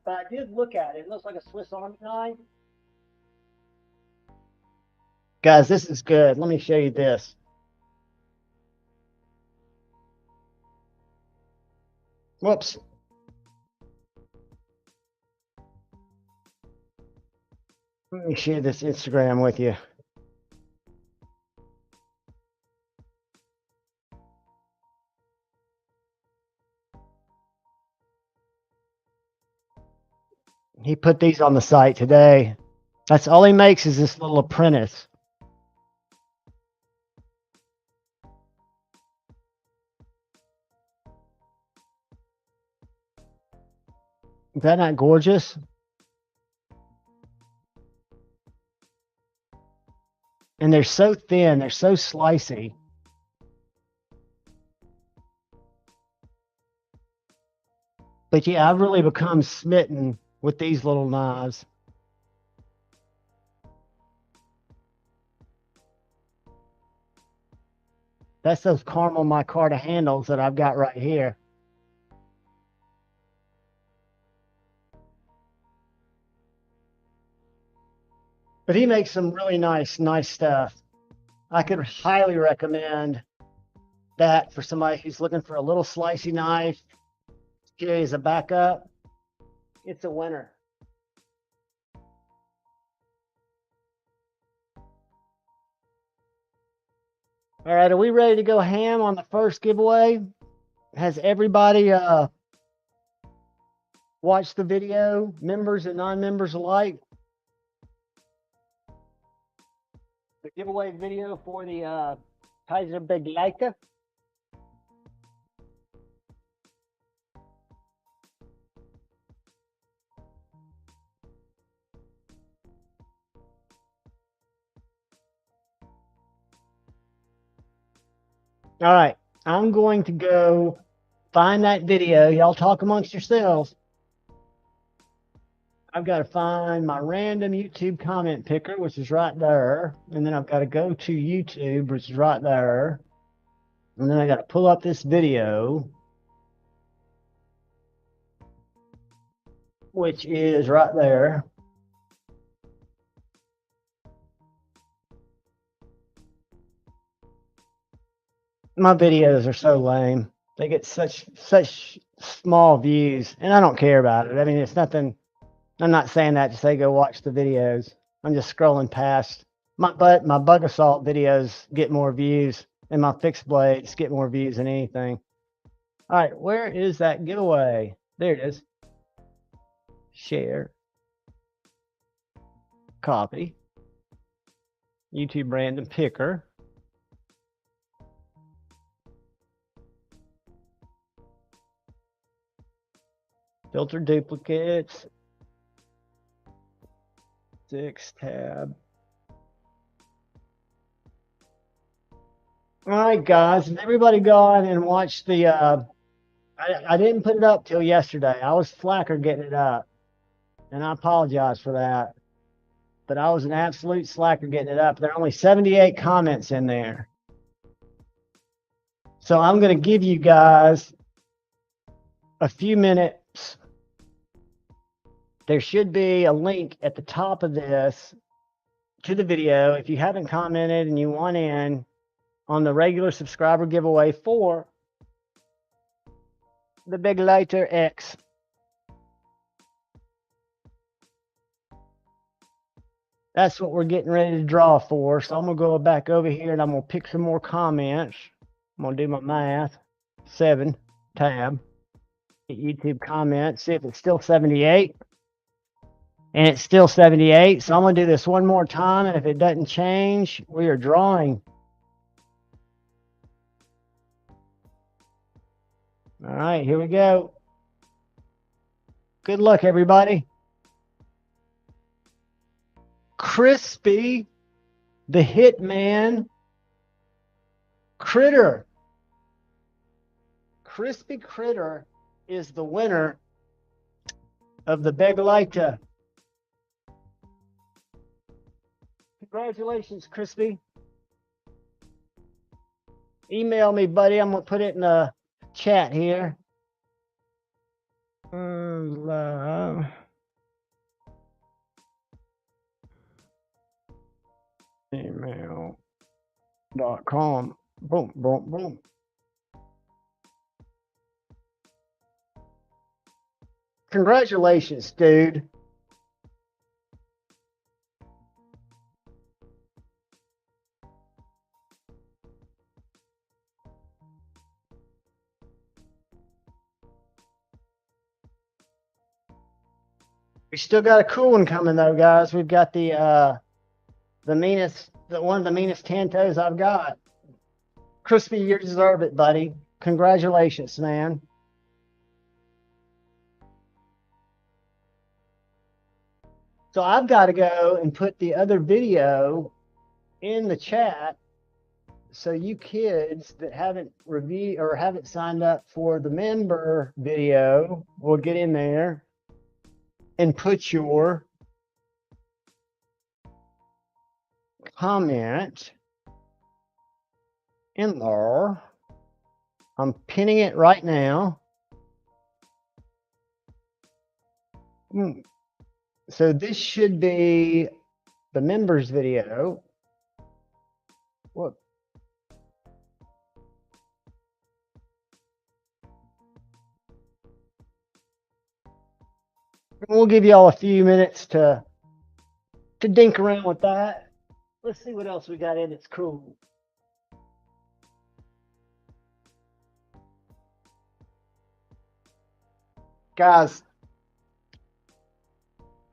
But I did look at it. It looks like a Swiss Army knife. Guys, this is good. Let me show you this. Whoops. Let me share this Instagram with you. He put these on the site today. That's all he makes is this little apprentice. Is that not gorgeous? And they're so thin, they're so slicey. But yeah, I've really become smitten with these little knives. That's those caramel micarta handles that I've got right here. But he makes some really nice stuff. I could highly recommend that for somebody who's looking for a little slicey knife. Here is a backup. It's a winner. All right, are we ready to go ham on the first giveaway? Has everybody watched the video, members and non-members alike? The giveaway video for the Kaiser Begleiter. All right, I'm going to go find that video. Y'all talk amongst yourselves. I've got to find my random YouTube comment picker, which is right there. And then I've got to go to YouTube, which is right there. And then I got to pull up this video, which is right there. My videos are so lame. They get such small views, and I don't care about it. I mean, it's nothing. I'm not saying that to say go watch the videos. I'm just scrolling past. My bug assault videos get more views, and my fixed blades get more views than anything. All right, where is that giveaway? There it is. Share. Copy. YouTube random picker. Filter duplicates. 6 tab. All right, guys, has everybody gone and watched the, I didn't put it up till yesterday. I was slacker getting it up, and I apologize for that. But I was an absolute slacker getting it up. There are only 78 comments in there. So I'm going to give you guys a few minutes. There should be a link at the top of this to the video. If you haven't commented and you want in on the regular subscriber giveaway for the Begleiter X. That's what we're getting ready to draw for. So I'm going to go back over here and I'm going to pick some more comments. I'm going to do my math. 7 tab. Hit YouTube comments. See if it's still 78. And it's still 78. So I'm going to do this one more time. And if it doesn't change, we are drawing. All right, here we go. Good luck, everybody. Crispy, the Hitman Critter. Crispy Critter is the winner of the Begleiter. Congratulations, Crispy. Email me, buddy. I'm going to put it in the chat here. Email.com. Boom, boom, boom. Congratulations, dude. We still got a cool one coming though, guys. We've got the meanest, one of the meanest Tantos I've got. Crispy, you deserve it, buddy. Congratulations, man. So I've got to go and put the other video in the chat So you kids that haven't reviewed or haven't signed up for the member video will get in there and put your comment in there. I'm pinning it right now. So this should be the members video. What? We'll give y'all a few minutes to dink around with that. Let's see what else we got in that's cool. Guys,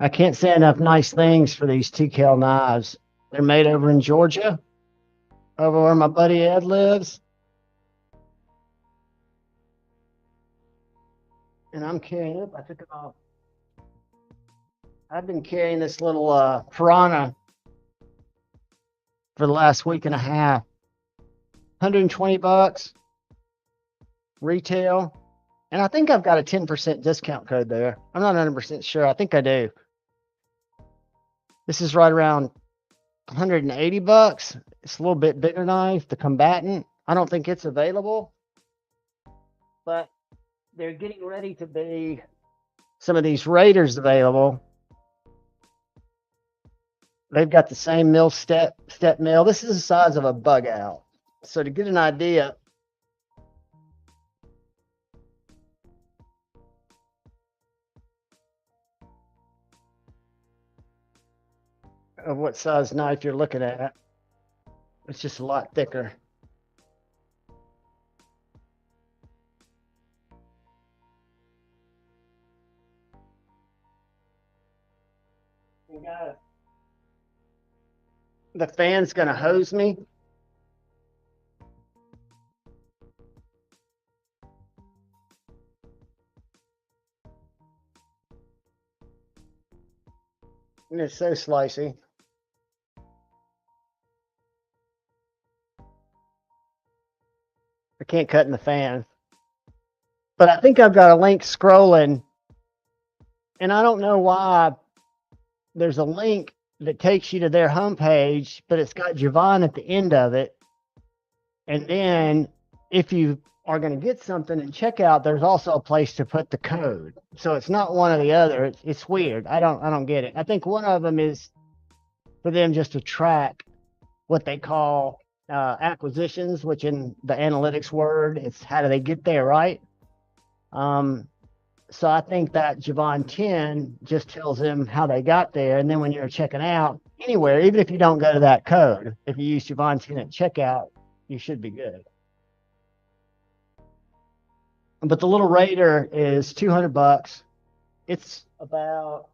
I can't say enough nice things for these TKL knives. They're made over in Georgia, over where my buddy Ed lives. And I'm carrying it. I took it off. I've been carrying this little Piranha for the last week and a half. 120 bucks retail. And I think I've got a 10% discount code there. I'm not 100% sure. I think I do. This is right around 180 bucks. It's a little bit bigger knife, the combatant. I don't think it's available, but they're getting ready to be some of these Raiders available. They've got the same mill step mill. This is the size of a bug out. So to get an idea of what size knife you're looking at, it's just a lot thicker. You got it. The fan's gonna hose me. And it's so slicey. I can't cut in the fan. But I think I've got a link scrolling, and I don't know why there's a link that takes you to their homepage, but it's got Javon at the end of it. And then if you are going to get something in checkout, there's also a place to put the code. So it's not one or the other. It's weird. I don't get it. I think one of them is for them just to track what they call acquisitions, which in the analytics word, it's how do they get there, right? So I think that Javon 10 just tells them how they got there. And then when you're checking out anywhere, even if you don't go to that code, if you use Javon 10 at checkout, you should be good. But the little Raider is 200 bucks. It's about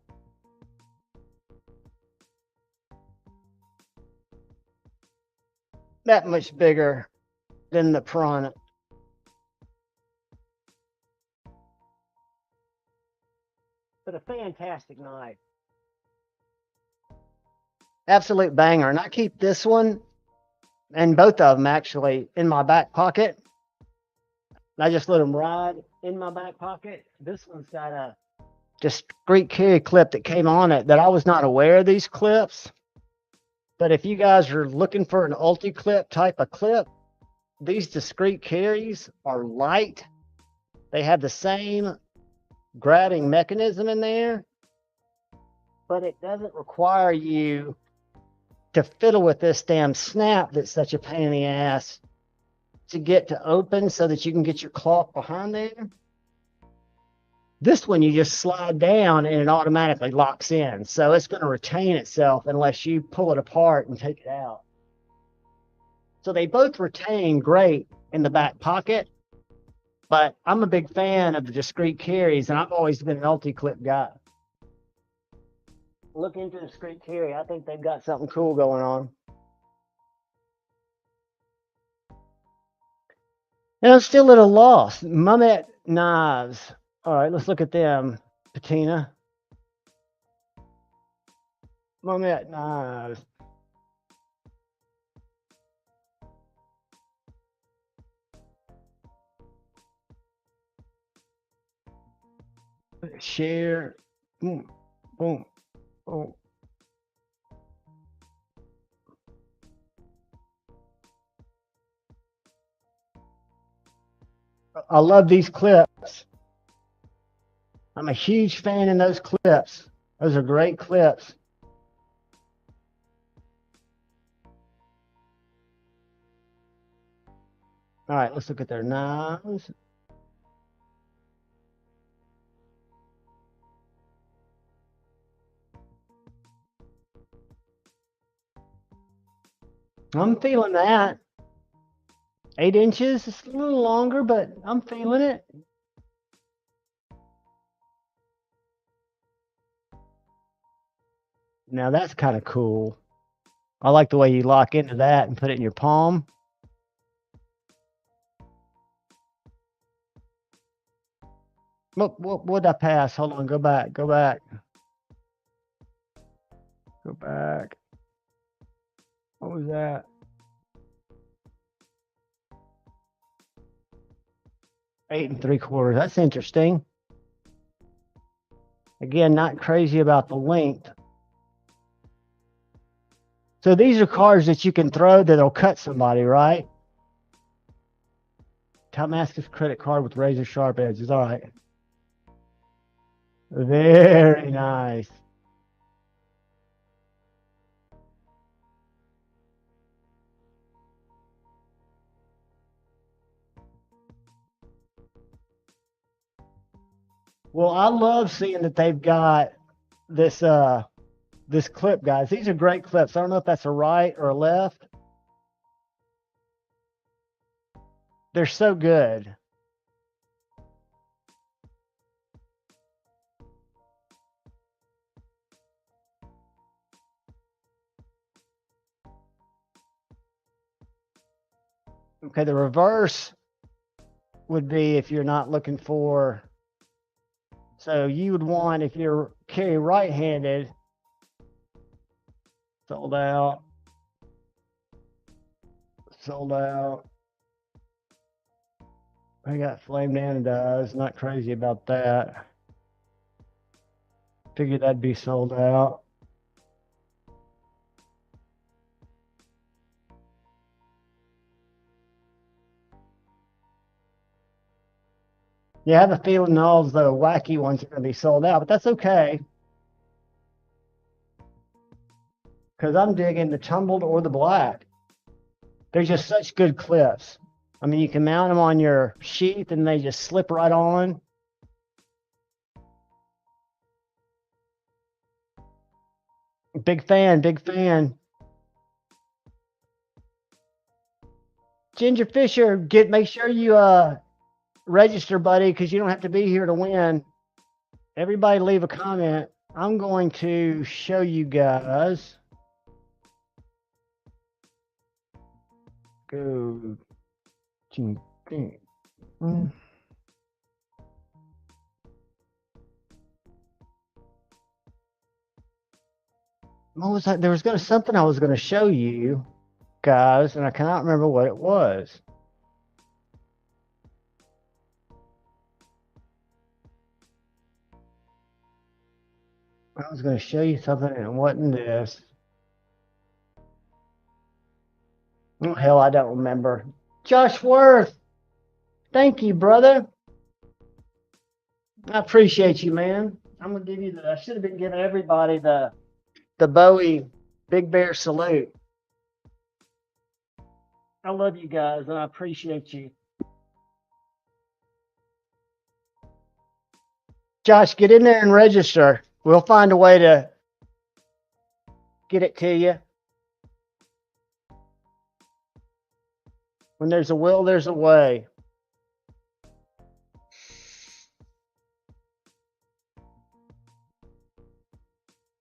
that much bigger than the Piranha. But a fantastic knife. Absolute banger. And I keep this one and both of them actually in my back pocket. I just let them ride in my back pocket. This one's got a discreet carry clip that came on it that I was not aware of these clips. But if you guys are looking for an ulti-clip type of clip, these discreet carries are light. They have the same grabbing mechanism in there, but it doesn't require you to fiddle with this damn snap that's such a pain in the ass to get to open so that you can get your cloth behind there. This one you just slide down and it automatically locks in, so it's going to retain itself unless you pull it apart and take it out. So they both retain great in the back pocket, but I'm a big fan of the discreet carries, and I've always been an ulti-clip guy. Look into discreet carry. I think they've got something cool going on. And I'm still at a loss. Mummet knives. All right, let's look at them. Patina. Mummet knives. Share. Boom, boom, boom. I love these clips. I'm a huge fan in those clips. Those are great clips. All right, let's look at their knives. I'm feeling that. 8 inches, it's a little longer, but I'm feeling it. Now that's kind of cool. I like the way you lock into that and put it in your palm. What would I pass? Hold on, go back, go back. Go back. What was that? Eight and 3/4. That's interesting. Again, not crazy about the length. So these are cards that you can throw that'll cut somebody, right? Damascus credit card with razor sharp edges. All right. Very nice. Well, I love seeing that they've got this this clip, guys. These are great clips. I don't know if that's a right or a left. They're so good. Okay, the reverse would be if you're not looking for. So you would want, if you're carry right-handed, sold out, sold out. I got flamed anodized. Not crazy about that. Figured that'd be sold out. Yeah, I have a feeling all the wacky ones are going to be sold out, but that's okay. Because I'm digging the tumbled or the black. They're just such good clips. I mean, you can mount them on your sheath and they just slip right on. Big fan, big fan. Ginger Fisher, make sure you register, buddy, because you don't have to be here to win. Everybody leave a comment. I'm going to show you guys. Go. What was that? There was something I was going to show you guys, and I cannot remember what it was. I was going to show you something, and it wasn't this. Oh, hell, I don't remember. Josh Worth, thank you, brother. I appreciate you, man. I'm going to give you I should have been giving everybody the Bowie Big Bear salute. I love you guys, and I appreciate you. Josh, get in there and register. We'll find a way to get it to you. When there's a will, there's a way.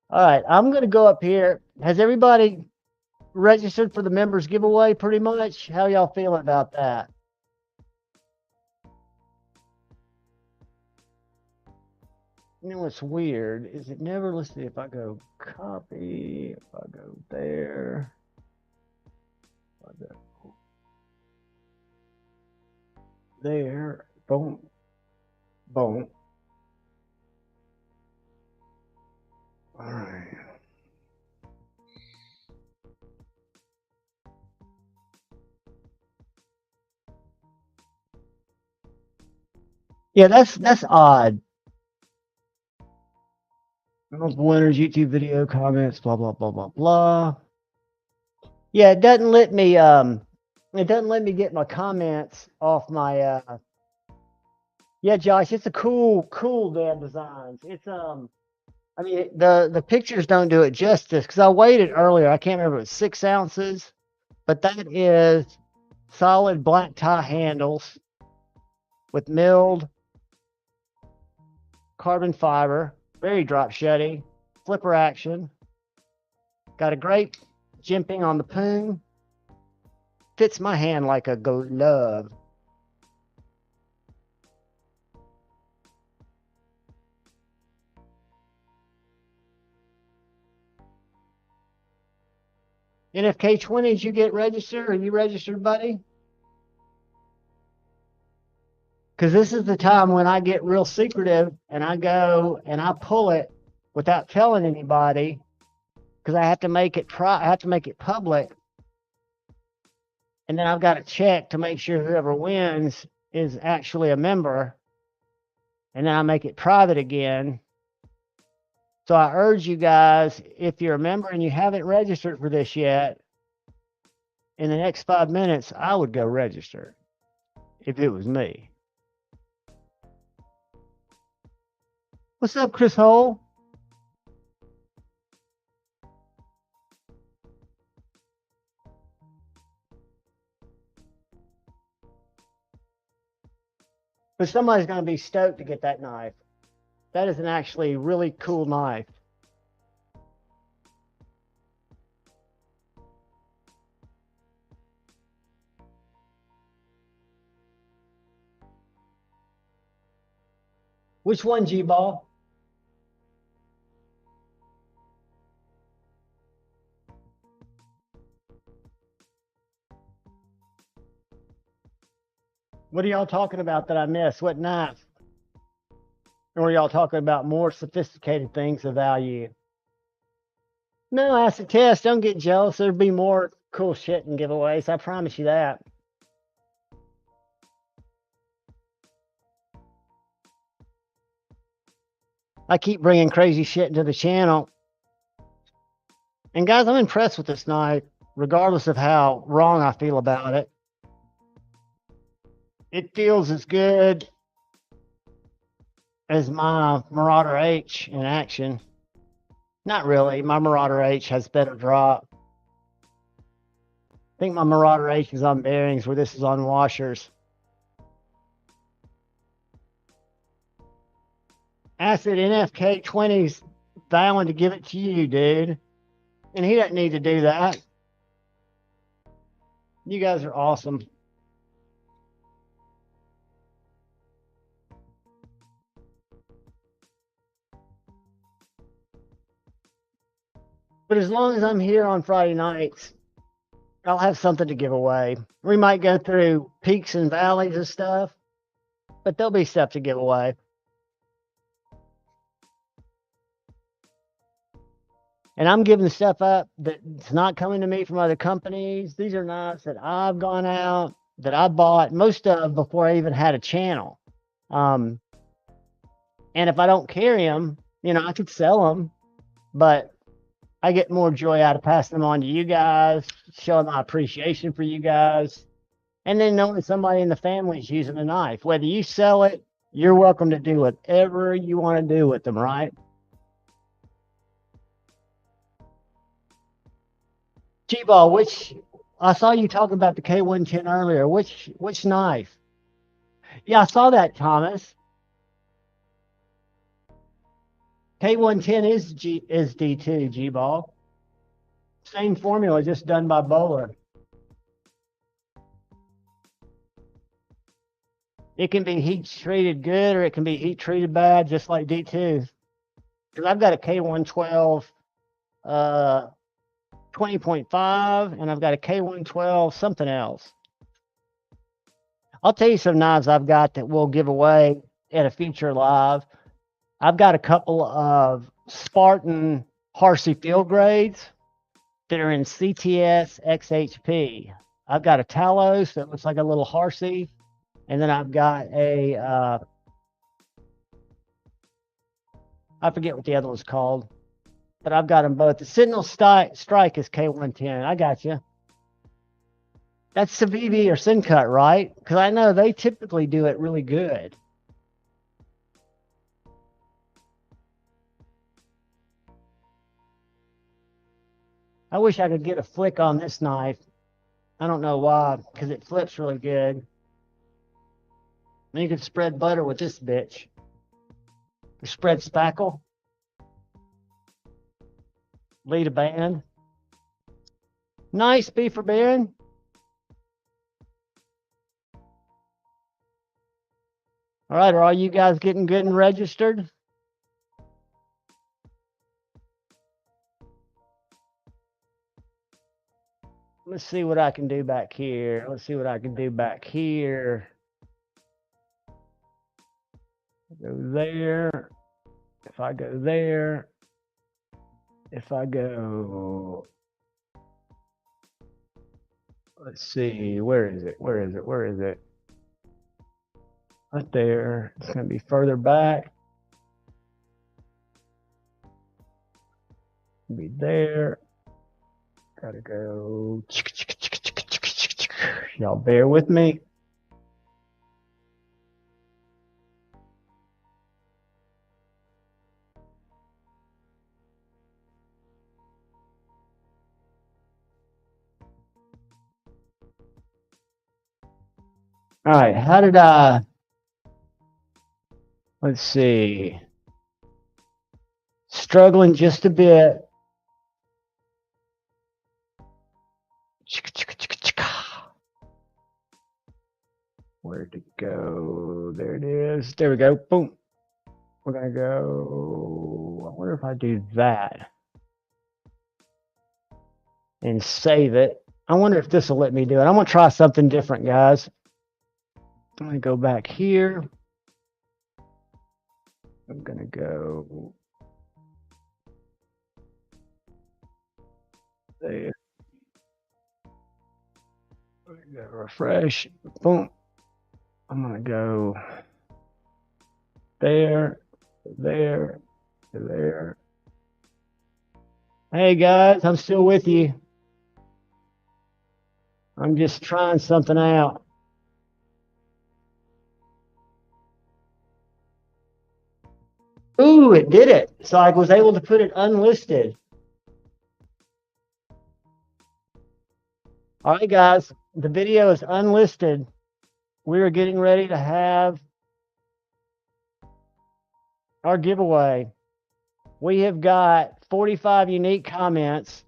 All right, I'm going to go up here. Has everybody registered for the members giveaway pretty much? How y'all feeling about that? You know what's weird is it never, let's see, if I go copy, if I go there, if I go there, boom, boom. All right. Yeah, that's odd. Winners, YouTube video comments, blah blah blah blah blah. Yeah, it doesn't let me get my comments off my yeah, Josh, it's a cool damn designs. It's I mean the pictures don't do it justice because I weighed it earlier. I can't remember, it was 6 ounces, but that is solid black tie handles with milled carbon fiber, very drop shutty, flipper action. Got a great jimping on the poon. Fits my hand like a glove. NFK 20, did you get registered? Are you registered, buddy? Because this is the time when I get real secretive and I go and I pull it without telling anybody, because I have to make it public, and then I've got to check to make sure whoever wins is actually a member, and then I make it private again. So I urge you guys, if you're a member and you haven't registered for this yet, in the next 5 minutes, I would go register if it was me. What's up, Chris Hole? But somebody's going to be stoked to get that knife. That is an actually really cool knife. Which one, G-Ball? What are y'all talking about that I missed? What knife? Or are y'all talking about more sophisticated things of value? No, acid test. Don't get jealous. There'll be more cool shit and giveaways. I promise you that. I keep bringing crazy shit into the channel. And guys, I'm impressed with this knife, regardless of how wrong I feel about it. It feels as good as my Marauder H in action. Not really. My Marauder H has better drop. I think my Marauder H is on bearings where this is on washers. Acid NFK 20's vowing to give it to you, dude. And he doesn't need to do that. You guys are awesome. But as long as I'm here on Friday nights, I'll have something to give away. We might go through peaks and valleys of stuff, but there'll be stuff to give away. And I'm giving stuff up that's not coming to me from other companies. These are knives that I've gone out, that I bought, most of before I even had a channel. And if I don't carry them, you know, I could sell them, but I get more joy out of passing them on to you guys, showing my appreciation for you guys, and then knowing somebody in the family is using a knife. Whether you sell it, you're welcome to do whatever you want to do with them, right? G-Ball, I saw you talking about the K110 earlier. Which knife? Yeah, I saw that, Thomas. K110 is D2, G-Ball. Same formula, just done by Bowler. It can be heat treated good or it can be heat treated bad, just like D2. Because I've got a K112 20.5 and I've got a K112 something else. I'll tell you some knives I've got that we'll give away at a future live. I've got a couple of Spartan Harsey field grades that are in CTS XHP. I've got a Talos that looks like a little Harsey, and then I've got a I forget what the other one's called, but I've got them both. The Sentinel Strike is K110. I got you. That's Civivi or Syncut, right? Because I know they typically do it really good. I wish I could get a flick on this knife. I don't know why, because it flips really good. And you can spread butter with this bitch. Or spread spackle. Lead a band. Nice, B for Ben. All right, are all you guys getting good and registered? Let's see what I can do back here. Let's see what I can do back here. Go there. If I go there. If I go. Let's see. Where is it? Where is it? Where is it? Right there. It's going to be further back. Be there. Gotta go. Y'all bear with me. All right, how did I, let's see, struggling just a bit. Where'd it go? There it is. There we go. Boom. We're going to go, I wonder if I do that and save it. I wonder if this will let me do it. I'm going to try something different, guys. I'm going to go back here. I'm going to go there. Refresh. Boom. I'm going to go there, there, there. Hey guys, I'm still with you. I'm just trying something out. Ooh, it did it. So I was able to put it unlisted. All right, guys, the video is unlisted. We are getting ready to have our giveaway. We have got 45 unique comments.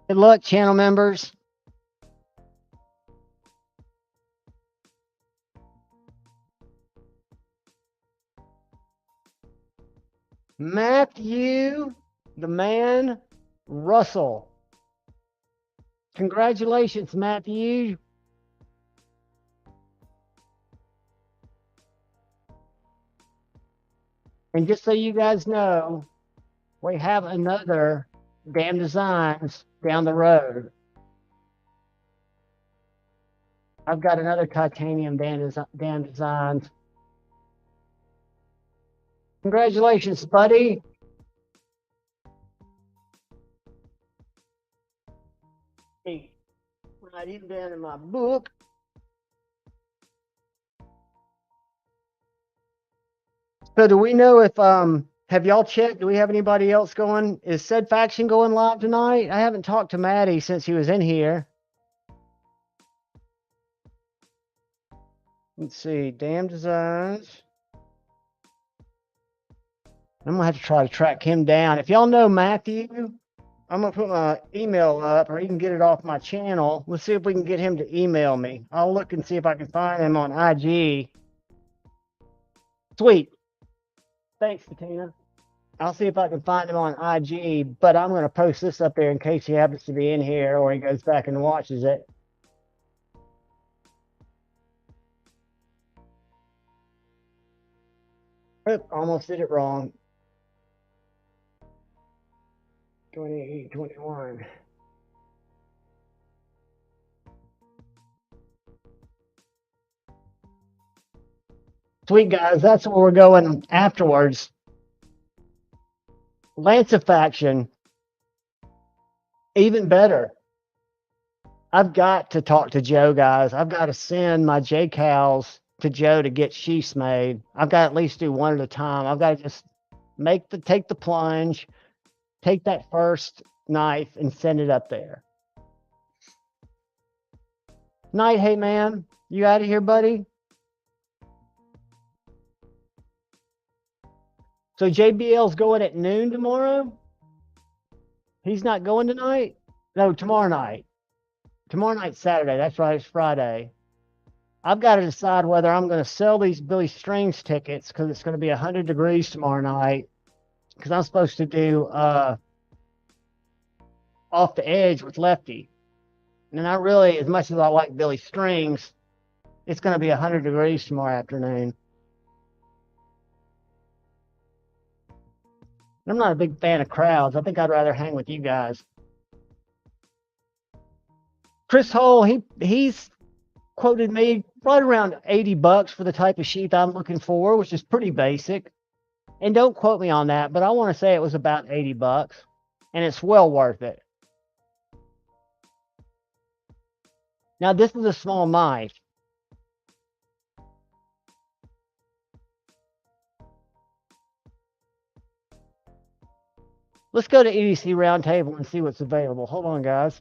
Good luck, channel members. Matthew, the man, Russell. Congratulations, Matthew. And just so you guys know, we have another Damn Designs down the road. I've got another titanium Damn Designs. Congratulations, buddy. Hey, write it down in my book. So do we know if, have y'all checked? Do we have anybody else going? Is Said Faction going live tonight? I haven't talked to Maddie since he was in here. Let's see, Damn Designs. I'm gonna have to try to track him down. If y'all know Matthew, I'm gonna put my email up, or he can get it off my channel. Let's see if we can get him to email me. I'll look and see if I can find him on IG. Sweet. Thanks, Katina. I'll see if I can find him on IG, but I'm gonna post this up there in case he happens to be in here or he goes back and watches it. Oop, almost did it wrong. 28, 21. Sweet guys, that's where we're going afterwards. Lancefaction, even better. I've got to talk to Joe, guys. I've got to send my J cows to Joe to get sheaths made. I've got to at least do one at a time. I've got to just take the plunge, take that first knife and send it up there. Night, hey man, you out of here, buddy? So JBL's going at noon tomorrow? He's not going tonight? No, tomorrow night. Tomorrow night's Saturday. That's right, it's Friday. I've got to decide whether I'm going to sell these Billy Strings tickets because it's going to be 100 degrees tomorrow night. Because I'm supposed to do Off the Edge with Lefty. And I really, as much as I like Billy Strings, it's going to be 100 degrees tomorrow afternoon. I'm not a big fan of crowds. I think I'd rather hang with you guys. Chris Hull, he's quoted me right around $80 for the type of sheath I'm looking for, which is pretty basic. And don't quote me on that, but I want to say it was about $80, and it's well worth it. Now, this is a small knife. Let's go to EDC Roundtable and see what's available. Hold on, guys.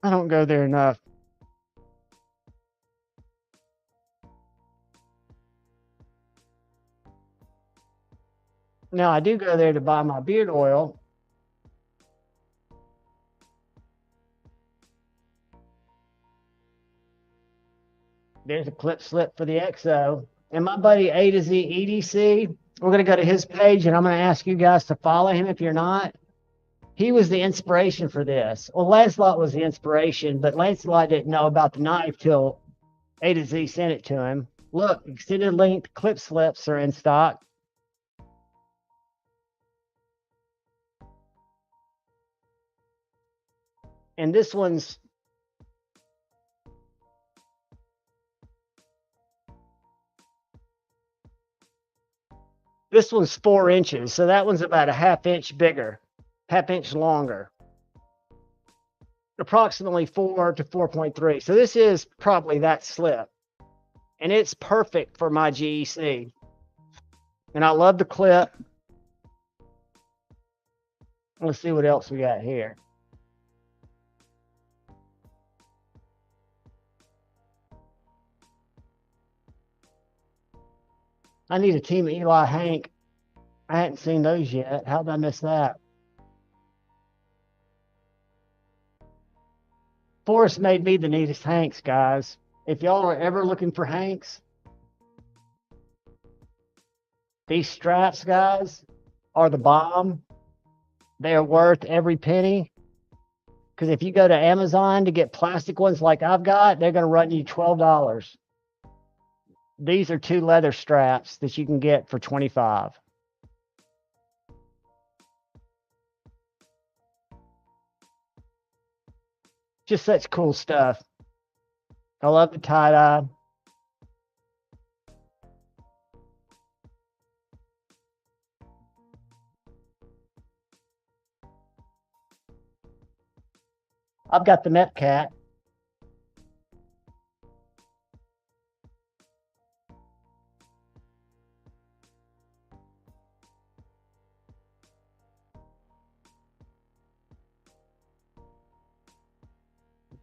I don't go there enough. Now, I do go there to buy my beard oil. There's a clip slip for the XO. And my buddy A to Z EDC, we're going to go to his page, and I'm going to ask you guys to follow him if you're not. He was the inspiration for this. Well, Lancelot was the inspiration, but Lancelot didn't know about the knife till A to Z sent it to him. Look, extended length clip slips are in stock. And this one's This one's 4 inches, so that one's about a ½ inch bigger, ½ inch longer. Approximately 4 to 4.3. So this is probably that slip. And it's perfect for my GEC. And I love the clip. Let's see what else we got here. I need a Team Eli Hank. I hadn't seen those yet. How did I miss that? Forrest made me the neatest Hanks, guys. If y'all are ever looking for Hanks, these straps, guys, are the bomb. They are worth every penny. Because if you go to Amazon to get plastic ones like I've got, they're going to run you $12. These are 2 leather straps that you can get for $25. Just such cool stuff. I love the tie-dye. I've got the Met Cat.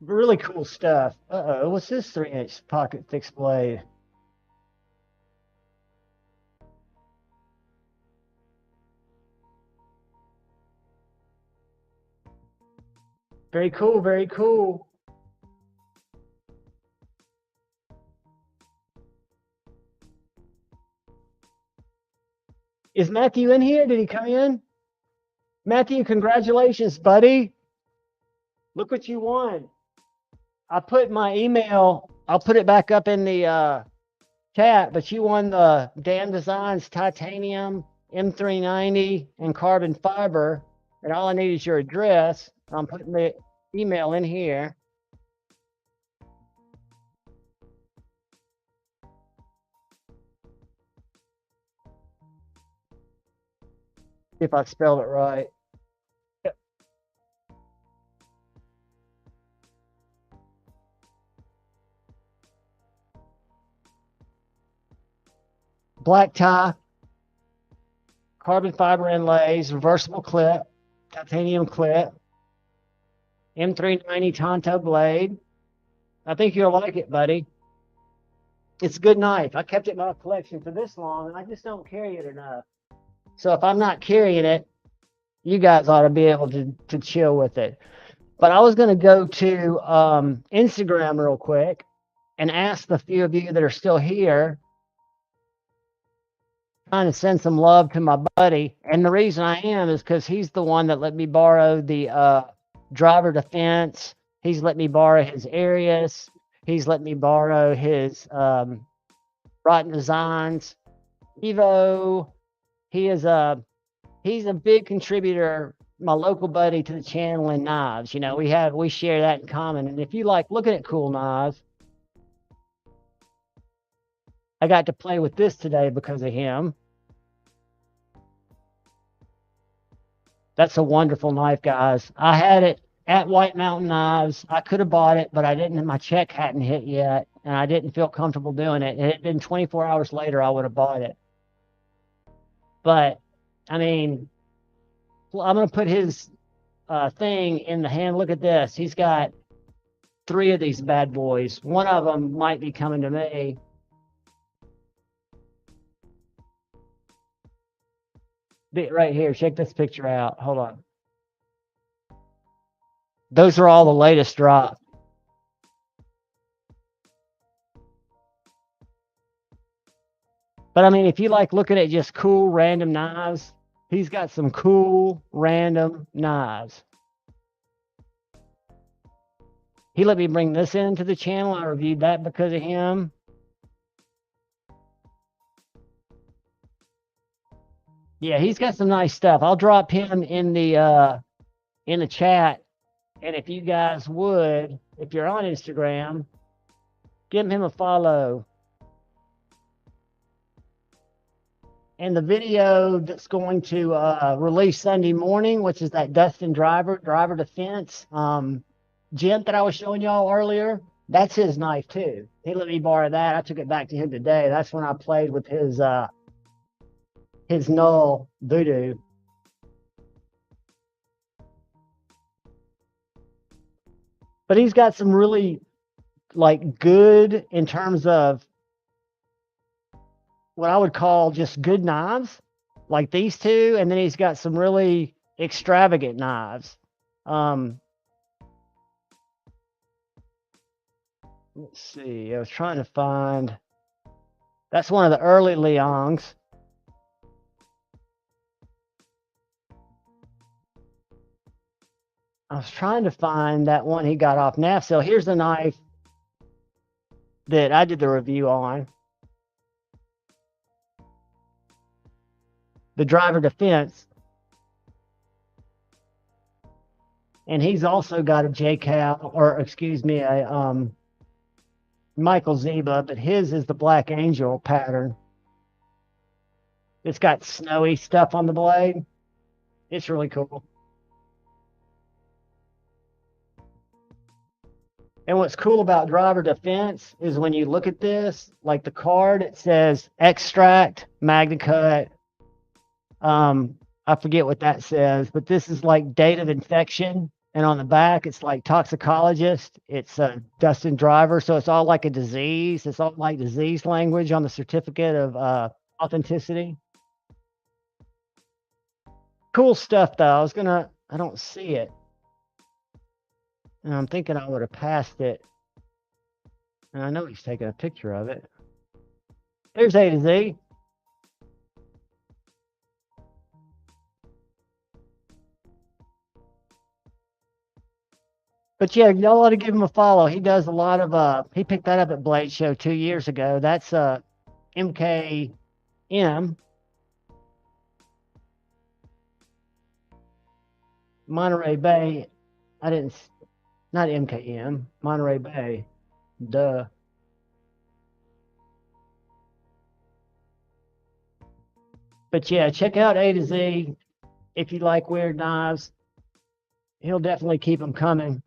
Really cool stuff. Uh-oh, what's this 3-inch pocket fixed blade? Very cool, very cool. Is Matthew in here? Did he come in? Matthew, congratulations, buddy. Look what you won. I put my email I'll put it back up in the chat, but you won the Dan Designs titanium M390 and carbon fiber, and all I need is your address. I'm putting the email in here. If I spelled it right. Yep. Black tie, carbon fiber inlays, reversible clip, titanium clip, M390 Tonto blade. I think you'll like it, buddy. It's a good knife. I kept it in my collection for this long, and I just don't carry it enough. So if I'm not carrying it, you guys ought to be able to chill with it. But I was going to go to Instagram real quick and ask the few of you that are still here, trying to send some love to my buddy. And the reason I am is because he's the one that let me borrow the driver defense. He's let me borrow his Arius. He's let me borrow his Rotten Designs Evo. He's a big contributor, my local buddy, to the channel in knives. You know, we share that in common. And if you like looking at cool knives, I got to play with this today because of him. That's a wonderful knife, guys. I had it at White Mountain Knives. I could have bought it, but I didn't. My check hadn't hit yet, and I didn't feel comfortable doing it. It had been 24 hours later, I would have bought it. But, I mean, I'm going to put his thing in the hand. Look at this. He's got 3 of these bad boys. One of them might be coming to me. Right here, check this picture out. Hold on. Those are all the latest drop. But I mean, if you like looking at just cool random knives, he's got some cool random knives. He let me bring this into the channel. I reviewed that because of him. Yeah, he's got some nice stuff. I'll drop him in the chat. And if you guys would, if you're on Instagram, give him a follow. And the video that's going to release Sunday morning, which is that Dustin driver defense gent that I was showing y'all earlier, that's his knife too. He let me borrow that. I took it back to him today. That's when I played with his null voodoo. But he's got some really like good in terms of what I would call just good knives, like these two, and then he's got some really extravagant knives. Let's see. I was trying to find. That's one of the early Liangs. I was trying to find that one he got off NAFSL. Here's the knife that I did the review on. The driver defense. And he's also got a JCal, or excuse me, a Michael Ziba, but his is the Black Angel pattern. It's got snowy stuff on the blade. It's really cool. And what's cool about driver defense is when you look at this, like the card, it says extract, MagnaCut. I forget what that says, but this is like date of infection. And on the back, it's like toxicologist. It's a Dustin Driver. So it's all like a disease. It's all like disease language on the certificate of authenticity. Cool stuff, though. I don't see it. And I'm thinking I would have passed it. And I know he's taking a picture of it. There's A to Z. But yeah, y'all ought to give him a follow. He does a lot of he picked that up at Blade Show 2 years ago. That's MKM, Monterey Bay. I didn't not MKM, Monterey Bay. Duh. But yeah, check out A to Z if you like weird knives. He'll definitely keep them coming.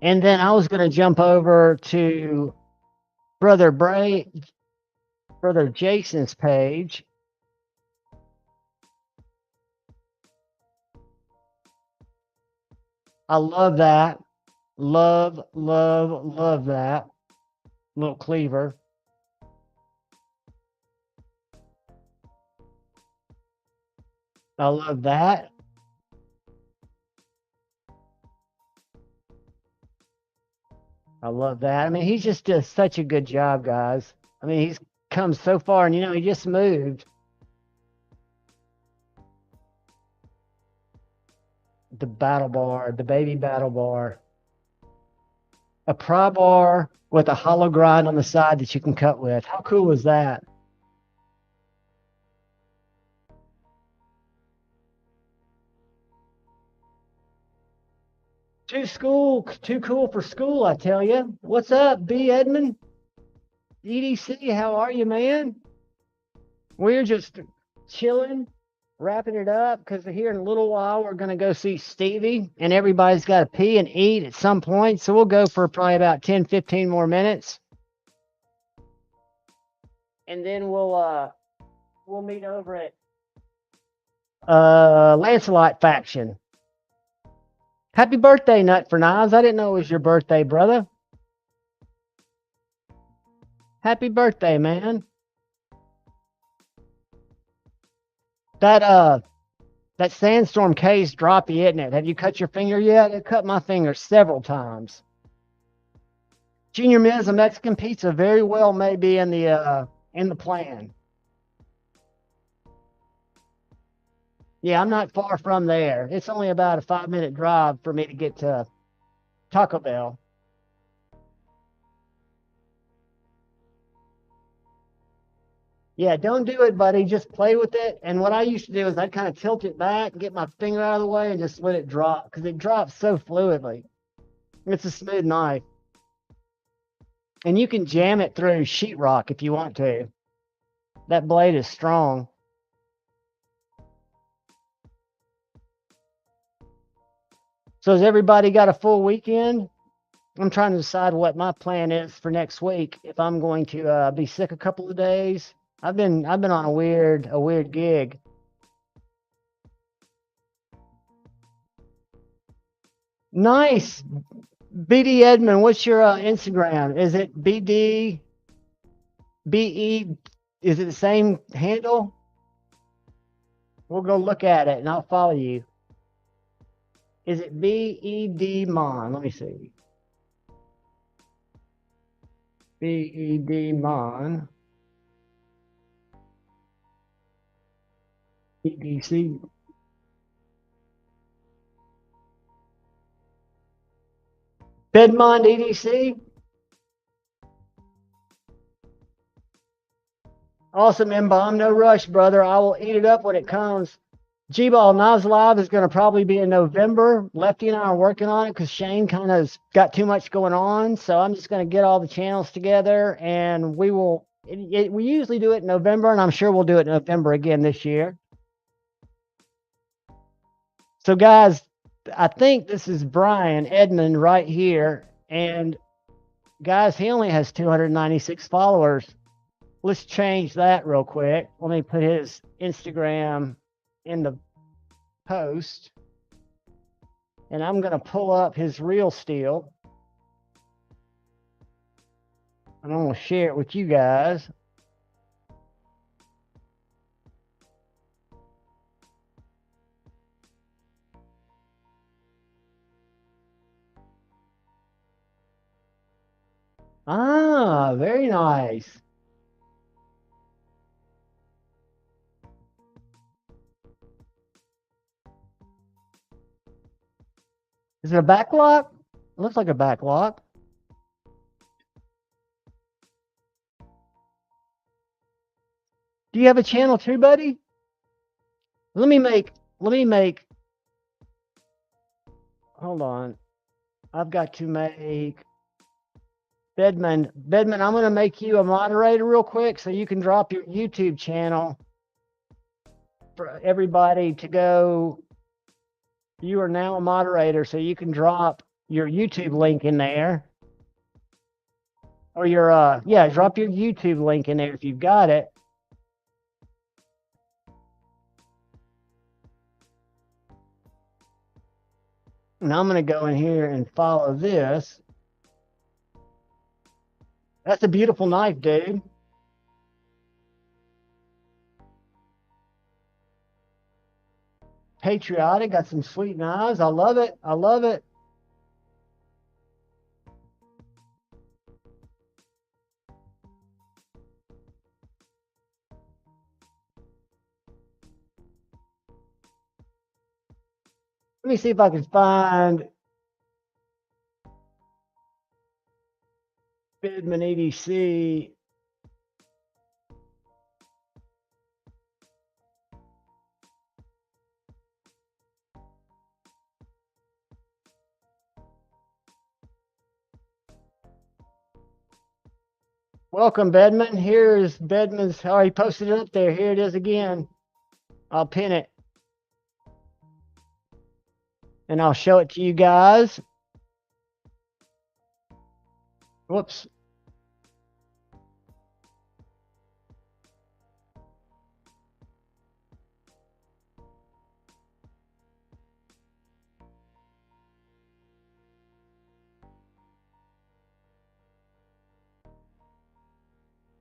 And then I was going to jump over to Brother Jason's page. I love that. Love, love, love that. Little cleaver. I love that. I love that. I mean, he just does such a good job, guys. I mean, he's come so far, and he just moved. The battle bar, the baby battle bar. A pry bar with a hollow grind on the side that you can cut with. How cool is that? Too cool for school, I tell you. What's up, B. Edmond? EDC, how are you, man? We're just chilling, wrapping it up because here in a little while we're going to go see Stevie, and everybody's got to pee and eat at some point. So we'll go for probably about 10, 15 more minutes. And then we'll meet over at Lancelot Faction. Happy birthday, Nut for Knives. I didn't know it was your birthday, brother. Happy birthday, man. That sandstorm case droppy, isn't it? Have you cut your finger yet? It cut my finger several times. Junior Miz, a Mexican pizza very well may be in the plan. Yeah, I'm not far from there. It's only about a 5-minute drive for me to get to Taco Bell. Yeah, don't do it, buddy. Just play with it. And what I used to do is I'd kind of tilt it back, get my finger out of the way, and just let it drop because it drops so fluidly. It's a smooth knife. And you can jam it through sheetrock if you want to. That blade is strong. So has everybody got a full weekend? I'm trying to decide what my plan is for next week. If I'm going to be sick a couple of days. I've been on a weird gig. Nice. BD Edmond, what's your Instagram? Is it BD BE? Is it the same handle? We'll go look at it and I'll follow you. Is it BED Mon? Let me see. BED Mon. EDC. Bedmond EDC. Awesome, M-Bomb. No rush, brother. I will eat it up when it comes. G-Ball Knives Live is going to probably be in November. Lefty and I are working on it because Shane kind of got too much going on. So I'm just going to get all the channels together and we will. We usually do it in November, and I'm sure we'll do it in November again this year. So, guys, I think this is Brian Edmond right here. And, guys, he only has 296 followers. Let's change that real quick. Let me put his Instagram in the post. And I'm going to pull up his real steel. And I'm going to share it with you guys. Ah, very nice. Is it a back lock? It looks like a back lock. Do you have a channel too, buddy? Let me make, hold on. I've got to make Bedman, I'm going to make you a moderator real quick so you can drop your YouTube channel for everybody to go. You are now a moderator, so you can drop your YouTube link in there. Or your, yeah, drop your YouTube link in there if you've got it. And I'm going to go in here and follow this. That's a beautiful knife, dude. Patriotic, got some sweet knives. I love it. I love it. Let me see if I can find Bedman EDC. Welcome, Bedman. Here's Bedman's. Oh, he posted it up there. Here it is again. I'll pin it. And I'll show it to you guys. Whoops.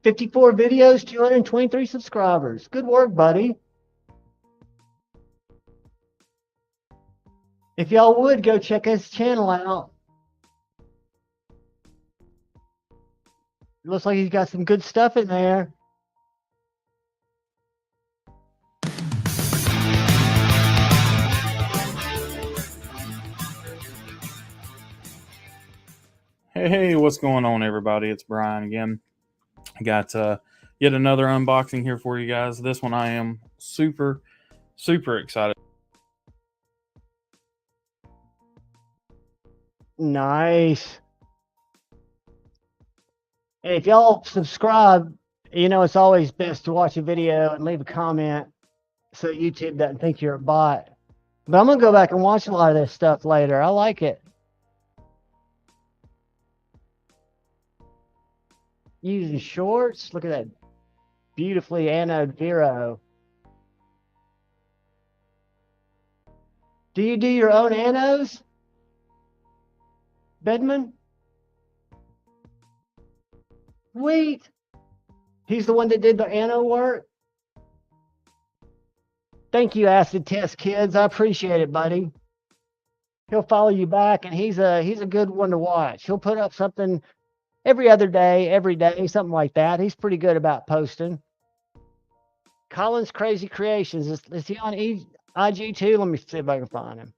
"54 videos, 223 subscribers. Good work, buddy. If y'all would go check his channel out. It looks like he's got some good stuff in there. Hey, what's going on, everybody? It's Brian again. I got yet another unboxing here for you guys. This one I am super excited. Nice. And if y'all subscribe, you know it's always best to watch a video and leave a comment so YouTube doesn't think you're a bot. But I'm going to go back and watch a lot of this stuff later. I like it. Using shorts. Look at that beautifully anode Vero. Do you do your own anodes, Bedman? Sweet. He's the one that did the anode work. Thank you, Acid Test Kids. I appreciate it, buddy. He'll follow you back, and he's a good one to watch. He'll put up something every other day, every day, something like that. He's pretty good about posting. Colin's Crazy Creations. Is he on IG too? Let me see if I can find him.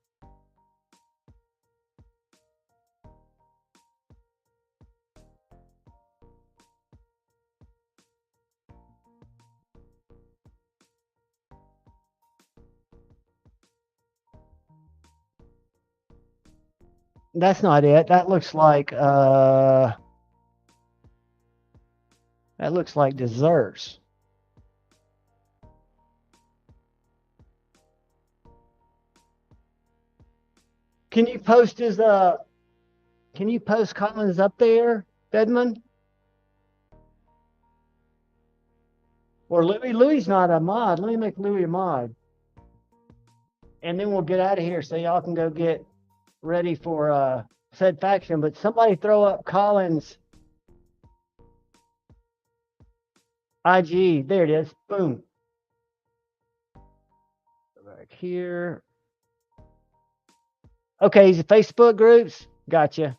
That's not it. That looks like desserts. Can you post his can you post Colin's up there, Bedman? Or Louis? Louis's not a mod. Let me make Louis a mod. And then we'll get out of here so y'all can go get ready for said faction. But somebody throw up Colin's IG. There it is. Boom. Go back here. Okay, he's a Facebook groups. Gotcha.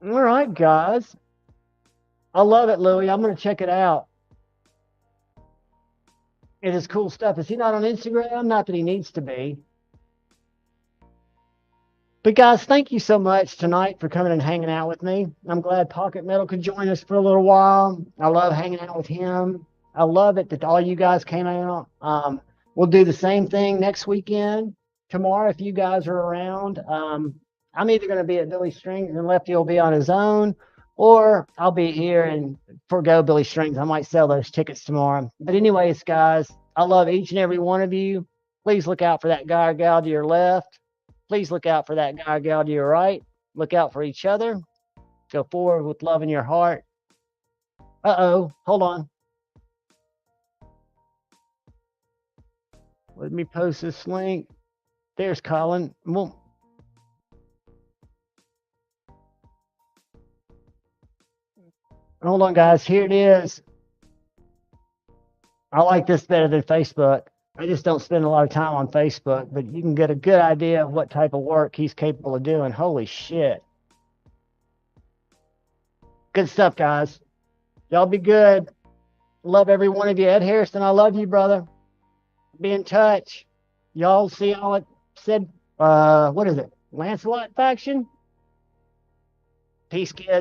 All right, guys. I love it, Louie. I'm going to check it out. It is cool stuff. Is he not on Instagram? Not that he needs to be. But guys, thank you so much tonight for coming and hanging out with me. I'm glad Pocket Metal could join us for a little while. I love hanging out with him. I love it that all you guys came out. We'll do the same thing next weekend. Tomorrow, if you guys are around, I'm either going to be at Billy Strings and Lefty will be on his own, or I'll be here and forgo Billy Strings. I might sell those tickets tomorrow. But anyways, guys, I love each and every one of you. Please look out for that guy or gal to your left. Please look out for that guy or gal to your right. Look out for each other. Go forward with love in your heart. Uh-oh, hold on. Let me post this link. There's Colin. Well, hold on, guys. Here it is. I like this better than Facebook. I just don't spend a lot of time on Facebook, but you can get a good idea of what type of work he's capable of doing. Holy shit. Good stuff, guys. Y'all be good. Love every one of you. Ed Harrison, I love you, brother. Be in touch. Y'all see all it said, what is it? Lancelot faction? Peace, kids.